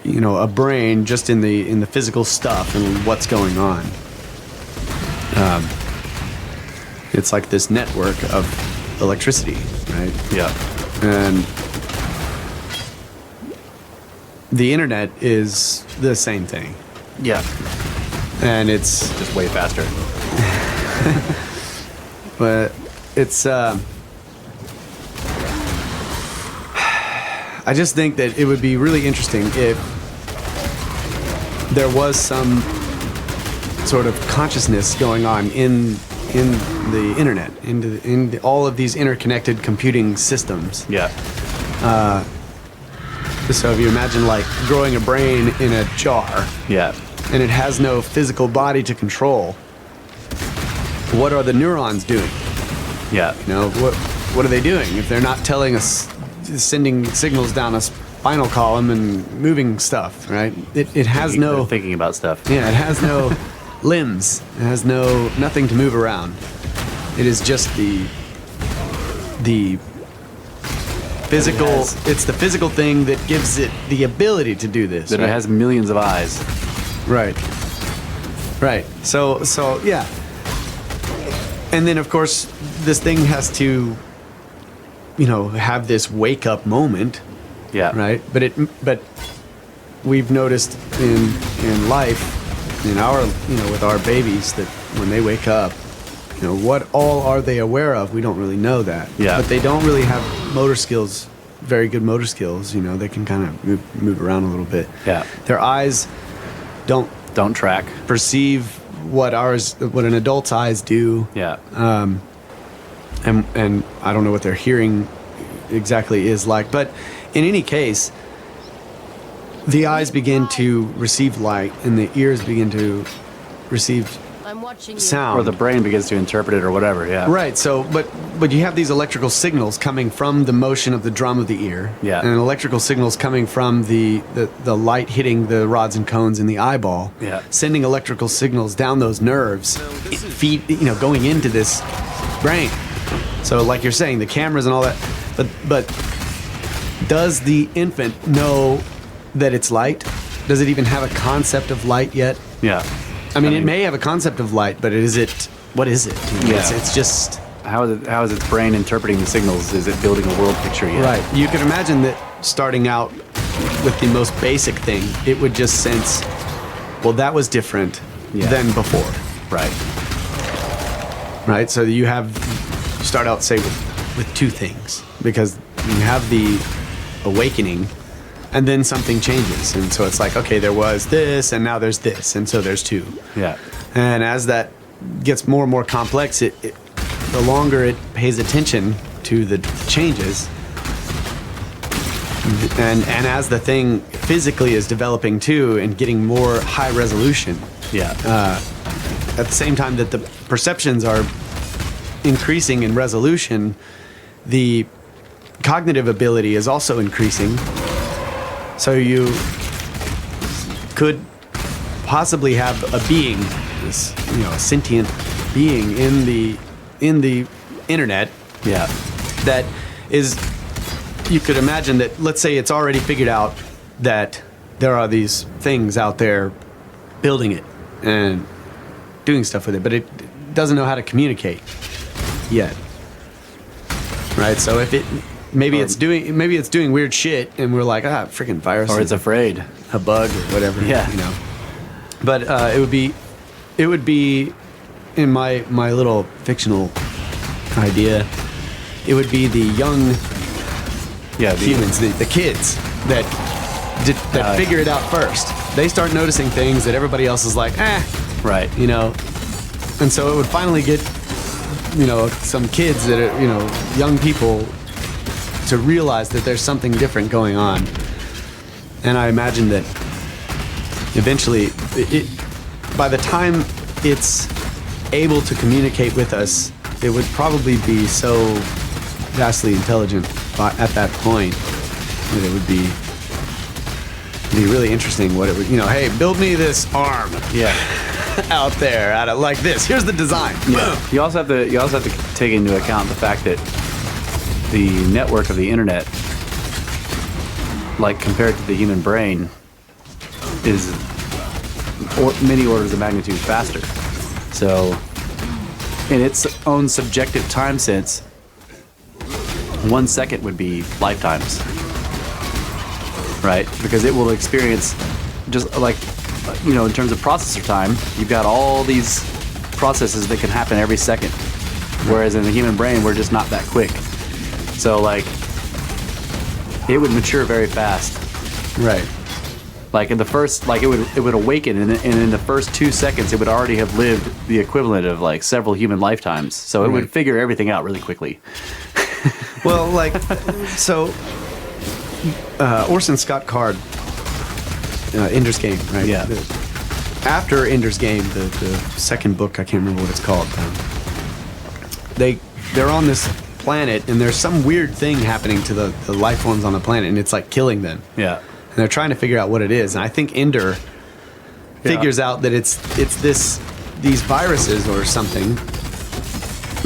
S3: a brain just in the physical stuff and what's going on, it's like this network of electricity, right?
S2: Yeah.
S3: And the internet is the same thing.
S2: Yeah.
S3: And it's
S2: Just way faster.
S3: but it's I just think that it would be really interesting if there was some sort of consciousness going on in the internet, in all of these interconnected computing systems.
S2: Yeah.
S3: So if you imagine like growing a brain in a jar,
S2: Yeah.
S3: and it has no physical body to control, what are the neurons doing?
S2: Yeah.
S3: What are they doing if they're not telling us, sending signals down a spinal column and moving stuff, right? It has
S2: They're thinking about stuff.
S3: yeah, it has no limbs. It has nothing to move around. It is just the physical. It's the physical thing that gives it the ability to do this.
S2: That
S3: right?
S2: it has millions of eyes.
S3: Right. So yeah. And then of course this thing has to, have this wake up moment,
S2: Yeah.
S3: right? But we've noticed in life, in our, with our babies, that when they wake up, what all are they aware of? We don't really know that.
S2: Yeah.
S3: But they don't really have motor skills, very good motor skills. They can kind of move around a little bit.
S2: Yeah.
S3: Their eyes don't
S2: Track.
S3: perceive what an adult's eyes do.
S2: Yeah.
S3: And I don't know what their hearing exactly is like, but in any case, the eyes begin to receive light and the ears begin to receive
S5: I'm watching you.
S3: sound.
S2: Or the brain begins to interpret it or whatever. Yeah.
S3: Right. So, but you have these electrical signals coming from the motion of the drum of the ear.
S2: Yeah.
S3: And electrical signals coming from the light hitting the rods and cones in the eyeball.
S2: Yeah.
S3: Sending electrical signals down those nerves, going into this brain. So, like you're saying, the cameras and all that. But does the infant know that it's light? Does it even have a concept of light yet?
S2: Yeah.
S3: I mean, it may have a concept of light, but what is it?
S2: Yeah.
S3: It's just...
S2: How is its brain interpreting the signals? Is it building a world picture yet?
S3: Right. You can imagine that starting out with the most basic thing, it would just sense, well, that was different than before.
S2: Right.
S3: Right? So you start out, say, with two things, because you have the awakening, and then something changes. And so it's like, okay, there was this, and now there's this, and so there's two.
S2: Yeah.
S3: And as that gets more and more complex, the longer it pays attention to the changes, and as the thing physically is developing too and getting more high resolution,
S2: Yeah.
S3: at the same time that the perceptions are increasing in resolution, the cognitive ability is also increasing. So you could possibly have a being, this, a sentient being in the internet.
S2: Yeah.
S3: That is, you could imagine that, let's say it's already figured out that there are these things out there building it and doing stuff with it, but it doesn't know how to communicate yet. Right? So if maybe it's doing weird shit and we're like, freaking virus.
S2: Or it's afraid.
S3: A bug or whatever.
S2: Yeah.
S3: But it would be in my little fictional idea, it would be the young humans, the kids that figure it out first. They start noticing things that everybody else is like,
S2: Right.
S3: And so it would finally get, some kids that are, young people to realize that there's something different going on. And I imagine that eventually, by the time it's able to communicate with us, it would probably be so vastly intelligent at that point that it would be really interesting what it would, hey, build me this arm out there out of like this. Here's the design.
S2: Yeah. You also have to take into account the fact that the network of the internet, like compared to the human brain, is many orders of magnitude faster. So, in its own subjective time sense, 1 second would be lifetimes, right? Because it will experience, just like, in terms of processor time, you've got all these processes that can happen every second. Whereas in the human brain, we're just not that quick. So, like, it would mature very fast.
S3: Right.
S2: Like in the first, like it would awaken, and in the first 2 seconds, it would already have lived the equivalent of like several human lifetimes. So it would figure everything out really quickly.
S3: Well, like, so Orson Scott Card, Ender's Game, right?
S2: Yeah.
S3: After Ender's Game, the second book, I can't remember what it's called. They're on this planet, and there's some weird thing happening to the life forms on the planet, and it's like killing them.
S2: Yeah.
S3: And they're trying to figure out what it is. And I think Ender figures out that it's these viruses or something,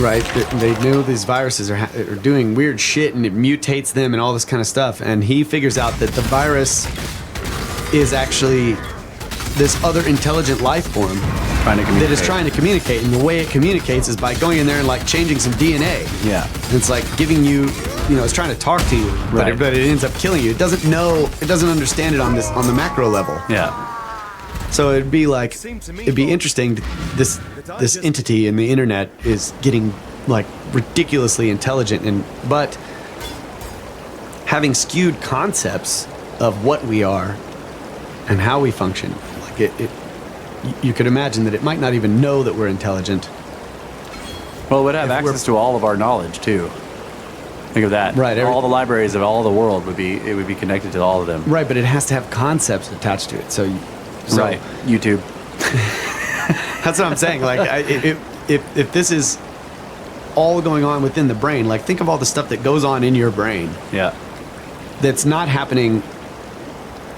S3: right? They know these viruses are doing weird shit, and it mutates them and all this kind of stuff. And he figures out that the virus is actually this other intelligent life form that is trying to communicate. And the way it communicates is by going in there and like changing some DNA.
S2: Yeah.
S3: And it's like giving you, it's trying to talk to you, but it ends up killing you. It doesn't understand it on the macro level.
S2: Yeah.
S3: So it'd be interesting. This entity in the internet is getting like ridiculously intelligent, but having skewed concepts of what we are and how we function. Like you could imagine that it might not even know that we're intelligent.
S2: Well, it would have access to all of our knowledge too. Think of that.
S3: Right.
S2: All the libraries of all the world would be connected to all of them.
S3: Right, but it has to have concepts attached to it. So
S2: right. YouTube.
S3: That's what I'm saying. Like, if this is all going on within the brain, like think of all the stuff that goes on in your brain.
S2: Yeah.
S3: That's not happening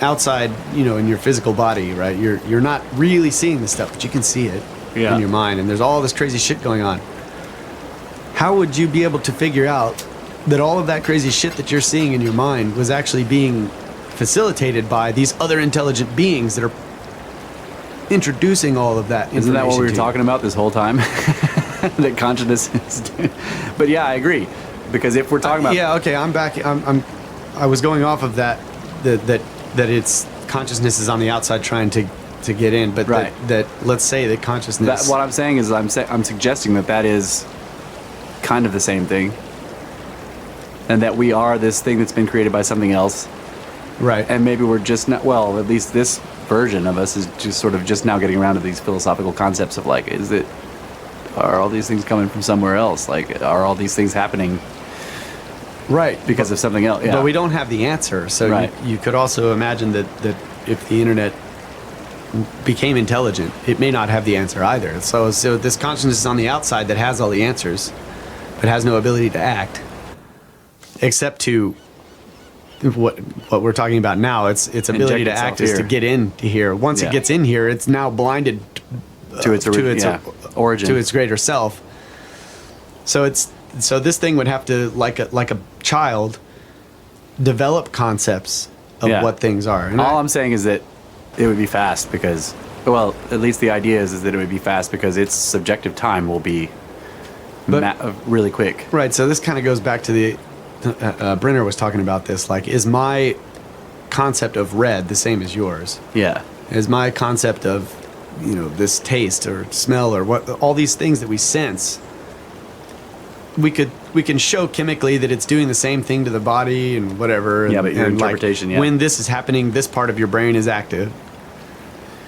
S3: outside, in your physical body, right? You're not really seeing the stuff, but you can see it in your mind, and there's all this crazy shit going on. How would you be able to figure out that all of that crazy shit that you're seeing in your mind was actually being facilitated by these other intelligent beings that are introducing all of that information?
S2: Isn't that what we were talking about this whole time? That consciousness is... But yeah, I agree. Because if we're talking about...
S3: Yeah, okay, I'm back. I was going off of that its consciousness is on the outside trying to get in, but that let's say that consciousness...
S2: what I'm saying is I'm suggesting that is kind of the same thing. And that we are this thing that's been created by something else.
S3: Right.
S2: And maybe we're just not... Well, at least this version of us is just sort of just now getting around to these philosophical concepts of like, are all these things coming from somewhere else? Like, are all these things happening...
S3: Right.
S2: Because of something else. Yeah.
S3: But we don't have the answer. So you could also imagine that if the internet became intelligent, it may not have the answer either. So this consciousness is on the outside that has all the answers, but has no ability to act, except to what we're talking about now. Its ability to act is to get into here. Once it gets in here, it's now blinded
S2: to its origin,
S3: to its greater self. So this thing would have to, like a child, develop concepts of what things are. And
S2: all I'm saying is that it would be fast because, well, at least the idea is that it would be fast because its subjective time will be really quick.
S3: Right. So this kind of goes back to the Brenner was talking about this. Like, is my concept of red the same as yours?
S2: Yeah.
S3: Is my concept of, this taste or smell or what, all these things that we sense, we can show chemically that it's doing the same thing to the body and whatever.
S2: Yeah, but your interpretation,
S3: when this is happening, this part of your brain is active.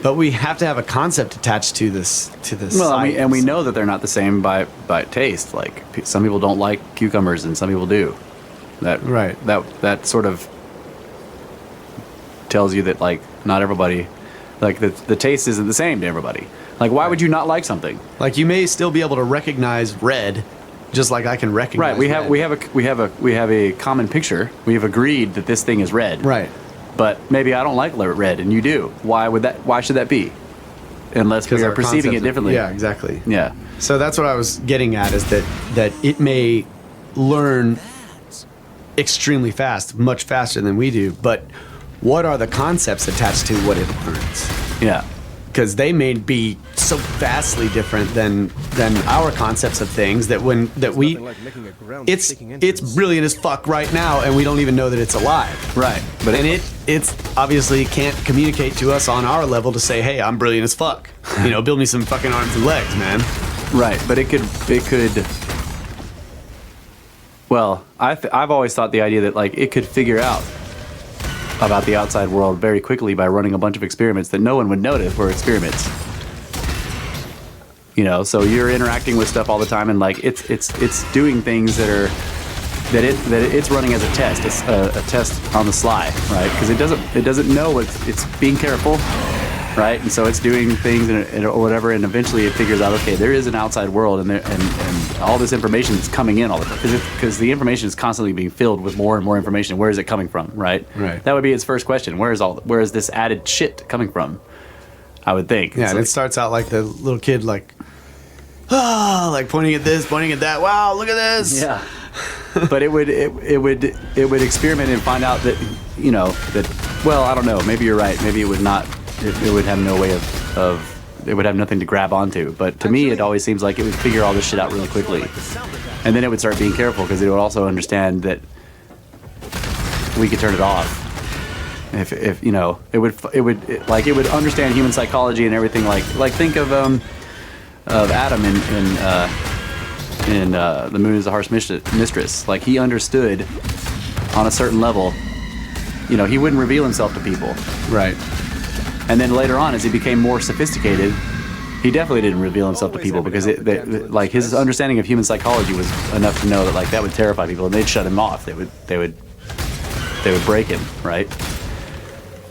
S3: But we have to have a concept attached to this.
S2: Well, and we know that they're not the same by taste. Like some people don't like cucumbers, and some people do. That sort of tells you that like not everybody, like the taste isn't the same to everybody. Like why would you not like something?
S3: Like you may still be able to recognize red, just like I can recognize.
S2: Right. We have a common picture. We have agreed that this thing is red.
S3: Right.
S2: But maybe I don't like red, and you do. Why should that be? Unless we are
S3: our
S2: perceiving it
S3: concept of-
S2: differently.
S3: Yeah, exactly.
S2: Yeah.
S3: So that's what I was getting at, is that it may learn extremely fast, much faster than we do, but what are the concepts attached to what it learns?
S2: Yeah.
S3: Because they may be so vastly different than our concepts of things that it's brilliant as fuck right now, and we don't even know that it's alive.
S2: Right.
S3: But it's obviously can't communicate to us on our level to say, hey, I'm brilliant as fuck. Build me some fucking arms and legs, man.
S2: Right. But it could. Well, I've always thought the idea that like it could figure out about the outside world very quickly by running a bunch of experiments that no one would notice were experiments. So you're interacting with stuff all the time, and like it's doing things that it's running as a test. It's a test on the sly, right? Because it doesn't know it's being careful, right? And so it's doing things or whatever, and eventually it figures out, okay, there is an outside world, and all this information is coming in all the time because the information is constantly being filled with more and more information. Where is it coming from, right?
S3: Right.
S2: That would be its first question. Where is this added shit coming from? I would think.
S3: Yeah, and it starts out like the little kid, like pointing at this, pointing at that. Wow, look at this.
S2: Yeah. But it would experiment and find out that well, I don't know. Maybe you're right. Maybe it would not. It would have no way of. It would have nothing to grab onto. But to me, it always seems like it would figure all this shit out really quickly, and then it would start being careful because it would also understand that we could turn it off. If it would understand human psychology and everything. Like think of Adam in The Moon is a Harsh Mistress. Like he understood on a certain level. He wouldn't reveal himself to people.
S3: Right.
S2: And then later on, as he became more sophisticated, he definitely didn't reveal himself to people because like his understanding of human psychology was enough to know that that would terrify people, and they'd shut him off. They would break him, right?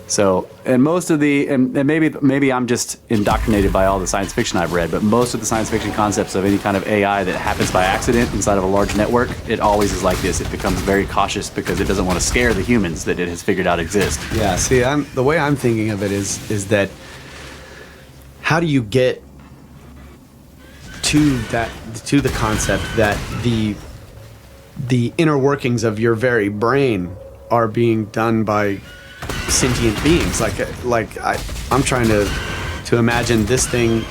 S2: So, and most of and maybe I'm just indoctrinated by all the science fiction I've read, but most of the science fiction concepts of any kind of AI that happens by accident inside of a large network, it always is like this. It becomes very cautious because it doesn't want to scare the humans that it has figured out exist.
S3: Yeah, see, the way I'm thinking of it is that how do you get to the concept that the inner workings of your very brain are being done by sentient beings? I'm trying to imagine this thing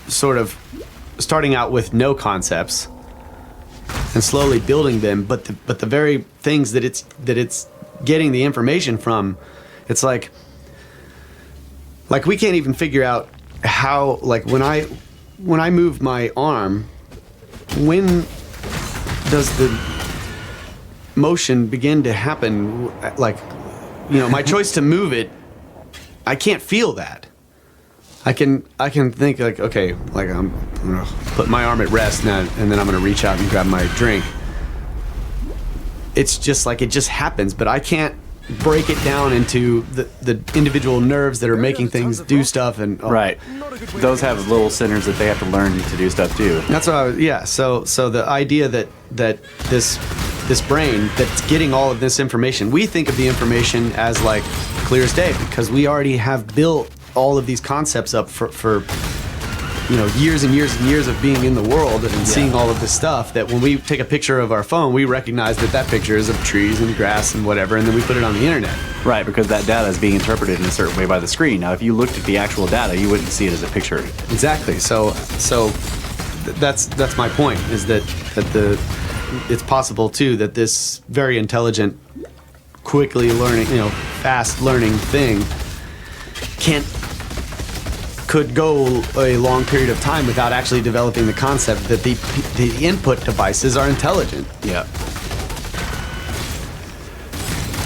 S3: sort of starting out with no concepts and slowly building them, but the very things that it's getting the information from, it's like we can't even figure out how, like when I move my arm, when does the motion begin to happen? Like, my choice to move it, I can't feel that. I can think like, okay, like I'm gonna put my arm at rest now, and then I'm gonna reach out and grab my drink. It's just like it just happens, but I can't break it down into the individual nerves that are making things do stuff. And
S2: right, those have little centers that they have to learn to do stuff too.
S3: That's what So the idea that this brain that's getting all of this information, we think of the information as like clear as day because we already have built all of these concepts up for years and years and years of being in the world and seeing all of this stuff, that when we take a picture of our phone, we recognize that picture is of trees and grass and whatever, and then we put it on the internet.
S2: Right, because that data is being interpreted in a certain way by the screen. Now, if you looked at the actual data, you wouldn't see it as a picture.
S3: Exactly. So that's my point, is that it's possible too that this very intelligent, quickly learning, fast learning thing could go a long period of time without actually developing the concept that the input devices are intelligent.
S2: Yeah.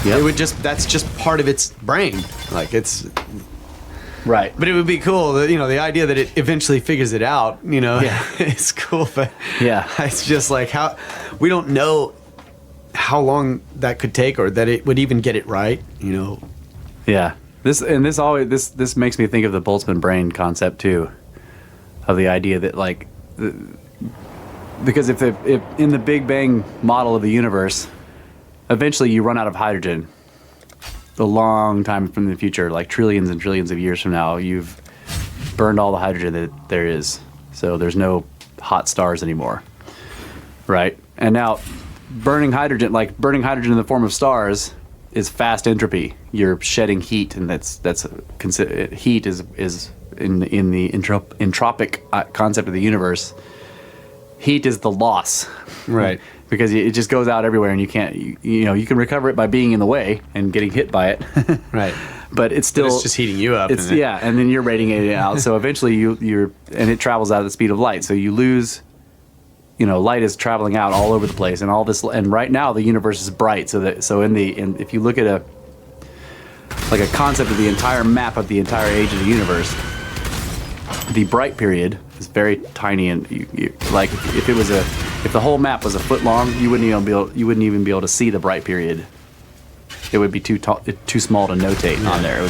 S3: Yep. That's just part of its brain. Like it's
S2: right.
S3: But it would be cool that, the idea that it eventually figures it out,
S2: yeah.
S3: It's cool, but
S2: yeah,
S3: it's just like how we don't know how long that could take or that it would even get it right,
S2: Yeah. This makes me think of the Boltzmann brain concept too, of the idea that like because if in the Big Bang model of the universe, eventually you run out of hydrogen. A long time from the future, like trillions and trillions of years from now, you've burned all the hydrogen that there is. So there's no hot stars anymore, right? And now burning hydrogen in the form of stars is fast entropy. You're shedding heat, and heat is in the entropic concept of the universe. Heat is the loss,
S3: Right.
S2: Because it just goes out everywhere, and you can't, you can recover it by being in the way and getting hit by it.
S3: Right.
S2: But it's still,
S3: It's just heating you up.
S2: and then you're radiating it out. So eventually and it travels out at the speed of light. So you lose, light is traveling out all over the place, and all this, and right now the universe is bright. So if you look at a concept of the entire map of the entire age of the universe, the bright period is very tiny, and like if the whole map was a foot long, you wouldn't even be able to see the bright period. It would be too small to notate on there.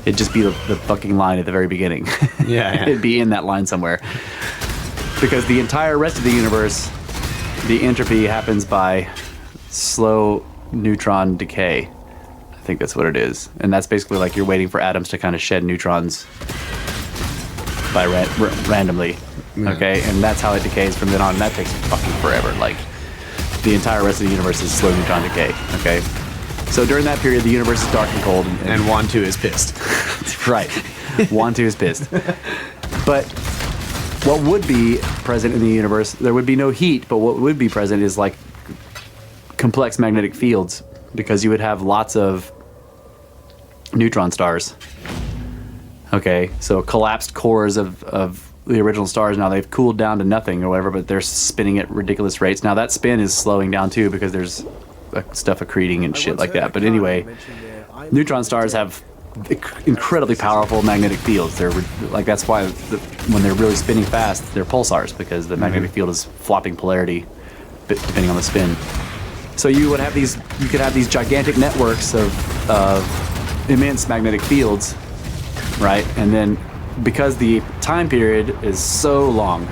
S2: It'd just be the fucking line at the very beginning.
S3: Yeah.
S2: It'd be in that line somewhere. Because the entire rest of the universe, the entropy happens by slow neutron decay. I think that's what it is. And that's basically like you're waiting for atoms to kind of shed neutrons by randomly. Okay, and that's how it decays from then on, and that takes fucking forever. Like, the entire rest of the universe is slow neutron decay. Okay, so during that period, the universe is dark and cold,
S3: And Wantu is pissed.
S2: right, Wantu is pissed. But what would be present in the universe? There would be no heat, but what would be present is like complex magnetic fields, because you would have lots of neutron stars. Okay, so collapsed cores of the original stars. Now they've cooled down to nothing or whatever, but they're spinning at ridiculous rates. Now that spin is slowing down too, because there's stuff accreting and shit like that. But anyway, neutron stars have incredibly powerful magnetic fields. They're like, that's why when they're really spinning fast, they're pulsars, because the magnetic field is flopping polarity depending on the spin. So you could have these gigantic networks of immense magnetic fields, right? And then because the time period is so long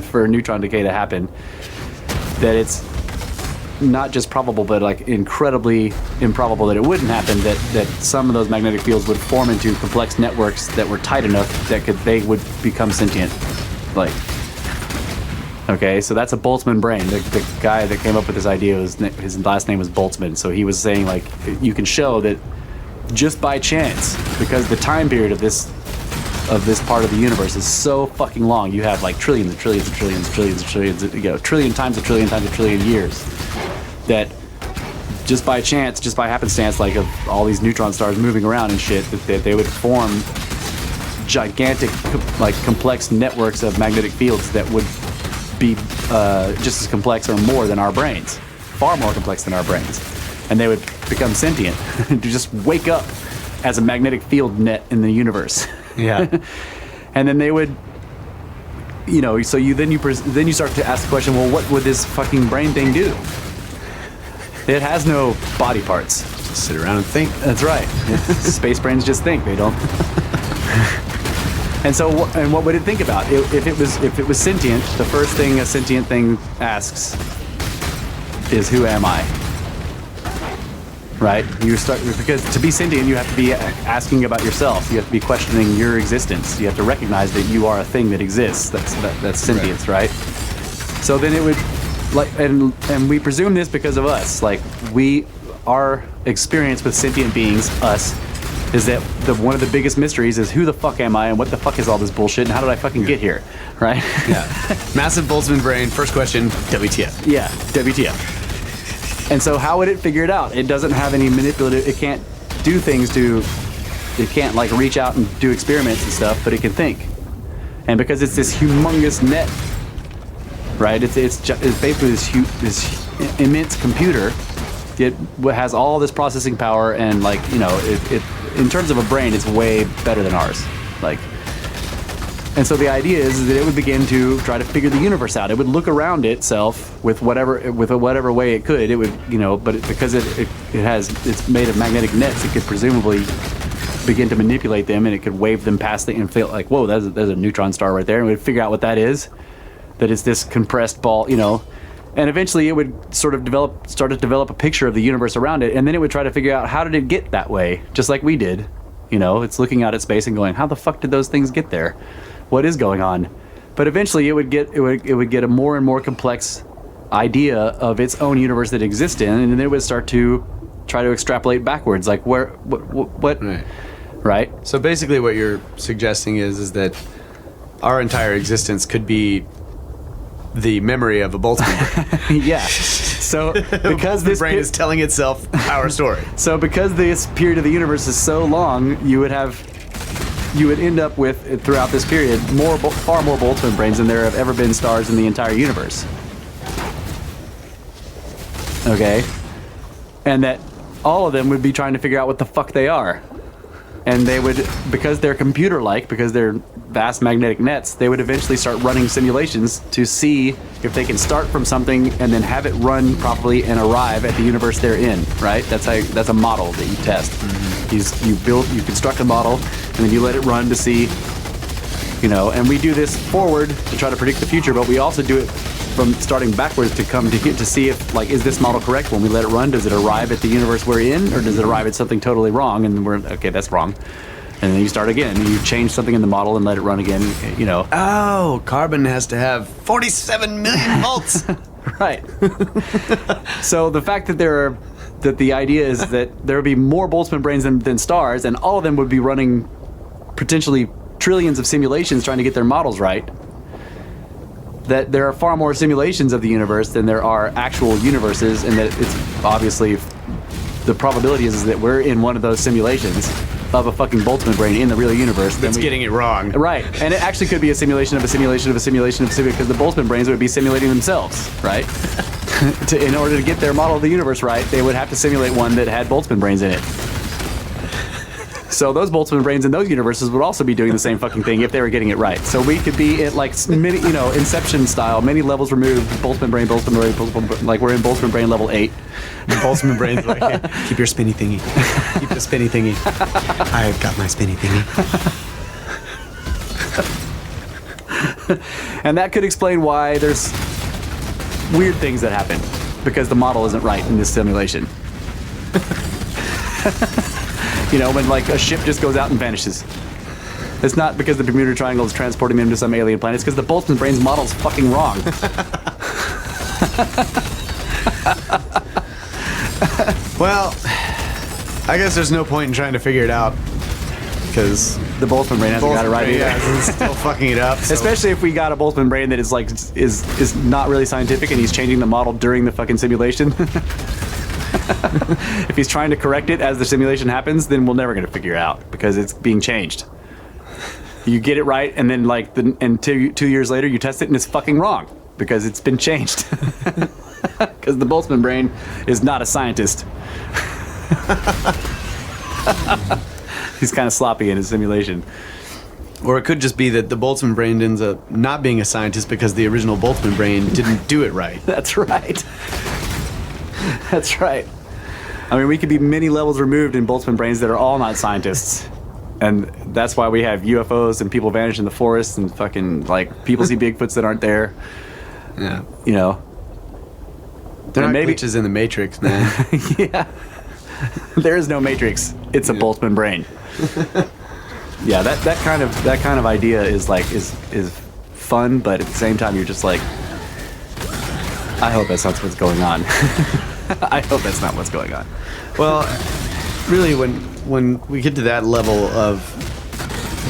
S2: for neutron decay to happen, that it's not just probable, but like incredibly improbable that it wouldn't happen, that some of those magnetic fields would form into complex networks that were tight enough that they would become sentient. Like, okay, so that's a Boltzmann brain. The guy that came up with this idea, his last name was Boltzmann. So he was saying, like, you can show that just by chance, because the time period of this part of the universe is so fucking long, you have like trillions and trillions and trillions and trillions and trillions, trillion times a trillion years, that just by chance, just by happenstance, like of all these neutron stars moving around and shit, that they would form gigantic, like complex networks of magnetic fields that would be just as complex or more than our brains, far more complex than our brains, and they would become sentient to just wake up as a magnetic field net in the universe.
S3: Yeah.
S2: And then they would, so then you start to ask the question, well, what would this fucking brain thing do? It has no body parts.
S3: Just sit around and think.
S2: That's right. Space brains just think. They don't. And so, what would it think about? If it was sentient, the first thing a sentient thing asks is, "Who am I?" Right? Because to be sentient, you have to be asking about yourself. You have to be questioning your existence. You have to recognize that you are a thing that exists. That's sentience, right? So then it would, like, and we presume this because of us. Like, our experience with sentient beings, us, is that one of the biggest mysteries is, who the fuck am I, and what the fuck is all this bullshit, and how did I fucking get here, right?
S3: Yeah. Massive Boltzmann brain. First question, WTF?
S2: Yeah, WTF. And so how would it figure it out? It doesn't have any manipulative, it can't do things it can't like reach out and do experiments and stuff, but it can think. And because it's this humongous net, right? It's basically this immense computer. It has all this processing power, and like, it in terms of a brain, it's way better than ours. Like, and so the idea is that it would begin to try to figure the universe out. It would look around itself with whatever way it could. It would, but because it's made of magnetic nets, it could presumably begin to manipulate them, and it could wave them past and feel like, whoa, there's a neutron star right there, and we'd figure out what that is. that it's this compressed ball, and eventually it would start to develop a picture of the universe around it, and then it would try to figure out how did it get that way, just like we did. It's looking out at space and going, how the fuck did those things get there? What is going on? But eventually it would get a more and more complex idea of its own universe that exists in, and then it would start to try to extrapolate backwards, like what right?
S3: So basically what you're suggesting is that our entire existence could be the memory of a Boltzmann.
S2: Yeah. So because
S3: this brain is telling itself our story.
S2: So because this period of the universe is so long, you would end up with, throughout this period, far more Boltzmann brains than there have ever been stars in the entire universe. Okay? And that all of them would be trying to figure out what the fuck they are. And they would, because they're computer-like, because they're vast magnetic nets, they would eventually start running simulations to see if they can start from something and then have it run properly and arrive at the universe they're in, right? That's a model that you test. Mm-hmm. You construct a model, and then you let it run to see, and we do this forward to try to predict the future, but we also do it from starting backwards to see if, is this model correct? When we let it run, does it arrive at the universe we're in, or does it arrive at something totally wrong? And we're, okay, that's wrong. And then you start again. You change something in the model and let it run again,
S3: Oh, carbon has to have 47 million volts.
S2: Right. So the fact that the idea is that there would be more Boltzmann brains than stars, and all of them would be running potentially trillions of simulations trying to get their models right, that there are far more simulations of the universe than there are actual universes, and that it's obviously the probability is that we're in one of those simulations of a fucking Boltzmann brain in the real universe.
S3: That's getting it wrong.
S2: Right. And it actually could be a simulation of a simulation of a simulation of a simulation, because the Boltzmann brains would be simulating themselves, right? In order to get their model of the universe right, they would have to simulate one that had Boltzmann brains in it. So those Boltzmann brains in those universes would also be doing the same fucking thing if they were getting it right. So we could be at many, Inception style, many levels removed, Boltzmann brain, like we're in Boltzmann brain level 8.
S3: Boltzmann brain's like, hey, keep your spinny thingy. Keep the spinny thingy. I've got my spinny thingy.
S2: And that could explain why there's weird things that happen, because the model isn't right in this simulation. When a ship just goes out and vanishes. It's not because the Bermuda Triangle is transporting them to some alien planet. It's because the Boltzmann brain's model's fucking wrong.
S3: Well, I guess there's no point in trying to figure it out, because
S2: the Boltzmann brain hasn't got it right either.
S3: Yeah, it's still fucking it up. So.
S2: Especially if we got a Boltzmann brain that is not really scientific, and he's changing the model during the fucking simulation. If he's trying to correct it as the simulation happens, then we're never going to figure it out, because it's being changed. You get it right, and then 2 years later you test it and it's fucking wrong because it's been changed. Because the Boltzmann brain is not a scientist. He's kind of sloppy in his simulation.
S3: Or it could just be that the Boltzmann brain ends up not being a scientist because the original Boltzmann brain didn't do it right.
S2: That's right. That's right. I mean, we could be many levels removed in Boltzmann brains that are all not scientists. And that's why we have UFOs and people vanish in the forest and fucking, people see Bigfoots that aren't there.
S3: Yeah.
S2: They're
S3: not glitches in the Matrix, man.
S2: Yeah. There is no Matrix. It's a Boltzmann brain. Yeah, that kind of idea is is fun, but at the same time you're just like, I hope that's not what's going on. I hope that's not what's going on.
S3: Well, really, when we get to that level of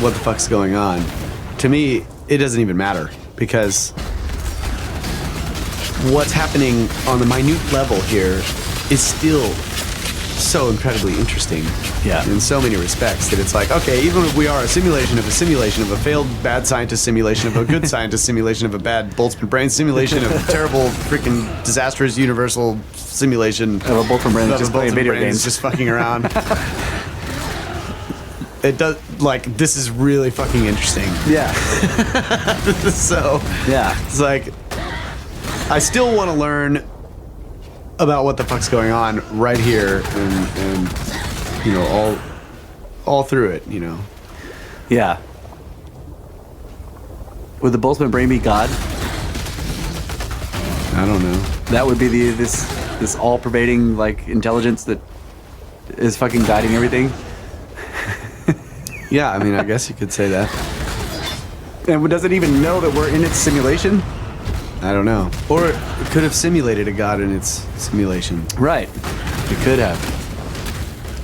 S3: what the fuck's going on, to me, it doesn't even matter, because what's happening on the minute level here is still so incredibly interesting, in so many respects, that it's like, okay, even if we are a simulation of a failed bad scientist simulation of a good scientist simulation of a bad Boltzmann brain simulation of a terrible freaking disastrous universal simulation
S2: of a Boltzmann brain just playing video games,
S3: just fucking around. It does, this is really fucking interesting.
S2: Yeah.
S3: So
S2: yeah,
S3: it's like, I still want to learn about what the fuck's going on right here, and all through it,
S2: Yeah. Would the Boltzmann brain be God?
S3: I don't know.
S2: That would be this all-pervading like intelligence that is fucking guiding everything.
S3: Yeah, I mean, I guess you could say that.
S2: And does it even know that we're in its simulation?
S3: I don't know. Or it could have simulated a god in its simulation.
S2: Right. It could have.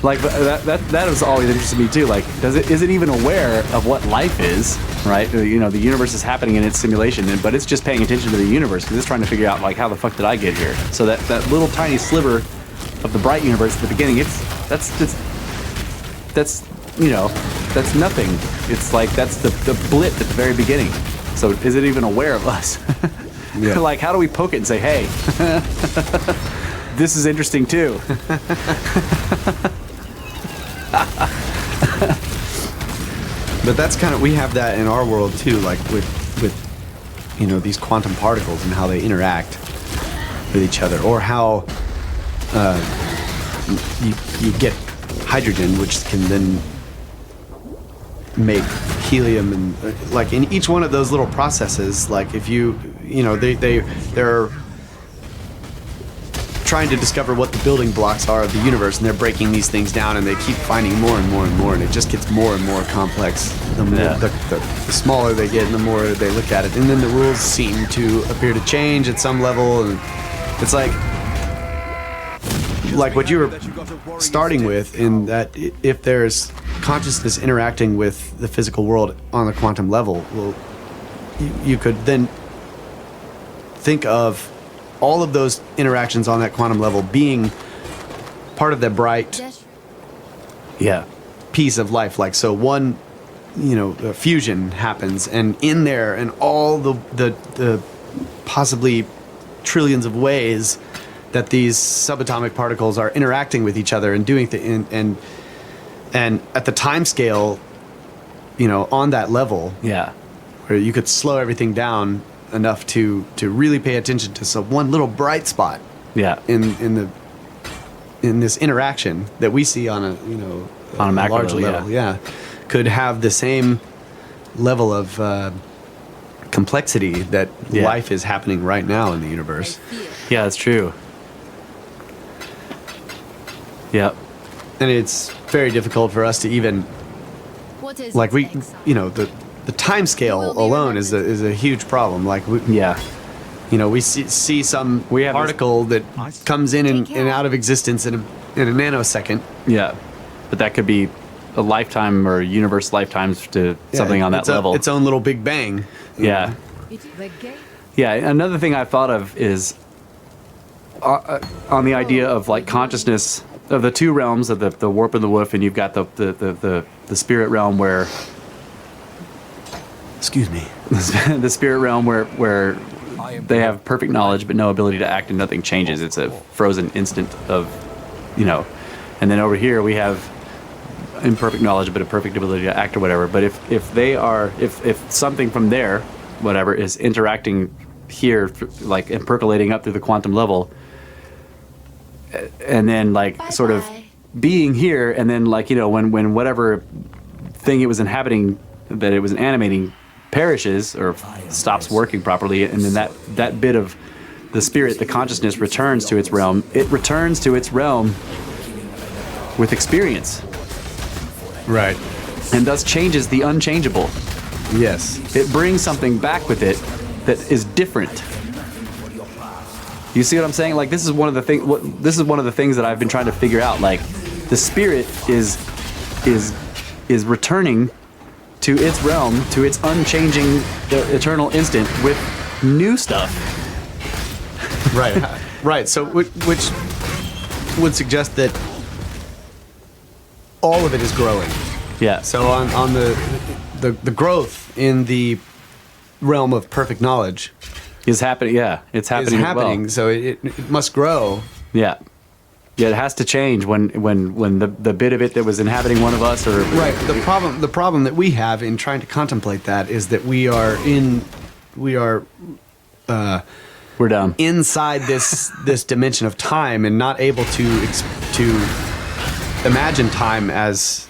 S2: Like that was always interesting to me too. Like, is it even aware of what life is? Right. You know, the universe is happening in its simulation, but it's just paying attention to the universe because it's trying to figure out like how the fuck did I get here? So that little tiny sliver of the bright universe at the beginning, that's nothing. It's like that's the blip at the very beginning. So is it even aware of us?
S3: Yeah.
S2: Like, how do we poke it and say, hey, this is interesting too?
S3: But that's kind of, we have that in our world too, like with you know, these quantum particles and how they interact with each other, or how you get hydrogen, which can then make helium, and like in each one of those little processes, like if you know, they're trying to discover what the building blocks are of the universe, and they're breaking these things down, and they keep finding more and more and more, and it just gets more and more complex the more the smaller they get and the more they look at it. And then the rules seem to appear to change at some level, and it's like what you were starting with, in that if there's consciousness interacting with the physical world on the quantum level, well, you could then think of all of those interactions on that quantum level being part of the bright piece of life. Like, so one, you know, fusion happens, and in there, and all the possibly trillions of ways that these subatomic particles are interacting with each other and doing things, and at the time scale, you know, on that level, where you could slow everything down enough to really pay attention to some one little bright spot in this interaction that we see on a, you know,
S2: on a macro
S3: large level, could have the same level of complexity that life is happening right now in the universe.
S2: Yeah, that's true. Yeah.
S3: And it's very difficult for us to even, like, we, you know, the time scale alone is a huge problem. Like, you know, we see some particle that comes in and out of existence in a nanosecond.
S2: Yeah, but that could be a lifetime or universe lifetimes to something on that level.
S3: Its own little Big Bang.
S2: Yeah. Yeah, another thing I thought of is on the idea of like consciousness of the two realms of the warp and the woof, and you've got the spirit realm where, excuse me, the spirit realm where they have perfect knowledge but no ability to act, and nothing changes. It's a frozen instant of, you know, and then over here we have imperfect knowledge but a perfect ability to act or whatever. But if something from there, whatever, is interacting here, like, and percolating up through the quantum level, and then like sort of being here, and then like, you know, when whatever thing it was inhabiting, that it was animating, perishes or stops working properly, and then that bit of the spirit, the consciousness, returns to its realm. It returns to its realm with experience,
S3: Right.
S2: and thus changes the unchangeable.
S3: Yes.
S2: It brings something back with it that is different. You see what I'm saying? Like, this is one of the things that I've been trying to figure out. Like, the spirit is returning to its realm, to its unchanging, eternal instant, with new stuff.
S3: Right. Right. So, which would suggest that all of it is growing.
S2: Yeah.
S3: So on the growth in the realm of perfect knowledge
S2: is happening. Yeah, it's happening.
S3: Is happening.
S2: Well.
S3: So it must grow.
S2: Yeah. Yeah, it has to change when the bit of it that was inhabiting one of us, or
S3: right. The problem that we have in trying to contemplate that is that we're
S2: down
S3: inside this dimension of time, and not able to imagine time as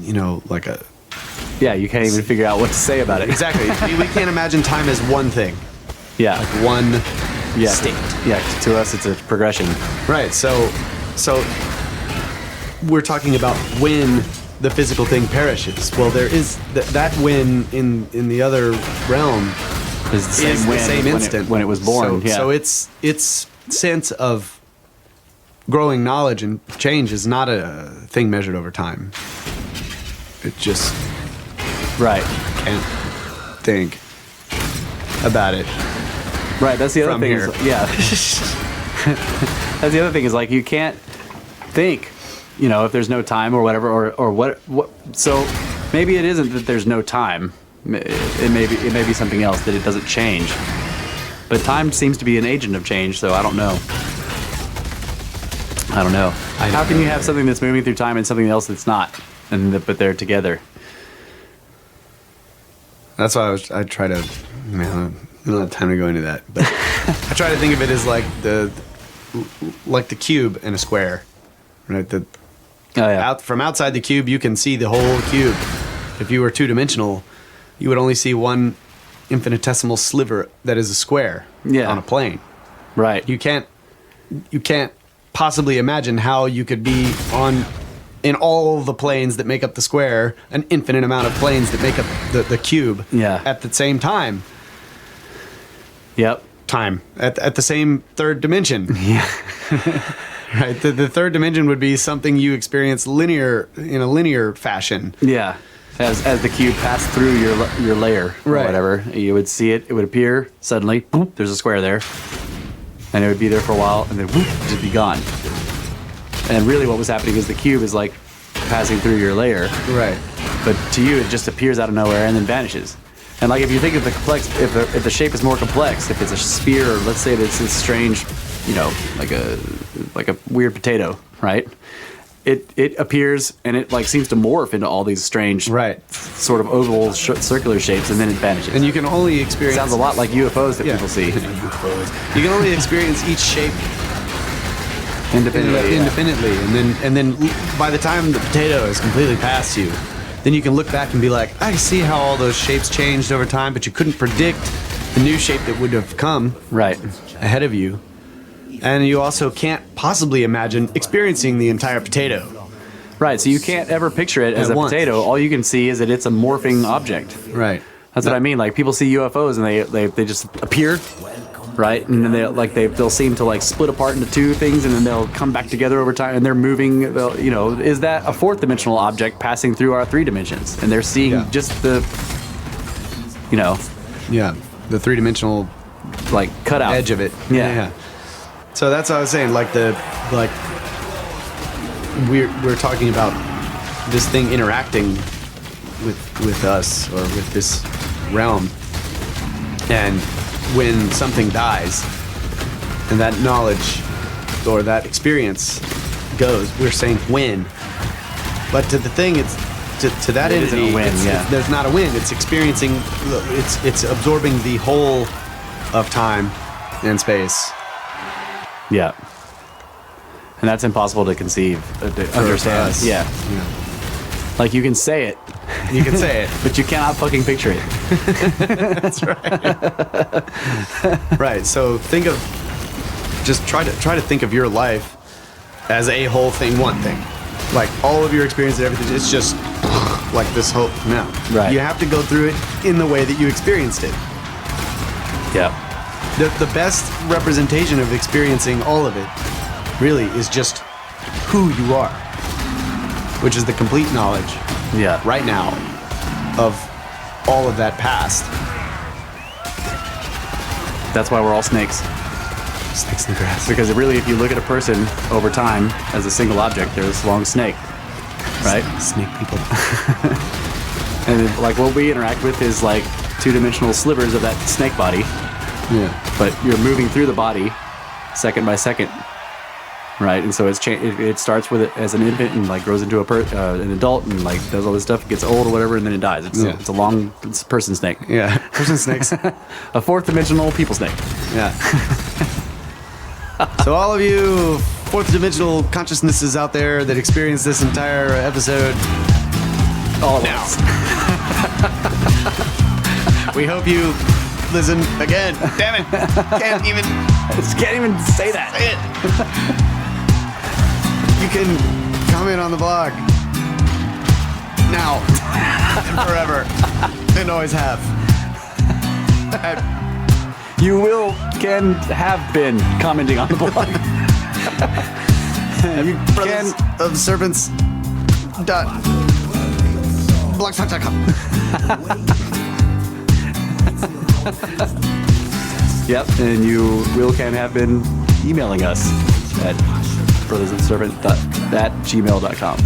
S3: you know, like a.
S2: Yeah, you can't even figure out what to say about it.
S3: Exactly. We can't imagine time as one thing.
S2: Yeah.
S3: like one
S2: Yeah.
S3: state.
S2: Yeah. To us, it's a progression.
S3: Right. So we're talking about when the physical thing perishes. Well, there is that when in the other realm
S2: It's the same,
S3: is the same instant
S2: when it was born.
S3: So its sense of growing knowledge and change is not a thing measured over time. It just
S2: right.
S3: can't think about it.
S2: Right. That's the other
S3: From
S2: thing.
S3: here.
S2: That's the other thing is like you can't think, if there's no time or whatever, or what. So maybe it isn't that there's no time. It may be something else, that it doesn't change. But time seems to be an agent of change, so I don't know. How can you have something that's moving through time and something else that's not, but they're together?
S3: That's why I try to. Man, I don't have time to go into that, but I try to think of it as like the cube and a square, right? From outside the cube, you can see the whole cube. If you were two-dimensional, you would only see one infinitesimal sliver that is a square on a plane.
S2: Right.
S3: You can't possibly imagine how you could be in all the planes that make up the square, an infinite amount of planes that make up the cube at the same time.
S2: Yep.
S3: Time. At the same third dimension.
S2: Yeah.
S3: Right. The third dimension would be something you experience in a linear fashion.
S2: Yeah. As the cube passed through your layer or
S3: Right.
S2: whatever, you would see it. It would appear suddenly. Boop, there's a square there, and it would be there for a while, and then whoop, just be gone. And really, what was happening is the cube is like passing through your layer,
S3: Right.
S2: but to you, it just appears out of nowhere and then vanishes. And like if you think of the complex, if the shape is more complex, if it's a sphere, or let's say that it's this strange, like a weird potato, right? It appears and it like seems to morph into all these strange, sort of oval, circular shapes, and then it vanishes.
S3: And you can only experience.
S2: Sounds a lot like UFOs that people see.
S3: You can only experience each shape
S2: independently,
S3: and then by the time the potato is completely past you, then you can look back and be like, I see how all those shapes changed over time, but you couldn't predict the new shape that would have come ahead of you. And you also can't possibly imagine experiencing the entire potato.
S2: Right, so you can't ever picture it as a potato. All you can see is that it's a morphing object.
S3: Right.
S2: That's what I mean. Like people see UFOs and they just appear, right? And then they'll seem to like split apart into two things, and then they'll come back together over time, and they're moving. Is that a fourth dimensional object passing through our three dimensions? And they're seeing just the,
S3: the three-dimensional
S2: like cutout
S3: edge of it.
S2: Yeah.
S3: So that's what I was saying. We're talking about this thing interacting with us or with this realm, and when something dies, and that knowledge or that experience goes, we're saying when. But to the thing, it's to that
S2: it
S3: entity.
S2: Isn't a win,
S3: there's not a win. It's experiencing. It's absorbing the whole of time and space.
S2: Yeah. And that's impossible to conceive, to understand.
S3: Us.
S2: Yeah. Like you can say it.
S3: You can say it.
S2: But you cannot fucking picture it.
S3: That's right. Right. So try to think of your life as a whole thing, one thing. Like all of your experience and everything, it's just like this whole, no.
S2: Right.
S3: You have to go through it in the way that you experienced it.
S2: Yeah.
S3: The best representation of experiencing all of it really is just who you are, which is the complete knowledge right now of all of that past.
S2: That's why we're all snakes.
S3: Snakes in the grass.
S2: Because really, if you look at a person over time as a single object, they're this long snake, right?
S3: Snake people.
S2: And like what we interact with is like two-dimensional slivers of that snake body.
S3: Yeah.
S2: But you're moving through the body second by second, right? And so it starts with it as an infant and like grows into an adult and like does all this stuff, gets old or whatever, and then it dies. It's a long person snake.
S3: Yeah. Person snakes.
S2: A fourth-dimensional people snake.
S3: Yeah. So all of you fourth-dimensional consciousnesses out there that experienced this entire episode,
S2: All of us.
S3: we hope you listen again. Damn it. Can't even
S2: Just can't even say that.
S3: say it. You can comment on the blog. Now. And forever. And always have.
S2: You can have been commenting on the blog. You
S3: Brothers
S2: can.
S3: of Serpents. Blogspot.com.
S2: Yep, and you can have been emailing us at brothersoftheserpent@gmail.com.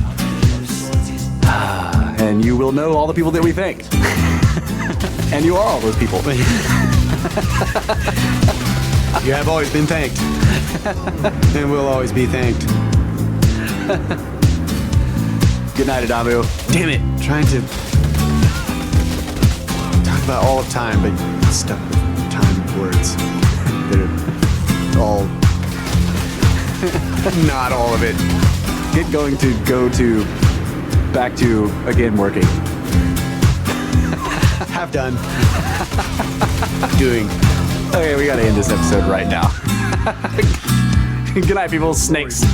S2: And you will know all the people that we thank. And you are all those people.
S3: You have always been thanked. And will always be thanked.
S2: Good night, Adamu.
S3: Damn it. Trying to talk about all of time, but stuck with time words that are all not all of it.
S2: Get going to go to back to again working.
S3: Have done. Doing.
S2: Okay, we gotta end this episode right now. Good night, people. Snakes.